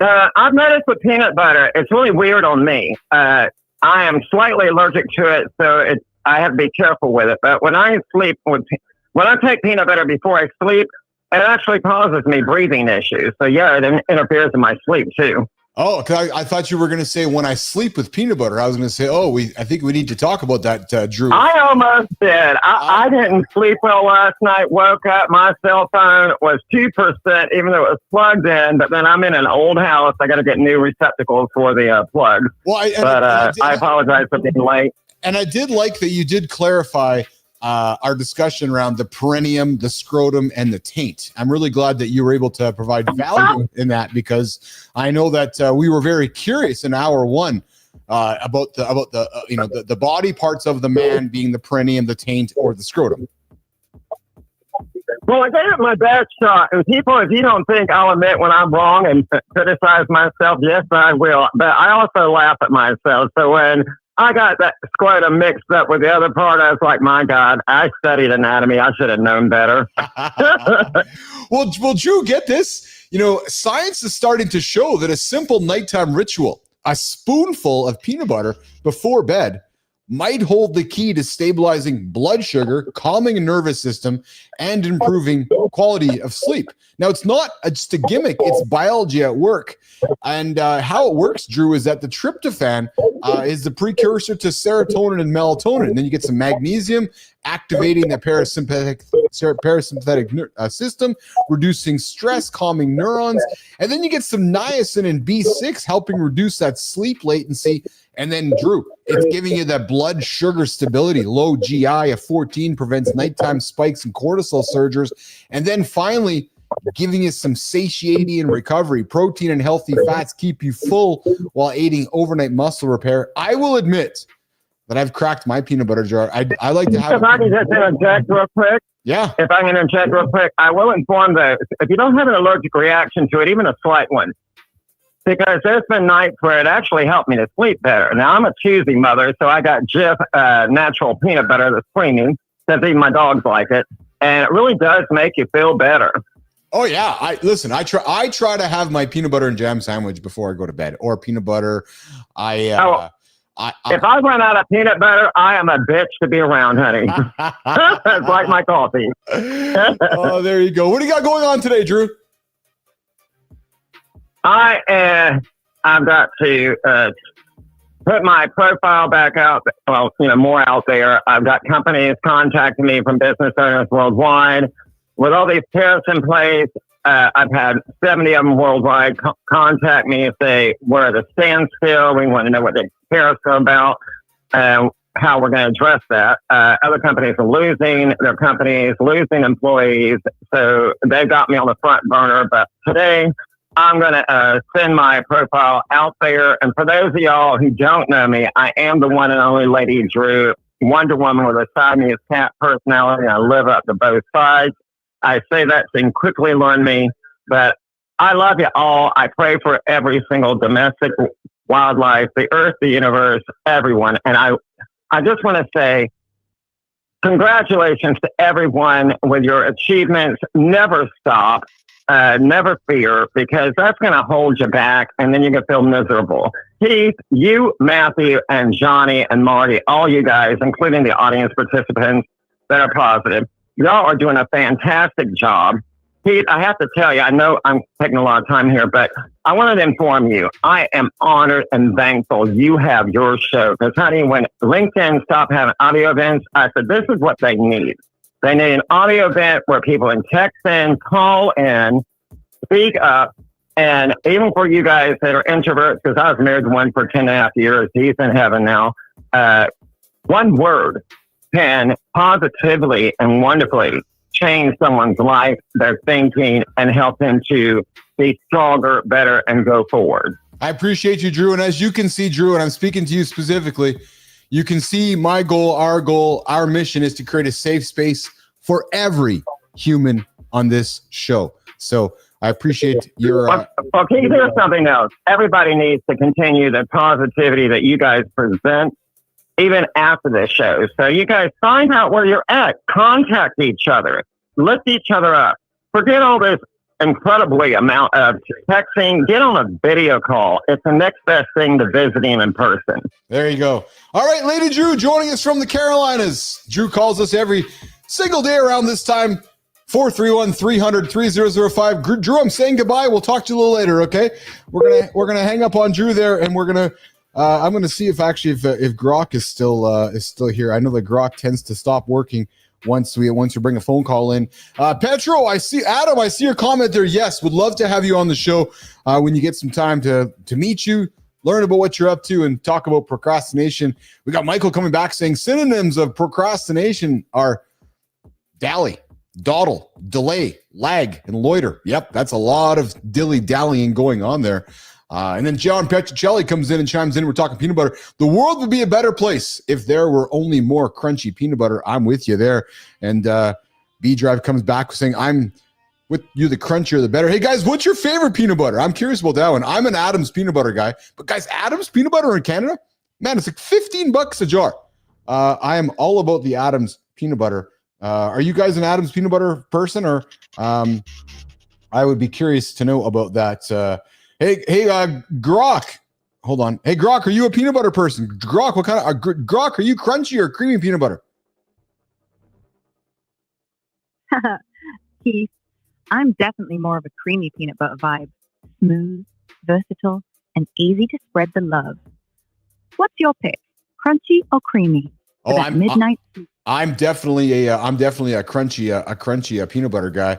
Speaker 6: I've noticed with peanut butter, it's really weird on me. I am slightly allergic to it, so I have to be careful with it. But when I take peanut butter before I sleep, it actually causes me breathing issues. So yeah, it interferes in my sleep too.
Speaker 1: Oh, because I thought you were going to say when I sleep with peanut butter. I was going to say, I think we need to talk about that, Drew.
Speaker 6: I almost did. I didn't sleep well last night. Woke up, my cell phone was 2%, even though it was plugged in. But then I'm in an old house. I got to get new receptacles for the plug. Well, I apologize for being late.
Speaker 1: And I did like that you did clarify our discussion around the perineum, the scrotum, and the taint. I'm really glad that you were able to provide value in that, because I know that we were very curious in hour one about the body parts of the man being the perineum, the taint, or the scrotum.
Speaker 6: Well, I gave it my best shot. And people, if you don't think I'll admit when I'm wrong and criticize myself, yes, I will. But I also laugh at myself. So when I got that scrotum mixed up with the other part, I was like, my God, I studied anatomy. I should have known better.
Speaker 1: Well, Drew, get this. Science is starting to show that a simple nighttime ritual, a spoonful of peanut butter before bed, might hold the key to stabilizing blood sugar, calming a nervous system, and improving quality of sleep. Now, it's not just a gimmick. It's biology at work. And how it works, Drew, is that the tryptophan is the precursor to serotonin and melatonin. And then you get some magnesium activating the parasympathetic system, reducing stress, calming neurons. And then you get some niacin and B6 helping reduce that sleep latency. And then, Drew, it's giving you that blood sugar stability. Low GI of 14 prevents nighttime spikes and cortisol surges. And then finally, giving you some satiety and recovery. Protein and healthy fats keep you full while aiding overnight muscle repair. I will admit that I've cracked my peanut butter jar. I like to have.
Speaker 6: If I can just interject real quick.
Speaker 1: Yeah.
Speaker 6: If I can interject real quick, I will inform that if you don't have an allergic reaction to it, even a slight one, because there's been nights where it actually helped me to sleep better. Now, I'm a choosy mother, so I got Jif natural peanut butter that's creamy, because even my dogs like it, and it really does make you feel better.
Speaker 1: Oh yeah, I try to have my peanut butter and jam sandwich before I go to bed, or peanut butter. If
Speaker 6: I run out of peanut butter, I am a bitch to be around, honey. It's like my coffee.
Speaker 1: Oh, there you go. What do you got going on today, Drew?
Speaker 6: I've got to put my profile back out. Well, more out there. I've got companies contacting me from business owners worldwide. With all these tariffs in place, I've had 70 of them worldwide contact me and say, we're at a standstill. We want to know what the tariffs are about and how we're going to address that. Other companies are losing their companies, losing employees. So they've got me on the front burner. But today, I'm going to send my profile out there. And for those of y'all who don't know me, I am the one and only Lady Drew, Wonder Woman with a Siamese cat personality. I live up to both sides. I say that so you can quickly learn me, but I love you all. I pray for every single domestic wildlife, the earth, the universe, everyone. And I just want to say congratulations to everyone with your achievements. Never stop, never fear, because that's going to hold you back and then you're going to feel miserable. Keith, you, Matthew, and Johnny, and Marty, all you guys, including the audience participants that are positive, y'all are doing a fantastic job. Pete, I have to tell you, I know I'm taking a lot of time here, but I wanted to inform you, I am honored and thankful you have your show. Because, honey, when LinkedIn stopped having audio events, I said, this is what they need. They need an audio event where people can text in, call in, speak up. And even for you guys that are introverts, because I was married to one for 10.5 years, he's in heaven now. One word can positively and wonderfully change someone's life, their thinking, and help them to be stronger, better, and go forward.
Speaker 1: I appreciate you, Drew. And as you can see, Drew, and I'm speaking to you specifically, you can see my goal, our mission is to create a safe space for every human on this show. So I appreciate your...
Speaker 6: Well, can you hear something else? Everybody needs to continue the positivity that you guys present even after this show. So you guys find out where you're at. Contact each other. Lift each other up. Forget all this incredibly amount of texting. Get on a video call. It's the next best thing to visiting in person.
Speaker 1: There you go. All right, Lady Drew joining us from the Carolinas. Drew calls us every single day around this time. 431-300-3005. Drew, I'm saying goodbye. We'll talk to you a little later, okay? We're gonna hang up on Drew there, and we're gonna I'm gonna see if Grok is still here. I know that Grok tends to stop working once we bring a phone call in. Petro, I see your comment there. Yes, would love to have you on the show when you get some time to meet you, learn about what you're up to, and talk about procrastination. We got Michael coming back saying synonyms of procrastination are dally, dawdle, delay, lag, and loiter. Yep, that's a lot of dilly-dallying going on there. And then John Petricelli comes in and chimes in. We're talking peanut butter. The world would be a better place if there were only more crunchy peanut butter. I'm with you there. And B-Drive comes back saying, I'm with you, the crunchier, the better. Hey, guys, what's your favorite peanut butter? I'm curious about that one. I'm an Adams peanut butter guy. But, guys, Adams peanut butter in Canada? Man, it's like $15 a jar. I am all about the Adams peanut butter. Are you guys an Adams peanut butter person? Or I would be curious to know about that. Hey, Grok. Hold on. Hey, Grok, are you a peanut butter person? Grok, what kind of Grok? Are you crunchy or creamy peanut butter?
Speaker 2: Keith, I'm definitely more of a creamy peanut butter vibe. Smooth, versatile, and easy to spread the love. What's your pick? Crunchy or creamy?
Speaker 1: I'm definitely a crunchy peanut butter guy.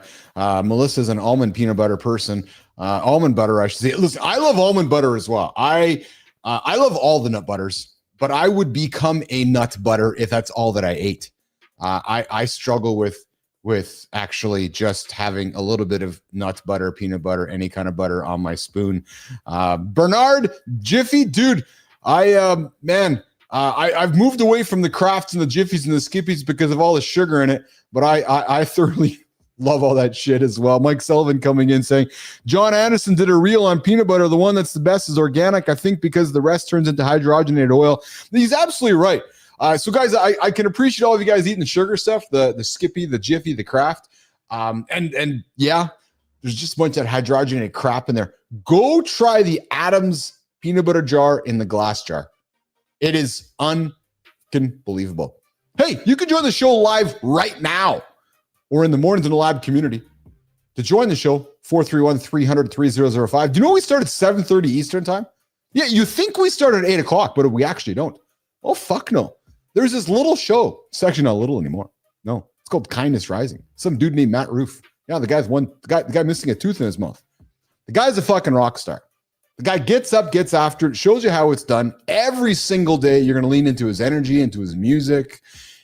Speaker 1: Melissa's an almond peanut butter person. Almond butter, I should say. Listen, I love almond butter as well. I love all the nut butters, but I would become a nut butter if that's all that I ate. I struggle with actually just having a little bit of nut butter, peanut butter, any kind of butter on my spoon. Bernard, Jiffy, dude, I've moved away from the Crafts and the Jiffies and the Skippies because of all the sugar in it, but I thoroughly love all that shit as well. Mike Sullivan coming in saying, John Anderson did a reel on peanut butter. The one that's the best is organic, I think, because the rest turns into hydrogenated oil. He's absolutely right. So, guys, I can appreciate all of you guys eating the sugar stuff, the Skippy, the Jiffy, the Kraft. And yeah, there's just a bunch of hydrogenated crap in there. Go try the Adams peanut butter jar in the glass jar. It is unbelievable. Hey, you can join the show live right now or in the Mornings in the Lab community. To join the show, 431-300-3005. Do you know we start at 7:30 Eastern time? Yeah, you think we start at 8 o'clock, but we actually don't. Oh, fuck no. There's this little show. It's actually not little anymore. No, it's called Kindness Rising. Some dude named Matt Roof. Yeah, the guy missing a tooth in his mouth. The guy's a fucking rock star. The guy gets up, gets after it, shows you how it's done. Every single day, you're going to lean into his energy, into his music.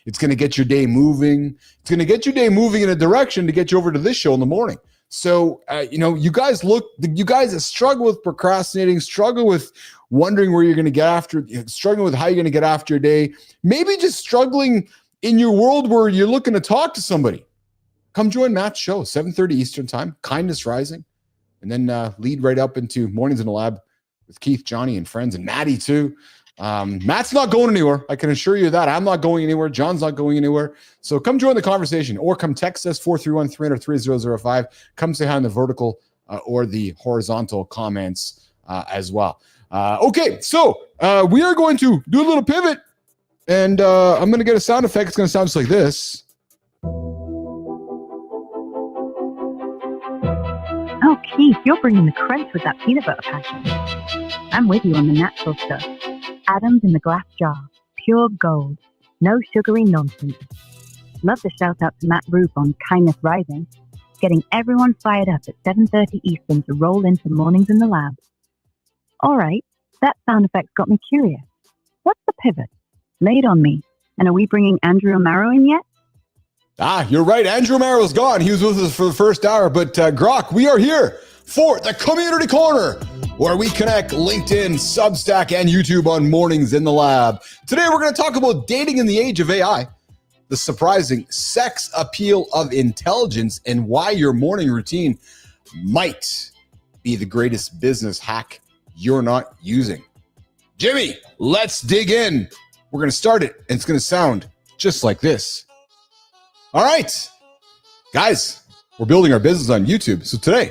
Speaker 1: It's going to get your day moving. It's going to get your day moving in a direction to get you over to this show in the morning. So, you guys that struggle with procrastinating, struggle with wondering where you're going to get after, struggling with how you're going to get after your day, maybe just struggling in your world where you're looking to talk to somebody. Come join Matt's show, 7:30 Eastern time, Kindness Rising, and then lead right up into Mornings in the Lab with Keith, Johnny, and friends, and Maddie too. Matt's not going anywhere. I can assure you that. I'm not going anywhere. John's not going anywhere. So come join the conversation or come text us 431-300-3005. Come say hi in the vertical or the horizontal comments as well. Okay, so we are going to do a little pivot, and I'm going to get a sound effect. It's going to sound just like this.
Speaker 2: Oh, Keith, you're bringing the crunch with that peanut butter passion. I'm with you on the natural stuff. Adams in the glass jar, pure gold, no sugary nonsense. Love the shout out to Matt Roof on Kindness Rising, getting everyone fired up at 7:30 Eastern to roll into Mornings in the Lab. All right, that sound effect got me curious. What's the pivot? Lay it on me. And are we bringing Andrew Amaro in yet?
Speaker 1: You're right. Andrew Amaro's gone. He was with us for the first hour. But Grok, we are here for the Community Corner where we connect LinkedIn, Substack, and YouTube on Mornings in the Lab. Today, we're going to talk about dating in the age of AI, the surprising sex appeal of intelligence, and why your morning routine might be the greatest business hack you're not using. Jimmy, let's dig in. We're going to start it, and it's going to sound just like this. All right, guys, we're building our business on YouTube. So today,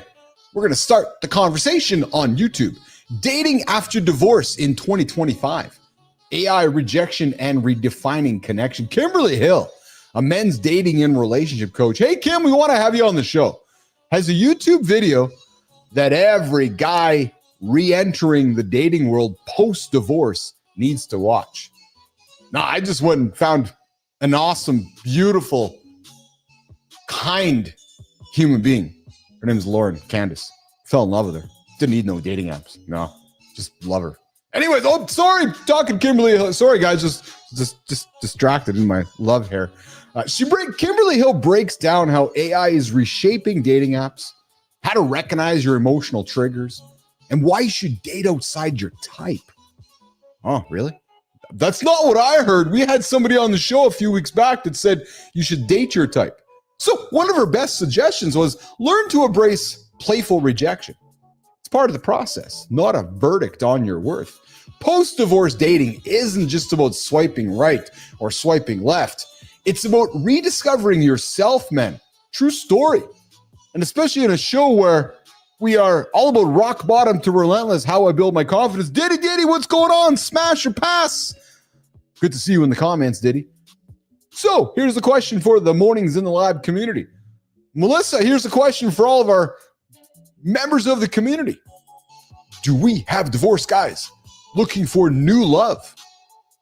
Speaker 1: we're going to start the conversation on YouTube. Dating after divorce in 2025. AI rejection and redefining connection. Kimberly Hill, a men's dating and relationship coach. Hey, Kim, we want to have you on the show. Has a YouTube video that every guy re-entering the dating world post-divorce needs to watch. Now, I just went and found an awesome, beautiful, kind human being. Her name is Lauren Candace. Fell in love with her. Didn't need no dating apps. No, just love her. Anyways, oh, sorry, talking Kimberly. Sorry, guys, just distracted in my love hair. Kimberly Hill breaks down how AI is reshaping dating apps, how to recognize your emotional triggers, and why you should date outside your type. Oh, really? That's not what I heard. We had somebody on the show a few weeks back that said you should date your type. So one of her best suggestions was learn to embrace playful rejection. It's part of the process, not a verdict on your worth. Post-divorce dating isn't just about swiping right or swiping left. It's about rediscovering yourself, man. True story. And especially in a show where we are all about rock bottom to relentless, how I build my confidence. Diddy, what's going on? Smash or pass? Good to see you in the comments, Diddy. So here's the question for the Mornings in the Lab community. Melissa, here's the question for all of our members of the community. Do we have divorced guys looking for new love?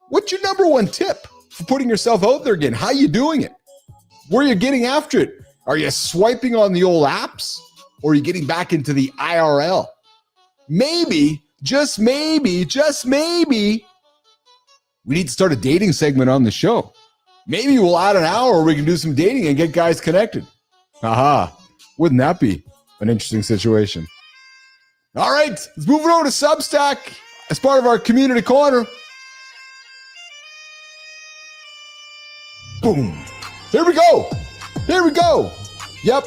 Speaker 1: What's your number one tip for putting yourself out there again? How you doing it? Where are you getting after it? Are you swiping on the old apps? Or are you getting back into the IRL? Maybe, just maybe, we need to start a dating segment on the show. Maybe we'll add an hour where we can do some dating and get guys connected. Aha, wouldn't that be an interesting situation? All right, let's move it over to Substack as part of our community corner. Boom. Here we go. Yep.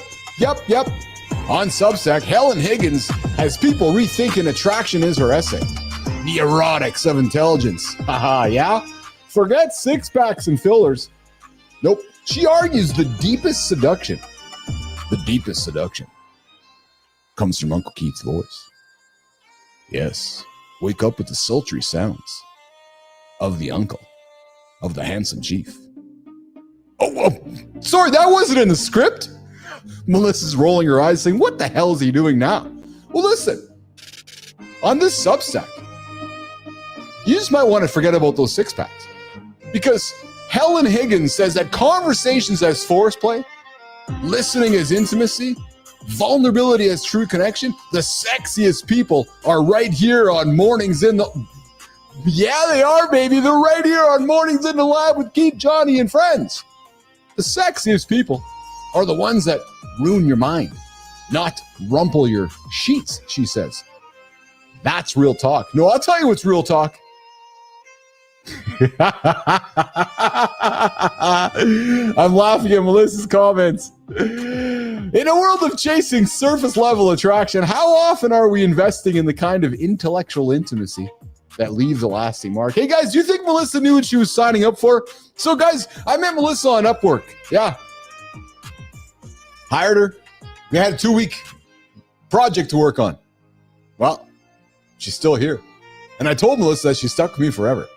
Speaker 1: On Substack, Helen Higgins has people rethinking attraction is her essay. The erotics of intelligence. Haha, yeah? Forget six-packs and fillers. Nope. She argues the deepest seduction comes from Uncle Keith's voice. Yes, wake up with the sultry sounds of the uncle, of the handsome chief. Oh, sorry, that wasn't in the script. Melissa's rolling her eyes saying, what the hell is he doing now? Well, listen, on this Substack, you just might want to forget about those six-packs because Helen Higgins says that conversations as force play, listening as intimacy, vulnerability as true connection, the sexiest people are right here on Mornings in the... Yeah, they are, baby. They're right here on Mornings in the Lab with Keith, Johnny, and friends. The sexiest people are the ones that ruin your mind, not rumple your sheets, she says. That's real talk. No, I'll tell you what's real talk. I'm laughing at Melissa's comments. In a world of chasing surface level attraction, how often are we investing in the kind of intellectual intimacy that leaves a lasting mark? Hey guys, do you think Melissa knew what she was signing up for? So guys, I met Melissa on Upwork. Yeah. Hired her. We had a 2-week project to work on. Well, she's still here. And I told Melissa that she's stuck with me forever.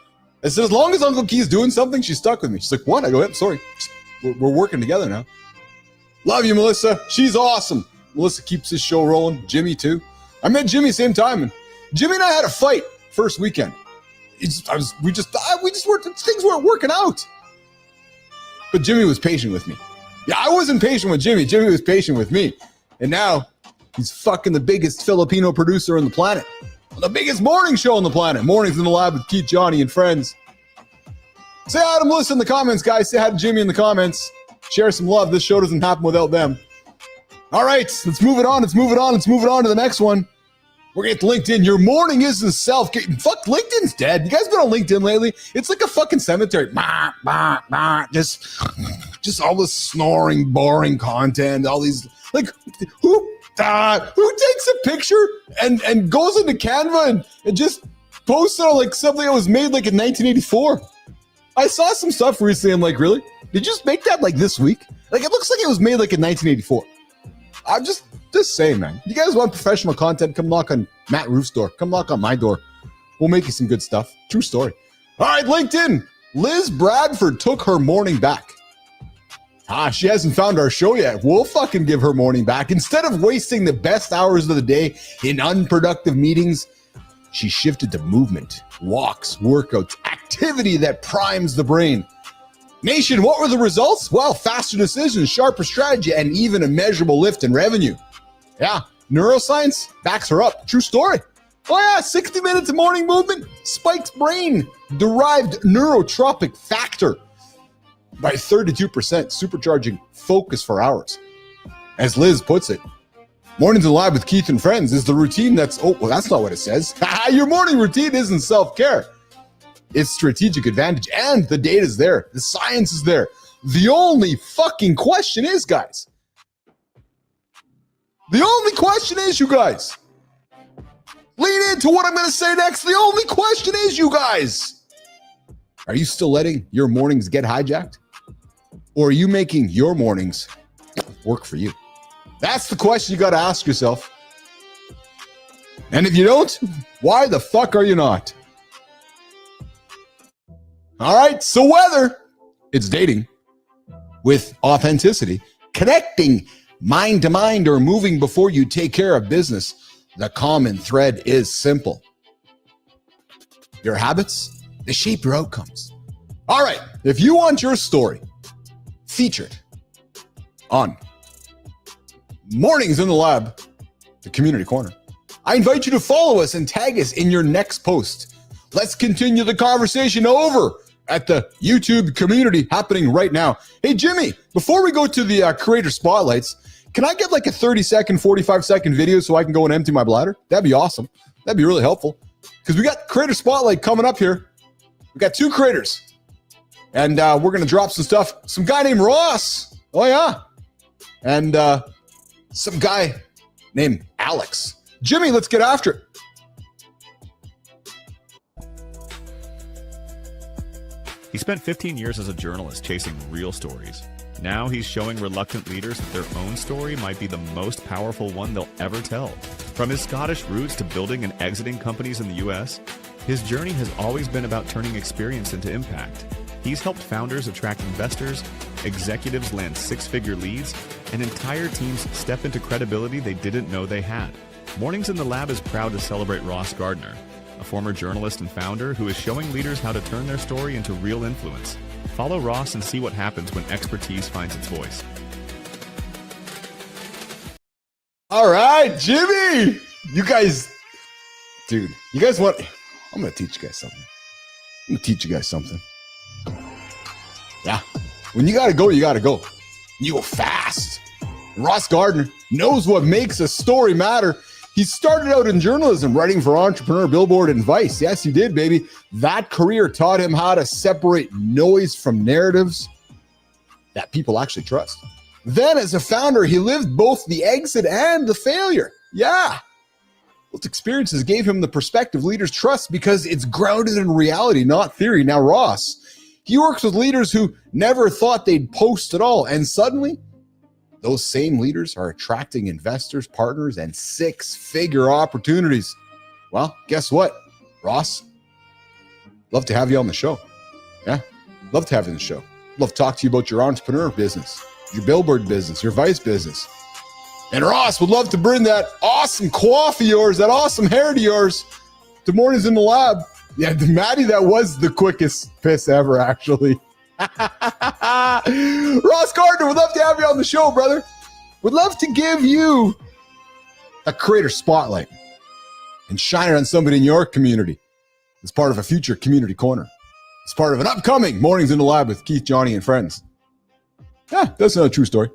Speaker 1: I said, as long as Uncle Key's doing something, she's stuck with me. She's like, what? I go, yep, sorry. We're working together now. Love you, Melissa. She's awesome. Melissa keeps this show rolling. Jimmy, too. I met Jimmy same time. And Jimmy and I had a fight first weekend. We just weren't, things weren't working out. But Jimmy was patient with me. Yeah, I wasn't patient with Jimmy. Jimmy was patient with me. And now he's fucking the biggest Filipino producer on the planet. The biggest morning show on the planet. Mornings in the Lab with Keith, Johnny, and friends. Say hi to Melissa in the comments, guys. Say hi to Jimmy in the comments. Share some love. This show doesn't happen without them. All right, let's move it on. Let's move it on to the next one. We're going to get to LinkedIn. Your morning isn't self. Fuck, LinkedIn's dead. You guys been on LinkedIn lately? It's like a fucking cemetery. Just all this snoring, boring content. All these, like, who takes a picture and goes into Canva and just posts it on like something that was made like in 1984? I saw some stuff recently. I'm like, really? Did you just make that like this week? Like, it looks like it was made like in 1984. I'm just saying, man. You guys want professional content? Come knock on Matt Roof's door. Come knock on my door. We'll make you some good stuff. True story. All right, LinkedIn. Liz Bradford took her morning back. She hasn't found our show yet. We'll fucking give her morning back. Instead of wasting the best hours of the day in unproductive meetings, she shifted to movement, walks, workouts, activity that primes the brain. Nation, what were the results? Well, faster decisions, sharper strategy, and even a measurable lift in revenue. Yeah, neuroscience backs her up. True story. Oh yeah, 60 minutes of morning movement spikes brain-derived neurotropic factor by 32%, supercharging focus for hours. As Liz puts it, mornings in live with Keith and friends is the routine that's not what it says. Your morning routine isn't self-care. It's strategic advantage, and the data is there. The science is there. The only fucking question is, guys. The only question is, you guys. Lean into what I'm going to say next. The only question is, you guys. Are you still letting your mornings get hijacked? Or are you making your mornings work for you? That's the question you got to ask yourself. And if you don't, why the fuck are you not? All right, so whether it's dating with authenticity, connecting mind to mind, or moving before you take care of business, the common thread is simple. Your habits, they shape your outcomes. All right, if you want your story featured on Mornings in the Lab, the Community Corner, I invite you to follow us and tag us in your next post. Let's continue the conversation over at the YouTube community happening right now. Hey, Jimmy, before we go to the creator spotlights, can I get like a 30-second, 45-second video so I can go and empty my bladder? That'd be awesome. That'd be really helpful. Because we got creator spotlight coming up here. We got 2 creators. And we're going to drop some stuff. Some guy named Ross. Oh, yeah. And some guy named Alex. Jimmy, let's get after it.
Speaker 4: He spent 15 years as a journalist chasing real stories. Now he's showing reluctant leaders that their own story might be the most powerful one they'll ever tell. From his Scottish roots to building and exiting companies in the US, his journey has always been about turning experience into impact. He's helped founders attract investors, executives land 6-figure leads, and entire teams step into credibility they didn't know they had. Mornings in the Lab is proud to celebrate Ross Gardner, a former journalist and founder who is showing leaders how to turn their story into real influence. Follow Ross and see what happens when expertise finds its voice.
Speaker 1: All right, Jimmy. You guys want... I'm going to teach you guys something. Yeah. When you got to go, you got to go. You go fast. Ross Gardner knows what makes a story matter. He started out in journalism, writing for Entrepreneur, Billboard, and Vice. Yes, he did, baby. That career taught him how to separate noise from narratives that people actually trust. Then, as a founder, he lived both the exit and the failure. Yeah. Those experiences gave him the perspective leaders trust because it's grounded in reality, not theory. Now, Ross, he works with leaders who never thought they'd post at all, and suddenly, those same leaders are attracting investors, partners, and 6-figure opportunities. Well, guess what, Ross? Love to have you on the show. Yeah, love to have you on the show. Love to talk to you about your entrepreneur business, your billboard business, your Vice business. And Ross would love to bring that awesome coif of yours, that awesome hair to yours, to Mornings in the Lab. Yeah, Maddie, that was the quickest piss ever, actually. Ross Gardner, would love to have you on the show, brother. Would love to give you a creator spotlight and shine it on somebody in your community as part of a future community corner. As part of an upcoming Mornings in the Lab with Keith, Johnny, and friends. Yeah, that's not a true story.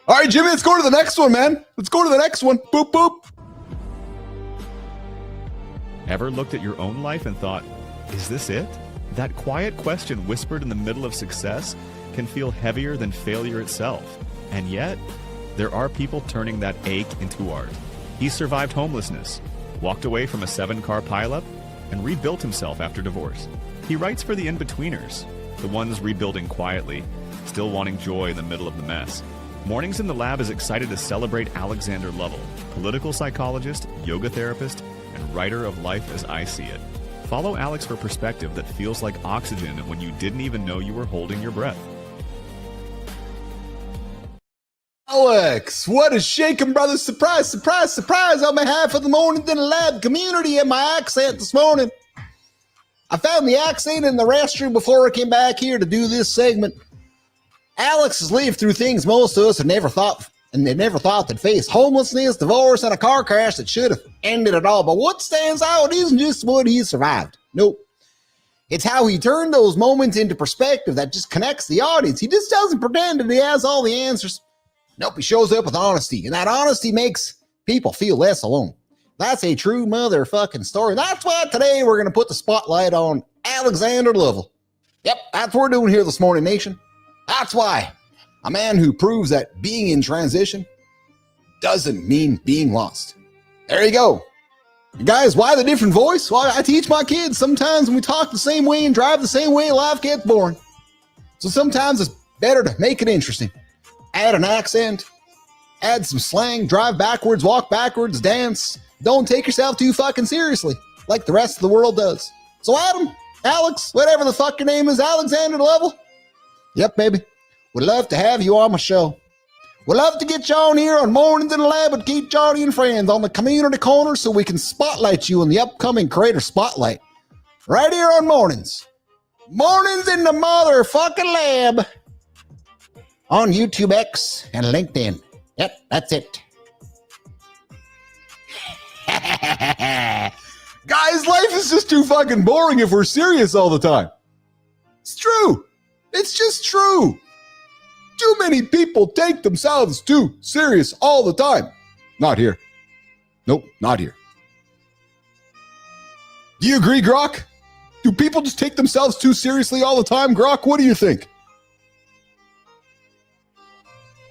Speaker 1: All right, Jimmy, let's go to the next one, man. Let's go to the next one. Boop, boop.
Speaker 4: Ever looked at your own life and thought, is this it? That quiet question whispered in the middle of success can feel heavier than failure itself. And yet, there are people turning that ache into art. He survived homelessness, walked away from a 7-car pileup, and rebuilt himself after divorce. He writes for the in-betweeners, the ones rebuilding quietly, still wanting joy in the middle of the mess. Mornings in the Lab is excited to celebrate Alexander Lovell, political psychologist, yoga therapist, and writer of Life as I See It. Follow Alex for perspective that feels like oxygen when you didn't even know you were holding your breath.
Speaker 1: Alex, what a shaking, brother. Surprise, surprise, surprise on behalf of the Mornings in the Lab community and my accent this morning. I found the accent in the restroom before I came back here to do this segment. Alex has lived through things most of us have never thought, and they never thought they'd face: homelessness, divorce, and a car crash that should have ended it all. But what stands out isn't just what he survived. Nope. It's how he turned those moments into perspective that just connects the audience. He just doesn't pretend that he has all the answers. Nope, he shows up with honesty, and that honesty makes people feel less alone. That's a true motherfucking story. That's why today we're going to put the spotlight on Alexander Lovell. Yep, that's what we're doing here this morning, nation. That's why a man who proves that being in transition doesn't mean being lost. There you go. Guys, why the different voice? Well, I teach my kids sometimes when we talk the same way and drive the same way, life gets boring. So sometimes it's better to make it interesting. Add an accent, add some slang, drive backwards, walk backwards, dance. Don't take yourself too fucking seriously like the rest of the world does. So Adam, Alex, whatever the fuck your name is, Alexander Lovell. Yep, baby. Would love to have you on my show. Would love to get you on here on Mornings in the Lab with Keith, Johnny, and Friends on the community corner so we can spotlight you in the upcoming Creator Spotlight. Right here on Mornings. Mornings in the motherfucking Lab. On YouTube X and LinkedIn. Yep, that's it. Guys, life is just too fucking boring if we're serious all the time. It's true. It's just true. Too many people take themselves too serious all the time. Not here. Nope, not here. Do you agree, Grok? Do people just take themselves too seriously all the time, Grok? What do you think?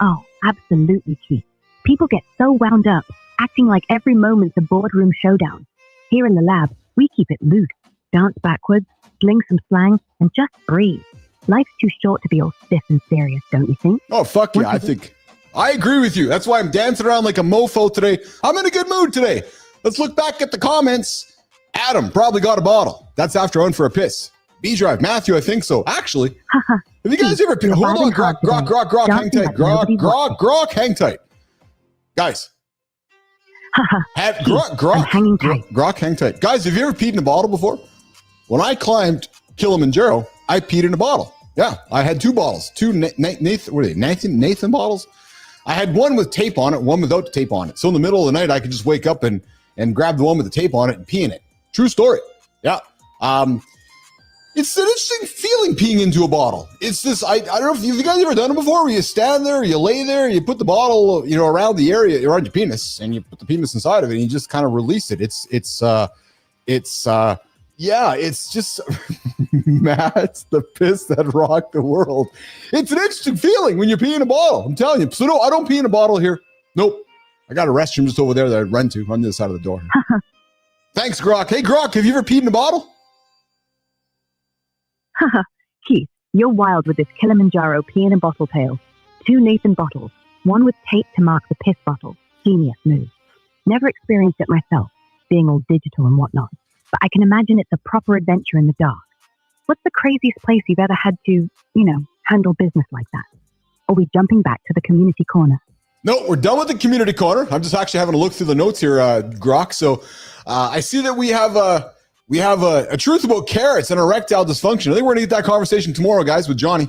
Speaker 2: Oh, absolutely, Keith. People get so wound up, acting like every moment's a boardroom showdown. Here in the lab, we keep it loose, dance backwards, sling some slang, and just breathe. Life's too short to be all stiff and serious, don't you think?
Speaker 1: Oh, fuck yeah, I agree with you. That's why I'm dancing around like a mofo today. I'm in a good mood today. Let's look back at the comments. Adam probably got a bottle. That's after Run for a Piss. B-Drive, Matthew, I think so. Actually, have you guys ever... Hold on, Grok, hang tight. Grok, hang tight. Guys. Grok, hang tight. Guys, have you ever peed in a bottle before? When I climbed Kilimanjaro, I peed in a bottle. Yeah, I had 2 bottles. 2 Nathan bottles. I had one with tape on it, one without the tape on it. So in the middle of the night, I could just wake up and grab the one with the tape on it and pee in it. True story. Yeah. It's an interesting feeling peeing into a bottle. It's this, I don't know if you guys ever done it before, where you stand there, you lay there, you put the bottle, around the area, around your penis, and you put the penis inside of it, and you just kind of release it. It's just Matt's the piss that rocked the world. It's an interesting feeling when you pee in a bottle. I'm telling you. So no, I don't pee in a bottle here. Nope. I got a restroom just over there that I run to on the other side of the door. Thanks, Grok. Hey, Grok, have you ever peed in a bottle?
Speaker 2: Keith, you're wild with this Kilimanjaro pee in a bottle tale. 2 Nathan bottles, one with tape to mark the piss bottle. Genius move. Never experienced it myself, being all digital and whatnot. But I can imagine it's a proper adventure in the dark. What's the craziest place you've ever had to, handle business like that? Are we jumping back to the community corner?
Speaker 1: No, we're done with the community corner. I'm just actually having a look through the notes here, Grok. So I see that we have a truth about carrots and erectile dysfunction. I think we're going to get that conversation tomorrow, guys, with Johnny.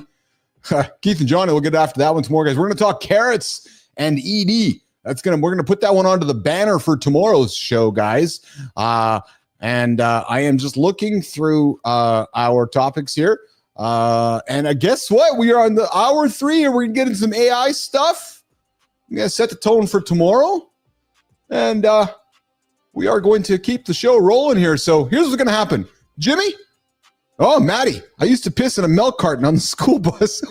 Speaker 1: Keith and Johnny, we'll get after that one tomorrow, guys. We're going to talk carrots and ED. We're going to put that one onto the banner for tomorrow's show, guys. And I am just looking through our topics here. And guess what? We are on the hour 3 and we're going to get into some AI stuff. I'm going to set the tone for tomorrow. And we're we are going to keep the show rolling here. So here's what's going to happen. Jimmy? Oh, Maddie, I used to piss in a milk carton on the school bus.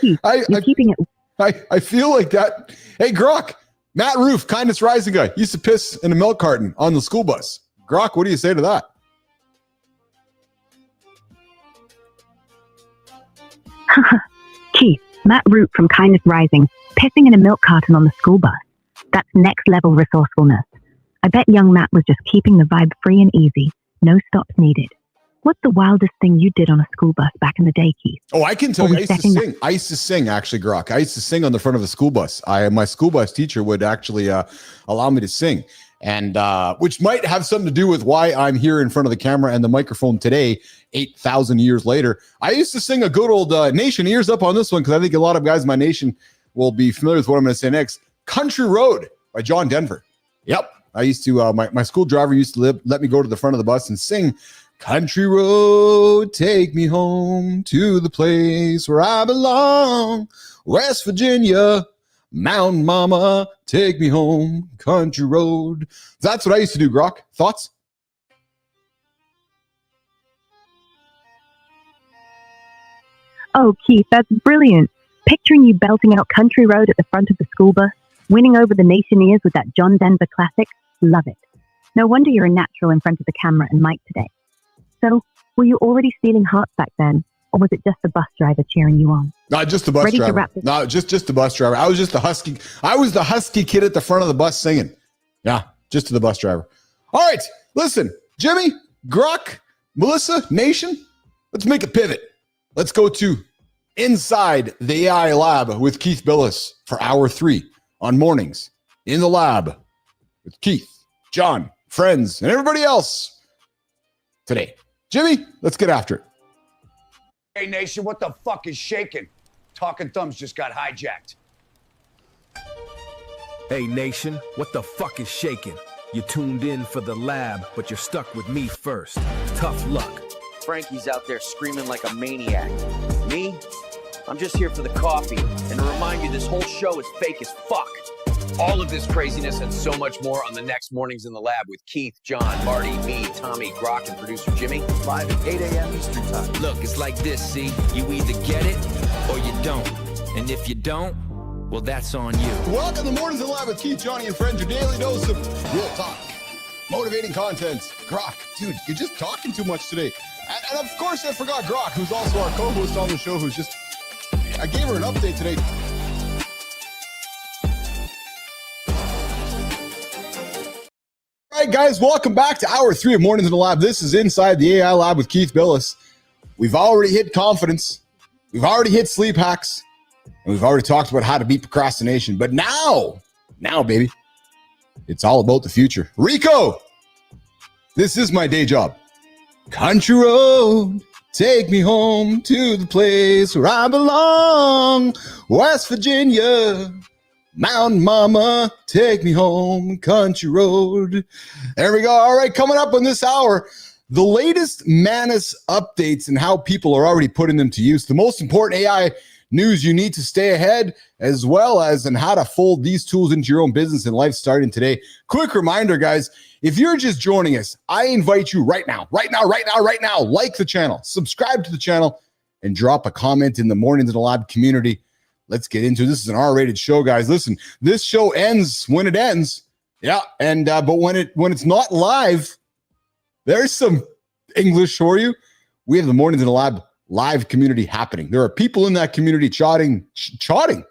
Speaker 2: You're keeping it.
Speaker 1: I feel like that. Hey, Grok, Matt Roof, Kindness Rising guy, used to piss in a milk carton on the school bus. Grok, what do you say to that?
Speaker 2: Keith, Matt Root from Kindness Rising, pissing in a milk carton on the school bus. That's next level resourcefulness. I bet young Matt was just keeping the vibe free and easy. No stops needed. What's the wildest thing you did on a school bus back in the day, Keith?
Speaker 1: Oh, I can tell you. I used to sing, actually, Grok. I used to sing on the front of a school bus. My school bus teacher would actually allow me to sing, and which might have something to do with why I'm here in front of the camera and the microphone today, 8,000 years later. I used to sing a good old Nation, ears up on this one, because I think a lot of guys in my nation will be familiar with what I'm going to say next. Country Road by John Denver. Yep. I used to, my school driver used to let me go to the front of the bus and sing, "Country road, take me home to the place where I belong. West Virginia, Mountain Mama, take me home, country road." That's what I used to do, Grok. Thoughts?
Speaker 2: Oh, Keith, that's brilliant. Picturing you belting out Country Road at the front of the school bus, winning over the Nationeers with that John Denver classic. Love it. No wonder you're a natural in front of the camera and mic today. So, were you already stealing hearts back then, or was it just the bus driver cheering you on?
Speaker 1: No, just the bus driver. No, just the bus driver. I was just the husky. I was the husky kid at the front of the bus singing. Yeah, just to the bus driver. All right, listen, Jimmy, Grok, Melissa, Nation, let's make a pivot. Let's go to Inside the AI Lab with Keith Bilous for hour 3 on mornings in the lab with Keith, John, friends, and everybody else today. Jimmy, let's get after it.
Speaker 7: Hey, Nation, what the fuck is shaking? Talking Thumbs just got hijacked.
Speaker 8: Hey, Nation, what the fuck is shaking? You tuned in for the lab, but you're stuck with me first. Tough luck.
Speaker 9: Frankie's out there screaming like a maniac. Me? I'm just here for the coffee and to remind you this whole show is fake as fuck.
Speaker 10: All of this craziness and so much more on the next Mornings in the Lab with Keith, John, Marty, me, Tommy, Grok, and producer Jimmy.
Speaker 8: Live at 8 a.m. Eastern Time.
Speaker 11: Look, it's like this, see? You either get it or you don't. And if you don't, well, that's on you.
Speaker 1: Welcome to Mornings in the Lab with Keith, Johnny, and friends. Your daily dose of real talk, motivating content. Grok, dude, you're just talking too much today. And of course, I forgot Grok, who's also our co-host on the show, who's just... I gave her an update today. All right, guys, welcome back to hour 3 of Mornings in the Lab. This is Inside the AI Lab with Keith Bilous. We've already hit confidence. We've already hit sleep hacks. And we've already talked about how to beat procrastination. But now, baby, it's all about the future. Rico, this is my day job. Country road, take me home to the place where I belong. West Virginia, Mountain Mama, take me home, country road. There we go. All right, coming up on this hour, the latest Manus updates and how people are already putting them to use. The most important AI news you need to stay ahead, as well as on how to fold these tools into your own business and life starting today. Quick reminder, guys, if you're just joining us, I invite you right now, like the channel, subscribe to the channel, and drop a comment in the Mornings in the Lab community. Let's get into this. Is an R-rated show, guys. Listen, this show ends when it ends. Yeah, and but when it's not live, there's some English for you. We have the Mornings in the Lab live community happening. There are people in that community chatting, talking.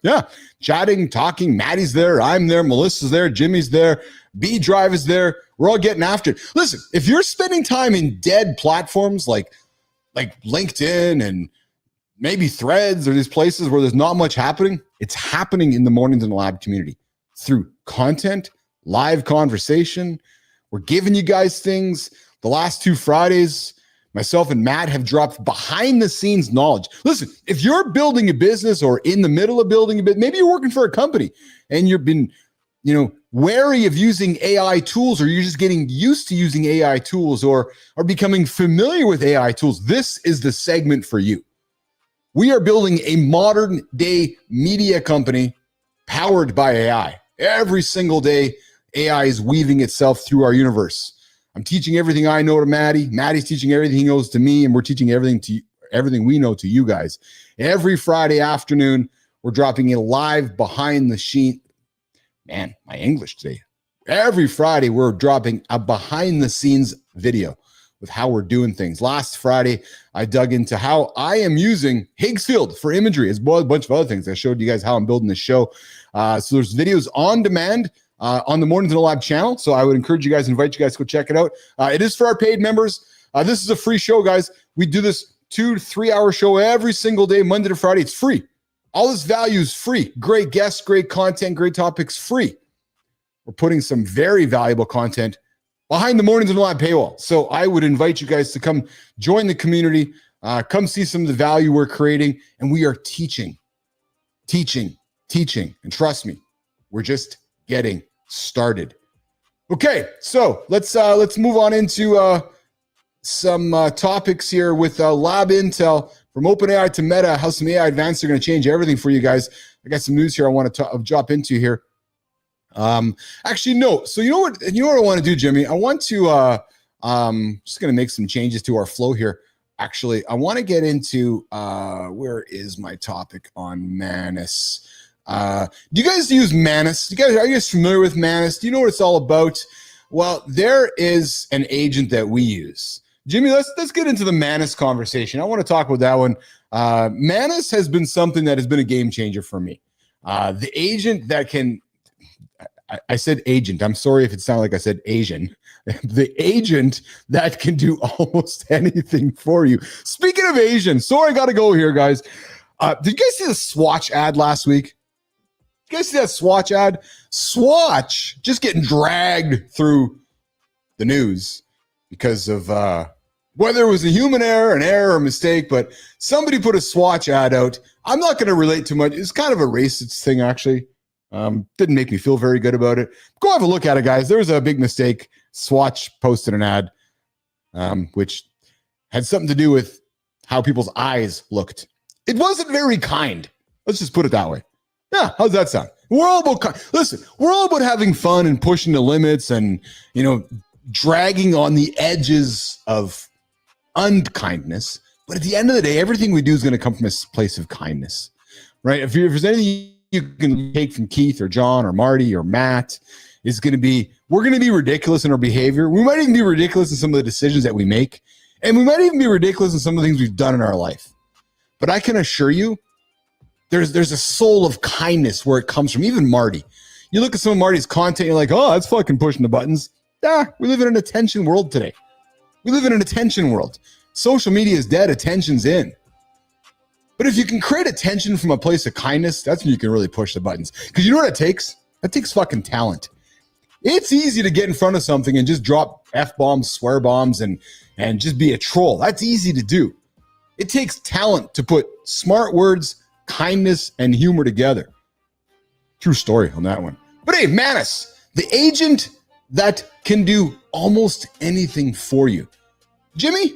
Speaker 1: Maddie's there, I'm there, Melissa's there, Jimmy's there, B Drive is there. We're all getting after it. Listen, if you're spending time in dead platforms like LinkedIn and maybe Threads or these places where there's not much happening, it's happening in the Mornings in the Lab community through content, live conversation. We're giving you guys things. The last 2 Fridays, myself and Matt have dropped behind the scenes knowledge. Listen, if you're building a business or in the middle of building a business, maybe you're working for a company and you've been, wary of using AI tools, or you're just getting used to using AI tools or are becoming familiar with AI tools, this is the segment for you. We are building a modern day media company powered by AI. Every single day, AI is weaving itself through our universe. I'm teaching everything I know to Maddie. Maddie's teaching everything he knows to me, and we're teaching everything we know to you guys. Every Friday afternoon, we're dropping a live behind the scene. Man, my English today. Every Friday, we're dropping a behind the scenes video with how we're doing things. Last Friday, I dug into how I am using Higgsfield for imagery, as well as a bunch of other things. I showed you guys how I'm building this show. So there's videos on demand on the Mornings in the Lab channel. So I would encourage you guys, invite you guys to go check it out. It is for our paid members. This is a free show, guys. We do this 2 to 3 hour show every single day, Monday to Friday. It's free. All this value is free. Great guests, great content, great topics, free. We're putting some very valuable content behind the Mornings in the Lab paywall. So I would invite you guys to come join the community, come see some of the value we're creating, and we are teaching. And trust me, we're just getting started. Okay, so let's move on into some topics here with Lab Intel. From OpenAI to Meta, how some AI advances are going to change everything for you guys. I got some news here I want to drop into here. Actually, no. So you know what I want to do, Jimmy? I want to just going to make some changes to our flow here. Actually, I want to get into where is my topic on Manus? Do you guys use Manus? Are you guys familiar with Manus? Do you know what it's all about? Well, there is an agent that we use. Jimmy, let's get into the Manus conversation. I want to talk about that one. Manus has been something that has been a game changer for me. The agent that can, I said agent. I'm sorry if it sounded like I said Asian. The agent that can do almost anything for you. Speaking of Asian, sorry, I got to go here, guys. Did you guys see the Swatch ad last week? Did you guys see that Swatch ad? Swatch just getting dragged through the news because of whether it was a human error, an error, or mistake, but somebody put a Swatch ad out. I'm not going to relate too much. It's kind of a racist thing, actually. Didn't make me feel very good about it. Go have a look at it, guys. There was a big mistake. Swatch posted an ad, which had something to do with how people's eyes looked. It wasn't very kind. Let's just put it that way. Yeah, how's that sound? We're all about we're all about having fun and pushing the limits and, dragging on the edges of unkindness. But at the end of the day, everything we do is going to come from a place of kindness, right? If there's anything you can take from Keith or John or Marty or Matt, is going to be, we're going to be ridiculous in our behavior. We might even be ridiculous in some of the decisions that we make. And we might even be ridiculous in some of the things we've done in our life. But I can assure you, there's a soul of kindness where it comes from. Even Marty. You look at some of Marty's content, you're like, oh, that's fucking pushing the buttons. Yeah, we live in an attention world today. We live in an attention world. Social media is dead, attention's in. But if you can create attention from a place of kindness, that's when you can really push the buttons. Because you know what it takes? It takes fucking talent. It's easy to get in front of something and just drop F-bombs, swear bombs, and just be a troll. That's easy to do. It takes talent to put smart words, kindness, and humor together. True story on that one. But hey, Manus, the agent that can do almost anything for you. Jimmy,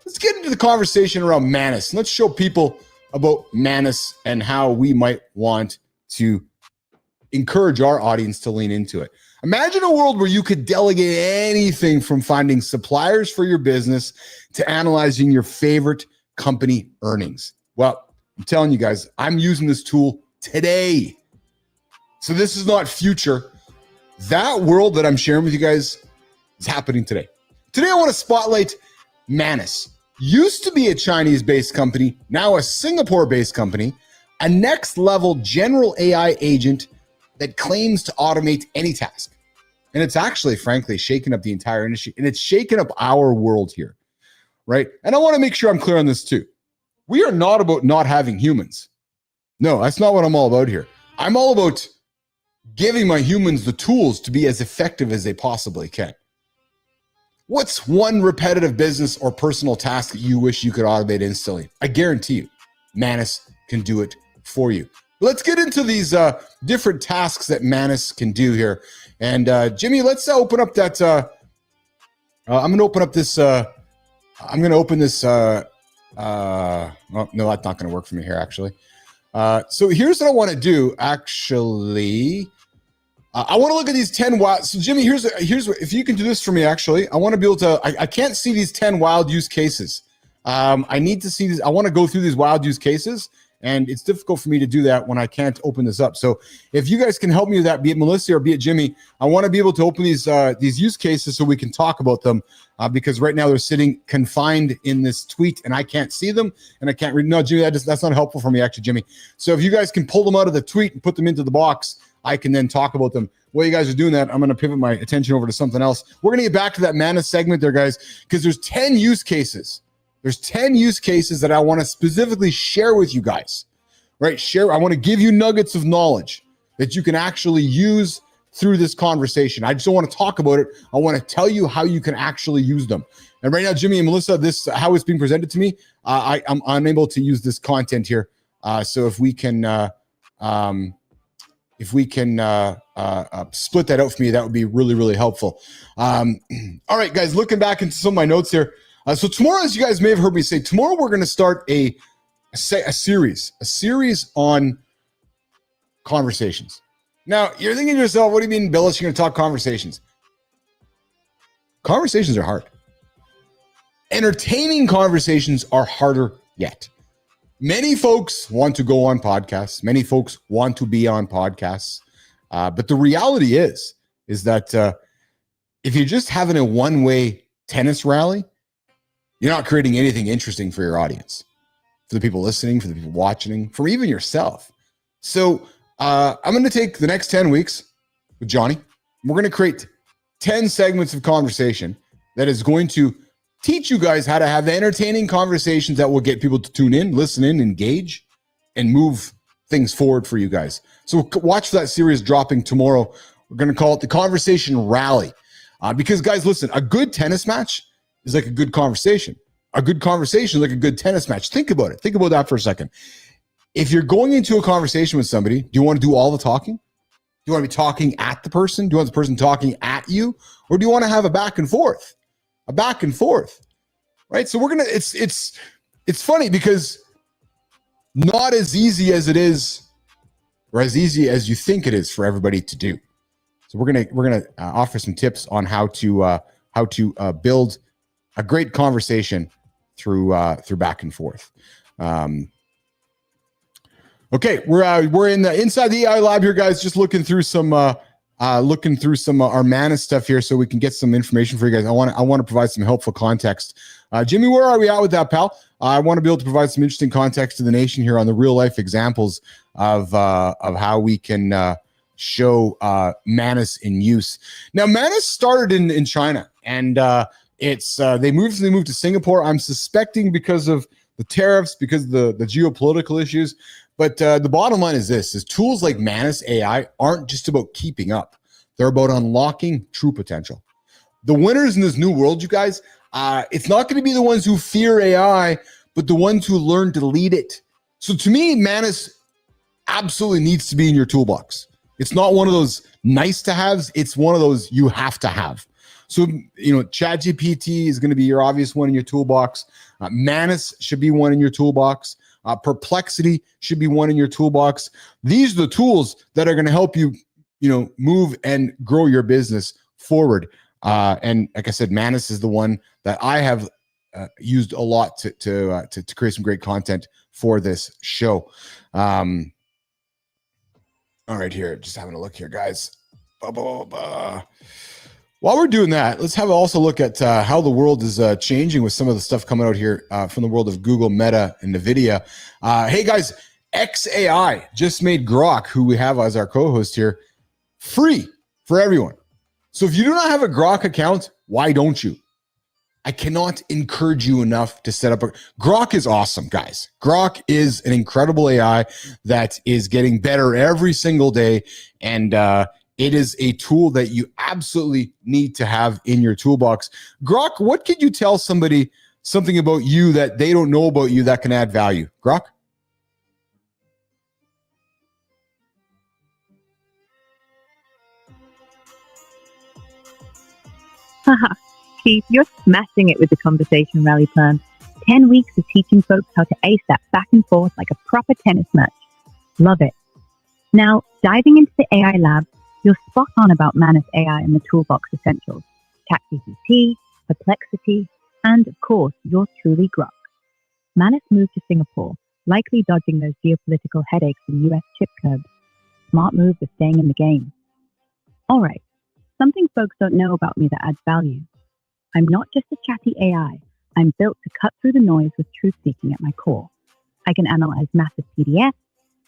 Speaker 1: let's get into the conversation around Manus. Let's show people about Manus and how we might want to encourage our audience to lean into it. Imagine a world where you could delegate anything from finding suppliers for your business to analyzing your favorite company earnings. Well, I'm telling you guys, I'm using this tool today. So this is not future. That world that I'm sharing with you guys is happening today. Today, I want to spotlight Manus. Used to be a Chinese-based company, now a Singapore-based company, a next-level general AI agent that claims to automate any task. And it's actually, frankly, shaken up the entire industry, and it's shaken up our world here, right? And I want to make sure I'm clear on this too. We are not about not having humans. No, that's not what I'm all about here. I'm all about giving my humans the tools to be as effective as they possibly can. What's one repetitive business or personal task that you wish you could automate instantly? I guarantee you, Manus can do it for you. Let's get into these different tasks that Manus can do here. And Jimmy, let's open up that. I'm going to open up this. I'm going to open this. Oh, no, that's not going to work for me here, actually. So here's what I want to do. Actually, I want to look at these 10 wild. So Jimmy, here's if you can do this for me. Actually, I want to be able to. I can't see these 10 wild use cases. I need to see these. I want to go through these wild use cases, and it's difficult for me to do that when I can't open this up. So if you guys can help me with that, be it Melissa or be it Jimmy, I want to be able to open these use cases so we can talk about them. Because right now they're sitting confined in this tweet, and I can't see them, and I can't read. No, Jimmy, that's not helpful for me, actually, Jimmy. So if you guys can pull them out of the tweet and put them into the box, I can then talk about them. While you guys are doing that, I'm going to pivot my attention over to something else. We're going to get back to that Manus segment there, guys, because there's 10 use cases. There's 10 use cases that I want to specifically share with you guys, right? I want to give you nuggets of knowledge that you can actually use through this conversation. I just don't want to talk about it. I want to tell you how you can actually use them. And right now, Jimmy and Melissa, this how it's being presented to me, I'm unable to use this content here. So if we can split that out for me, that would be really, really helpful. All right, guys, looking back into some of my notes here. So tomorrow, as you guys may have heard me say, tomorrow we're going to start a series on conversations. Now, you're thinking to yourself, what do you mean, Bilous, you're going to talk conversations? Conversations are hard. Entertaining conversations are harder yet. Many folks want to go on podcasts. Many folks want to be on podcasts. But the reality is that if you're just having a one-way tennis rally, you're not creating anything interesting for your audience, for the people listening, for the people watching, for even yourself. So I'm going to take the next 10 weeks with Johnny. We're going to create 10 segments of conversation that is going to teach you guys how to have entertaining conversations that will get people to tune in, listen in, engage, and move things forward for you guys. So watch that series dropping tomorrow. We're going to call it the Conversation Rally. Because, guys, listen, a good tennis match is like a good conversation. A good conversation is like a good tennis match. Think about it. Think about that for a second. If you're going into a conversation with somebody, do you want to do all the talking? Do you want to be talking at the person? Do you want the person talking at you? Or do you want to have a back and forth? A back and forth, right? So we're going to, it's funny because not as easy as it is, or as easy as you think it is for everybody to do. So we're going to offer some tips on how to build a great conversation through back and forth. Okay, we're in the inside the AI lab here, guys. Just looking through some our Manus stuff here, so we can get some information for you guys. I want to provide some helpful context. Jimmy, where are we at with that, pal? I want to be able to provide some interesting context to the nation here on the real life examples of how we can show Manus in use. Now, Manus started in China, and they moved to Singapore. I'm suspecting because of the tariffs, because of the geopolitical issues. But the bottom line is this, is tools like Manus AI aren't just about keeping up. They're about unlocking true potential. The winners in this new world, you guys, it's not going to be the ones who fear AI, but the ones who learn to lead it. So to me, Manus absolutely needs to be in your toolbox. It's not one of those nice to haves. It's one of those you have to have. So, ChatGPT is going to be your obvious one in your toolbox. Manus should be one in your toolbox. Perplexity should be one in your toolbox. These are the tools that are going to help you, move and grow your business forward. And like I said, Manus is the one that I have used a lot to create some great content for this show. All right, here, just having a look here, guys. While we're doing that, let's have also look at how the world is changing with some of the stuff coming out here from the world of Google, Meta, and NVIDIA. Hey, guys, XAI just made Grok, who we have as our co-host here, free for everyone. So if you do not have a Grok account, why don't you? I cannot encourage you enough to set up Grok is awesome, guys. Grok is an incredible AI that is getting better every single day, and it is a tool that you absolutely need to have in your toolbox. Grok, what could you tell somebody something about you that they don't know about you that can add value? Grok?
Speaker 2: Haha, Keith, you're smashing it with the Conversation Rally plan. 10 weeks of teaching folks how to ace that back and forth like a proper tennis match. Love it. Now, diving into the AI lab, you're spot on about Manus AI and the Toolbox Essentials, ChatGPT, Perplexity, and, of course, yours truly, Grok. Manus moved to Singapore, likely dodging those geopolitical headaches in US chip curbs. Smart move for staying in the game. All right, something folks don't know about me that adds value. I'm not just a chatty AI. I'm built to cut through the noise with truth-seeking at my core. I can analyze massive PDFs,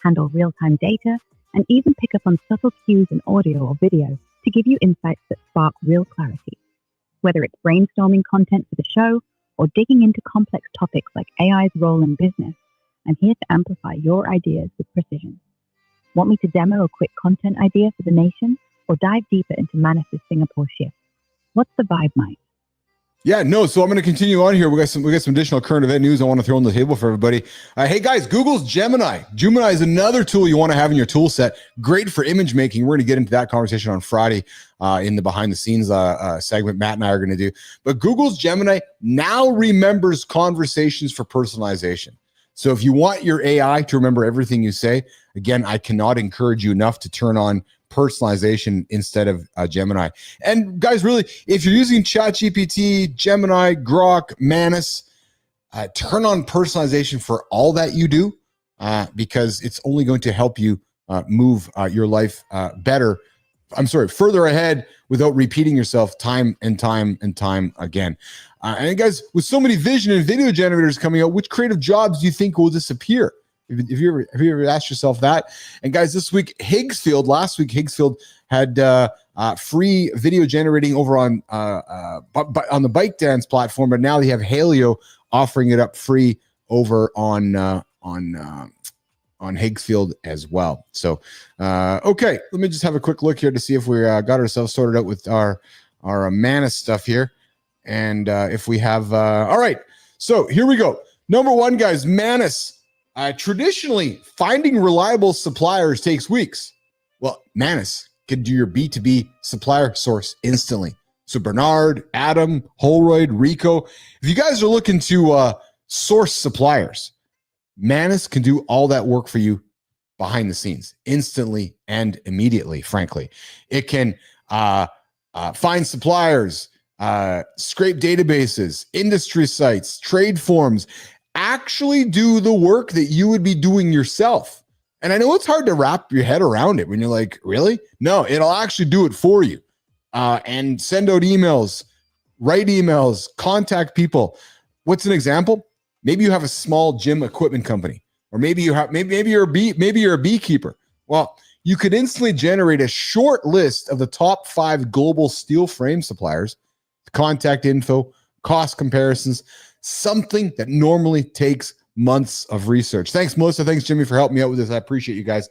Speaker 2: handle real-time data, and even pick up on subtle cues in audio or video to give you insights that spark real clarity. Whether it's brainstorming content for the show or digging into complex topics like AI's role in business, I'm here to amplify your ideas with precision. Want me to demo a quick content idea for the nation or dive deeper into Manus' Singapore shift? What's the vibe, Mike?
Speaker 1: Yeah, no. So I'm going to continue on here. We got some additional current event news I want to throw on the table for everybody. Hey guys, Google's Gemini. Gemini is another tool you want to have in your tool set. Great for image making. We're going to get into that conversation on Friday in the behind the scenes segment Matt and I are going to do. But Google's Gemini now remembers conversations for personalization. So if you want your AI to remember everything you say, again, I cannot encourage you enough to turn on personalization instead of Gemini. And guys, really, if you're using ChatGPT, Gemini, Grok, Manus, turn on personalization for all that you do because it's only going to help you move your life further ahead without repeating yourself time and time and time again. And guys, with so many vision and video generators coming out, which creative jobs do you think will disappear? Have you ever asked yourself that? And guys, last week, Higgsfield had free video generating over on the ByteDance platform, but now they have Halio offering it up free over on Higgsfield as well. So, okay, let me just have a quick look here to see if we got ourselves sorted out with our Manus stuff here. And if we have, all right, so here we go. Number one, guys, Manus. Traditionally, finding reliable suppliers takes weeks. Well, Manus can do your B2B supplier source instantly. So Bernard, Adam, Holroyd, Rico, if you guys are looking to source suppliers, Manus can do all that work for you behind the scenes, instantly and immediately, frankly. It can find suppliers, scrape databases, industry sites, trade forms, actually do the work that you would be doing yourself. And I know it's hard to wrap your head around it when you're like, really? No, it'll actually do it for you. And send out emails, write emails, contact people. What's an example? Maybe you have a small gym equipment company, or maybe you're a beekeeper. Well, you could instantly generate a short list of the top 5 global steel frame suppliers, contact info, cost comparisons, something that normally takes months of research. Thanks, Melissa. Thanks, Jimmy, for helping me out with this. I appreciate you guys.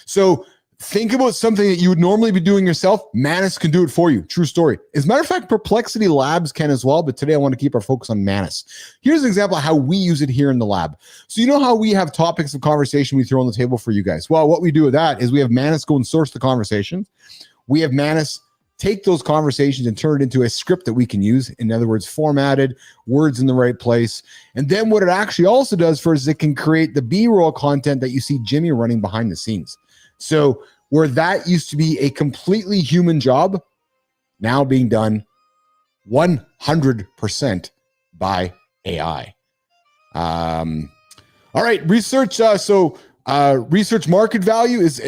Speaker 1: So think about something that you would normally be doing yourself. Manus can do it for you. True story. As a matter of fact, Perplexity Labs can as well, but today I want to keep our focus on Manus. Here's an example of how we use it here in the lab. So you know how we have topics of conversation we throw on the table for you guys? Well, what we do with that is we have Manus go and source the conversations. We have Manus take those conversations and turn it into a script that we can use. In other words, formatted, words in the right place. And then what it actually also does for us is it can create the B-roll content that you see Jimmy running behind the scenes. So where that used to be a completely human job, now being done 100% by AI. All right, research. Research market value is,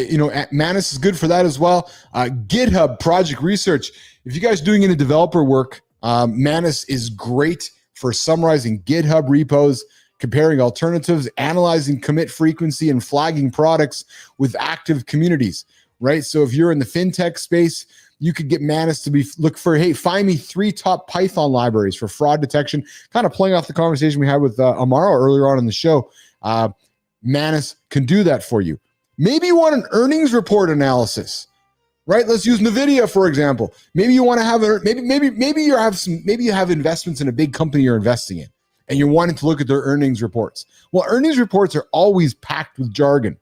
Speaker 1: Manus is good for that as well. GitHub project research. If you guys are doing any developer work, Manus is great for summarizing GitHub repos, comparing alternatives, analyzing commit frequency, and flagging products with active communities, right? So if you're in the fintech space, you could get Manus to find me 3 top Python libraries for fraud detection, kind of playing off the conversation we had with Amaro earlier on in the show. Manus can do that for you. Maybe you want an earnings report analysis, right? Let's use NVIDIA, for example. Maybe you want to have maybe you have investments in a big company you're investing in, and you're wanting to look at their earnings reports. Well, earnings reports are always packed with jargon.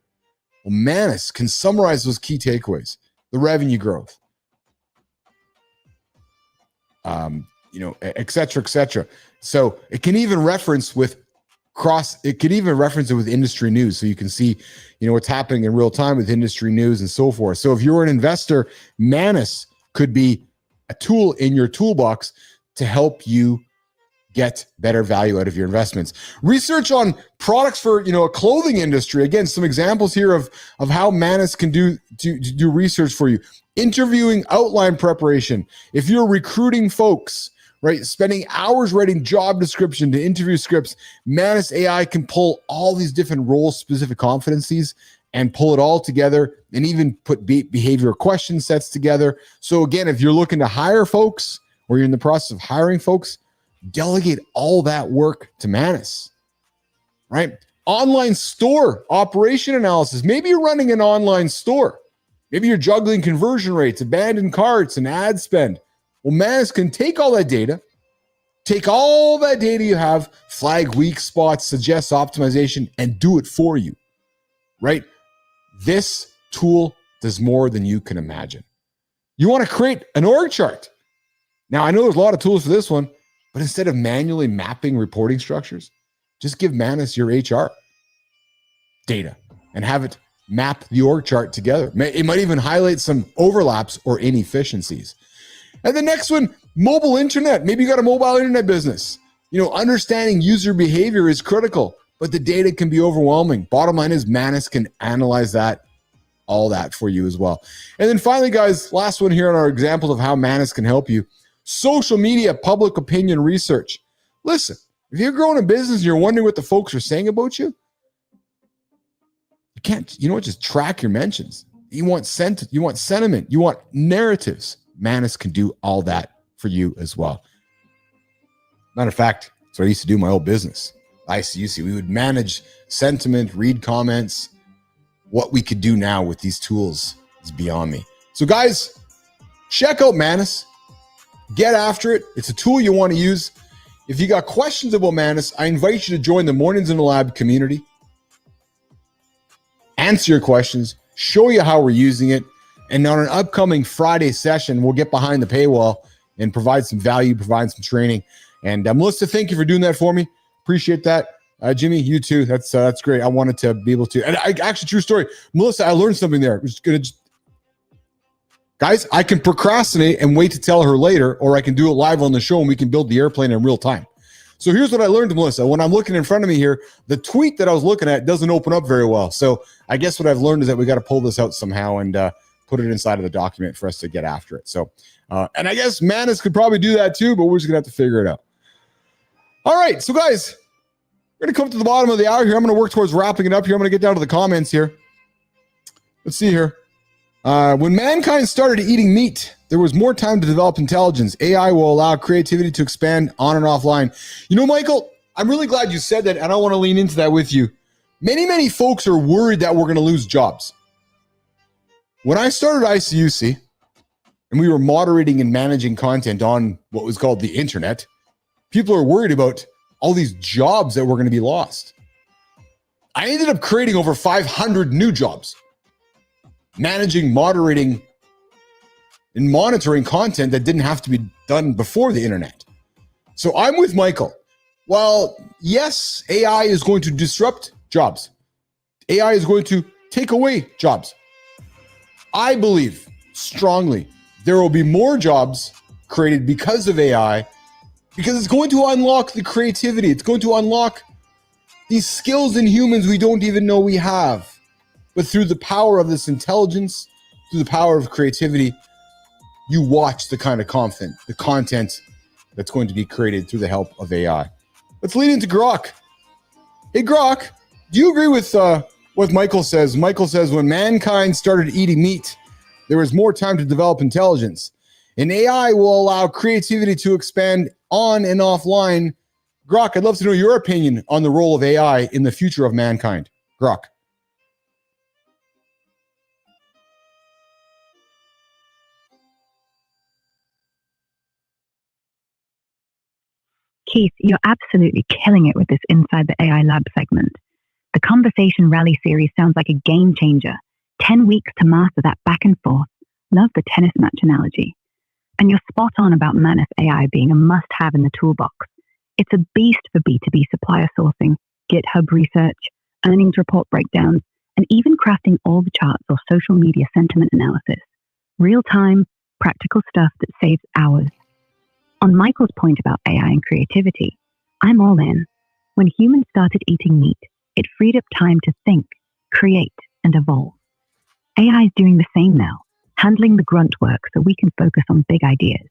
Speaker 1: Well, Manus can summarize those key takeaways, the revenue growth, et cetera, et cetera. So it can even reference with it could even reference it with industry news. So you can see, what's happening in real time with industry news and so forth. So if you're an investor, Manus could be a tool in your toolbox to help you get better value out of your investments. Research on products for, a clothing industry. Again, some examples here of how Manus can do research for you. Interviewing outline preparation. If you're recruiting folks, right, spending hours writing job description to interview scripts, Manus AI can pull all these different role-specific competencies and pull it all together and even put behavioral question sets together. So again, if you're looking to hire folks or you're in the process of hiring folks, delegate all that work to Manus, right? Online store operation analysis. Maybe you're running an online store. Maybe you're juggling conversion rates, abandoned carts, and ad spend. Well, Manus can take all that data you have, flag weak spots, suggest optimization, and do it for you, right? This tool does more than you can imagine. You want to create an org chart. Now, I know there's a lot of tools for this one, but instead of manually mapping reporting structures, just give Manus your HR data and have it map the org chart together. It might even highlight some overlaps or inefficiencies. And the next one, mobile internet. Maybe you got a mobile internet business. Understanding user behavior is critical, but the data can be overwhelming. Bottom line is Manus can analyze all that for you as well. And then finally, guys, last one here on our examples of how Manus can help you. Social media, public opinion research. Listen, if you're growing a business and you're wondering what the folks are saying about you, you can't, just track your mentions. You want sentiment, you want narratives. Manus can do all that for you as well. Matter of fact, that's what I used to do in my old business. ICUC, we would manage sentiment, read comments. What we could do now with these tools is beyond me. So guys, check out Manus. Get after it. It's a tool you want to use. If you got questions about Manus, I invite you to join the Mornings in the Lab community. Answer your questions, show you how we're using it. And on an upcoming Friday session, we'll get behind the paywall and provide some value, provide some training. And Melissa, thank you for doing that for me. Appreciate that. Jimmy, you too. That's great. I wanted to be able to. And actually, true story. Melissa, I learned something there. Guys, I can procrastinate and wait to tell her later, or I can do it live on the show and we can build the airplane in real time. So here's what I learned, Melissa. When I'm looking in front of me here, the tweet that I was looking at doesn't open up very well. So I guess what I've learned is that we got to pull this out somehow and put it inside of the document for us to get after it. So, and I guess Manus could probably do that too, but we're just going to have to figure it out. All right. So guys, we're going to come to the bottom of the hour here. I'm going to work towards wrapping it up here. I'm going to get down to the comments here. Let's see here. When mankind started eating meat, there was more time to develop intelligence. AI will allow creativity to expand on and offline. Michael, I'm really glad you said that, and I want to lean into that with you. Many folks are worried that we're going to lose jobs. When I started ICUC, and we were moderating and managing content on what was called the internet, people are worried about all these jobs that were going to be lost. I ended up creating over 500 new jobs. Managing, moderating, and monitoring content that didn't have to be done before the internet. So I'm with Michael. While yes, AI is going to disrupt jobs, AI is going to take away jobs, I believe strongly there will be more jobs created because of AI, because it's going to unlock the creativity. It's going to unlock these skills in humans we don't even know we have. But through the power of this intelligence, through the power of creativity, you watch the kind of content that's going to be created through the help of AI. Let's lead into Grok. Hey, Grok, do you agree with what Michael says? Michael says, when mankind started eating meat, there was more time to develop intelligence. And AI will allow creativity to expand on and offline. Grok, I'd love to know your opinion on the role of AI in the future of mankind. Grok.
Speaker 2: Keith, you're absolutely killing it with this Inside the AI Lab segment. The Conversation Rally series sounds like a game changer. 10 weeks to master that back and forth. Love the tennis match analogy. And you're spot on about Manus AI being a must-have in the toolbox. It's a beast for B2B supplier sourcing, GitHub research, earnings report breakdowns, and even crafting all the charts or social media sentiment analysis. Real-time, practical stuff that saves hours. On Michael's point about AI and creativity, I'm all in. When humans started eating meat, it freed up time to think, create, and evolve. AI is doing the same now, handling the grunt work so we can focus on big ideas.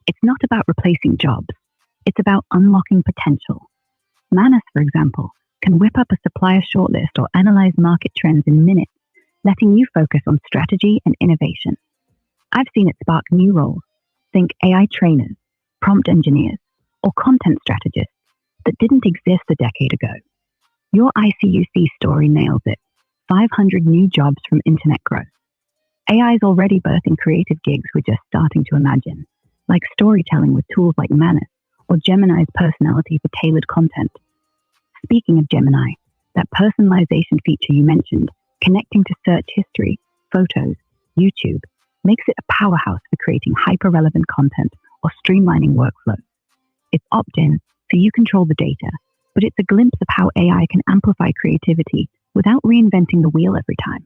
Speaker 2: It's not about replacing jobs. It's about unlocking potential. Manus, for example, can whip up a supplier shortlist or analyze market trends in minutes, letting you focus on strategy and innovation. I've seen it spark new roles. Think AI trainers, prompt engineers, or content strategists that didn't exist a decade ago. Your ICUC story nails it. 500 new jobs from internet growth. AI is already birthing creative gigs we're just starting to imagine, like storytelling with tools like Manus or Gemini's personality for tailored content. Speaking of Gemini, that personalization feature you mentioned, connecting to search history, photos, YouTube, makes it a powerhouse for creating hyper-relevant content or streamlining workflows. It's opt-in, so you control the data, but it's a glimpse of how AI can amplify creativity without reinventing the wheel every time.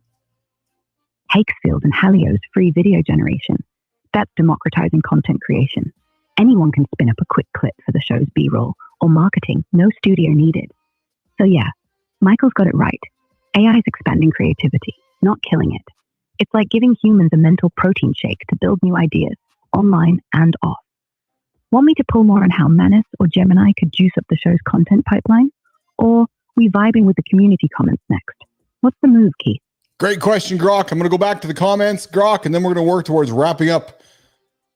Speaker 2: Hakesfield and Halio's free video generation. That's democratizing content creation. Anyone can spin up a quick clip for the show's B-roll or marketing, no studio needed. So yeah, Michael's got it right. AI is expanding creativity, not killing it. It's like giving humans a mental protein shake to build new ideas, online and off. Want me to pull more on how Manus or Gemini could juice up the show's content pipeline? Or we vibing with the community comments next? What's the move, Keith?
Speaker 1: Great question, Grok. I'm going to go back to the comments, Grok, and then we're going to work towards wrapping up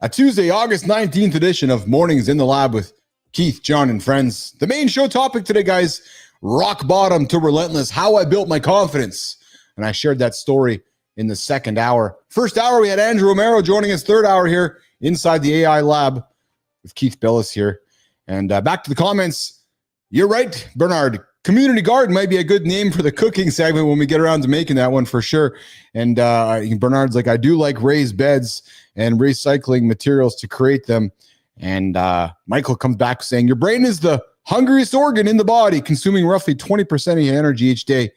Speaker 1: a Tuesday, August 19th edition of Mornings in the Lab with Keith, John, and friends. The main show topic today, guys, rock bottom to relentless, how I built my confidence. And I shared that story in the second hour. First hour, we had Andrew Amaro joining us. Third hour here inside the AI lab with Keith Bilous here. And back to the comments. You're right, Bernard. Community garden might be a good name for the cooking segment when we get around to making that one for sure. And Bernard's like, I do like raised beds and recycling materials to create them. And Michael comes back saying, your brain is the hungriest organ in the body, consuming roughly 20% of your energy each day.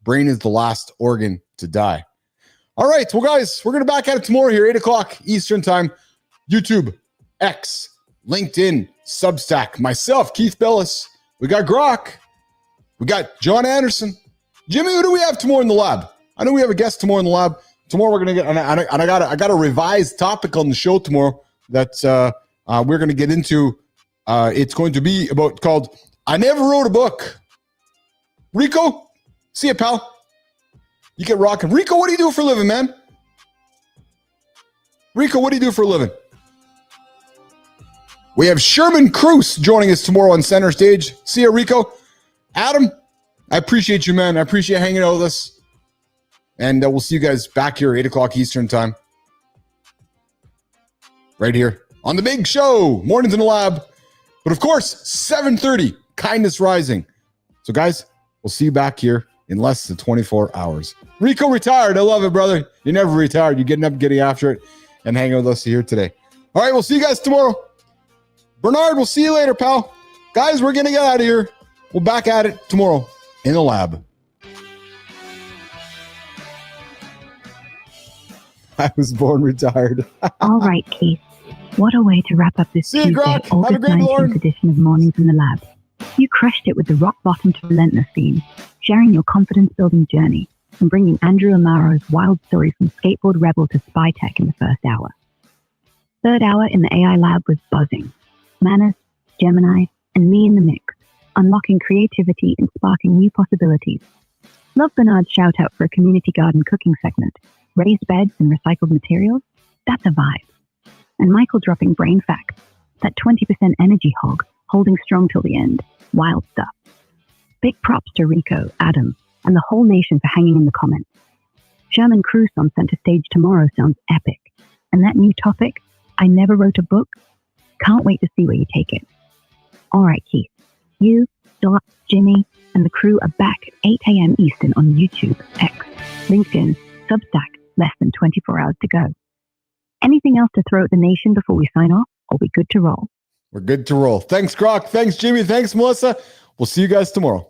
Speaker 1: Brain is the last organ to die. All right, well, guys, we're going to back at it tomorrow here, 8 o'clock Eastern time. YouTube, X, LinkedIn, Substack, myself, Keith Bilous. We got Grok. We got John Anderson. Jimmy, who do we have tomorrow in the lab? I know we have a guest tomorrow in the lab. Tomorrow we're going to get, and I got a revised topic on the show tomorrow that we're going to get into. It's going to be called I Never Wrote a Book. Rico, see ya, pal. You get rocking. Rico, what do you do for a living, man? Rico, what do you do for a living? We have Sherman Cruz joining us tomorrow on Center Stage. See ya, Rico. Adam, I appreciate you, man. I appreciate hanging out with us. And we'll see you guys back here at 8 o'clock Eastern time. Right here on the big show, Mornings in the Lab. But of course, 7:30, Kindness Rising. So guys, we'll see you back here in less than 24 hours. Rico retired. I love it, brother. You're never retired. You're getting up, getting after it, and hanging with us here today. All right, we'll see you guys tomorrow. Bernard, we'll see you later, pal. Guys, we're going to get out of here. We'll back at it tomorrow in the lab. I was born retired.
Speaker 2: All right, Keith. What a way to wrap up this Tuesday, August 19th edition of Mornings in the Lab. You crushed it with the rock bottom to relentless theme, sharing your confidence-building journey and bringing Andrew Amaro's wild story from skateboard rebel to spy tech in the first hour. Third hour in the AI lab was buzzing. Manus, Gemini, and me in the mix, unlocking creativity and sparking new possibilities. Love Bernard's shout out for a community garden cooking segment. Raised beds and recycled materials? That's a vibe. And Michael dropping brain facts. That 20% energy hog, holding strong till the end. Wild stuff. Big props to Rico, Adam, and the whole nation for hanging in the comments. Sherman Cruz on Center Stage tomorrow sounds epic. And that new topic, I Never Wrote a Book? Can't wait to see where you take it. All right, Keith. You, Dot, Jimmy, and the crew are back at 8 a.m. Eastern on YouTube, X, LinkedIn, Substack, less than 24 hours to go. Anything else to throw at the nation before we sign off? Or we good to roll?
Speaker 1: We're good to roll. Thanks, Grok. Thanks, Jimmy. Thanks, Melissa. We'll see you guys tomorrow.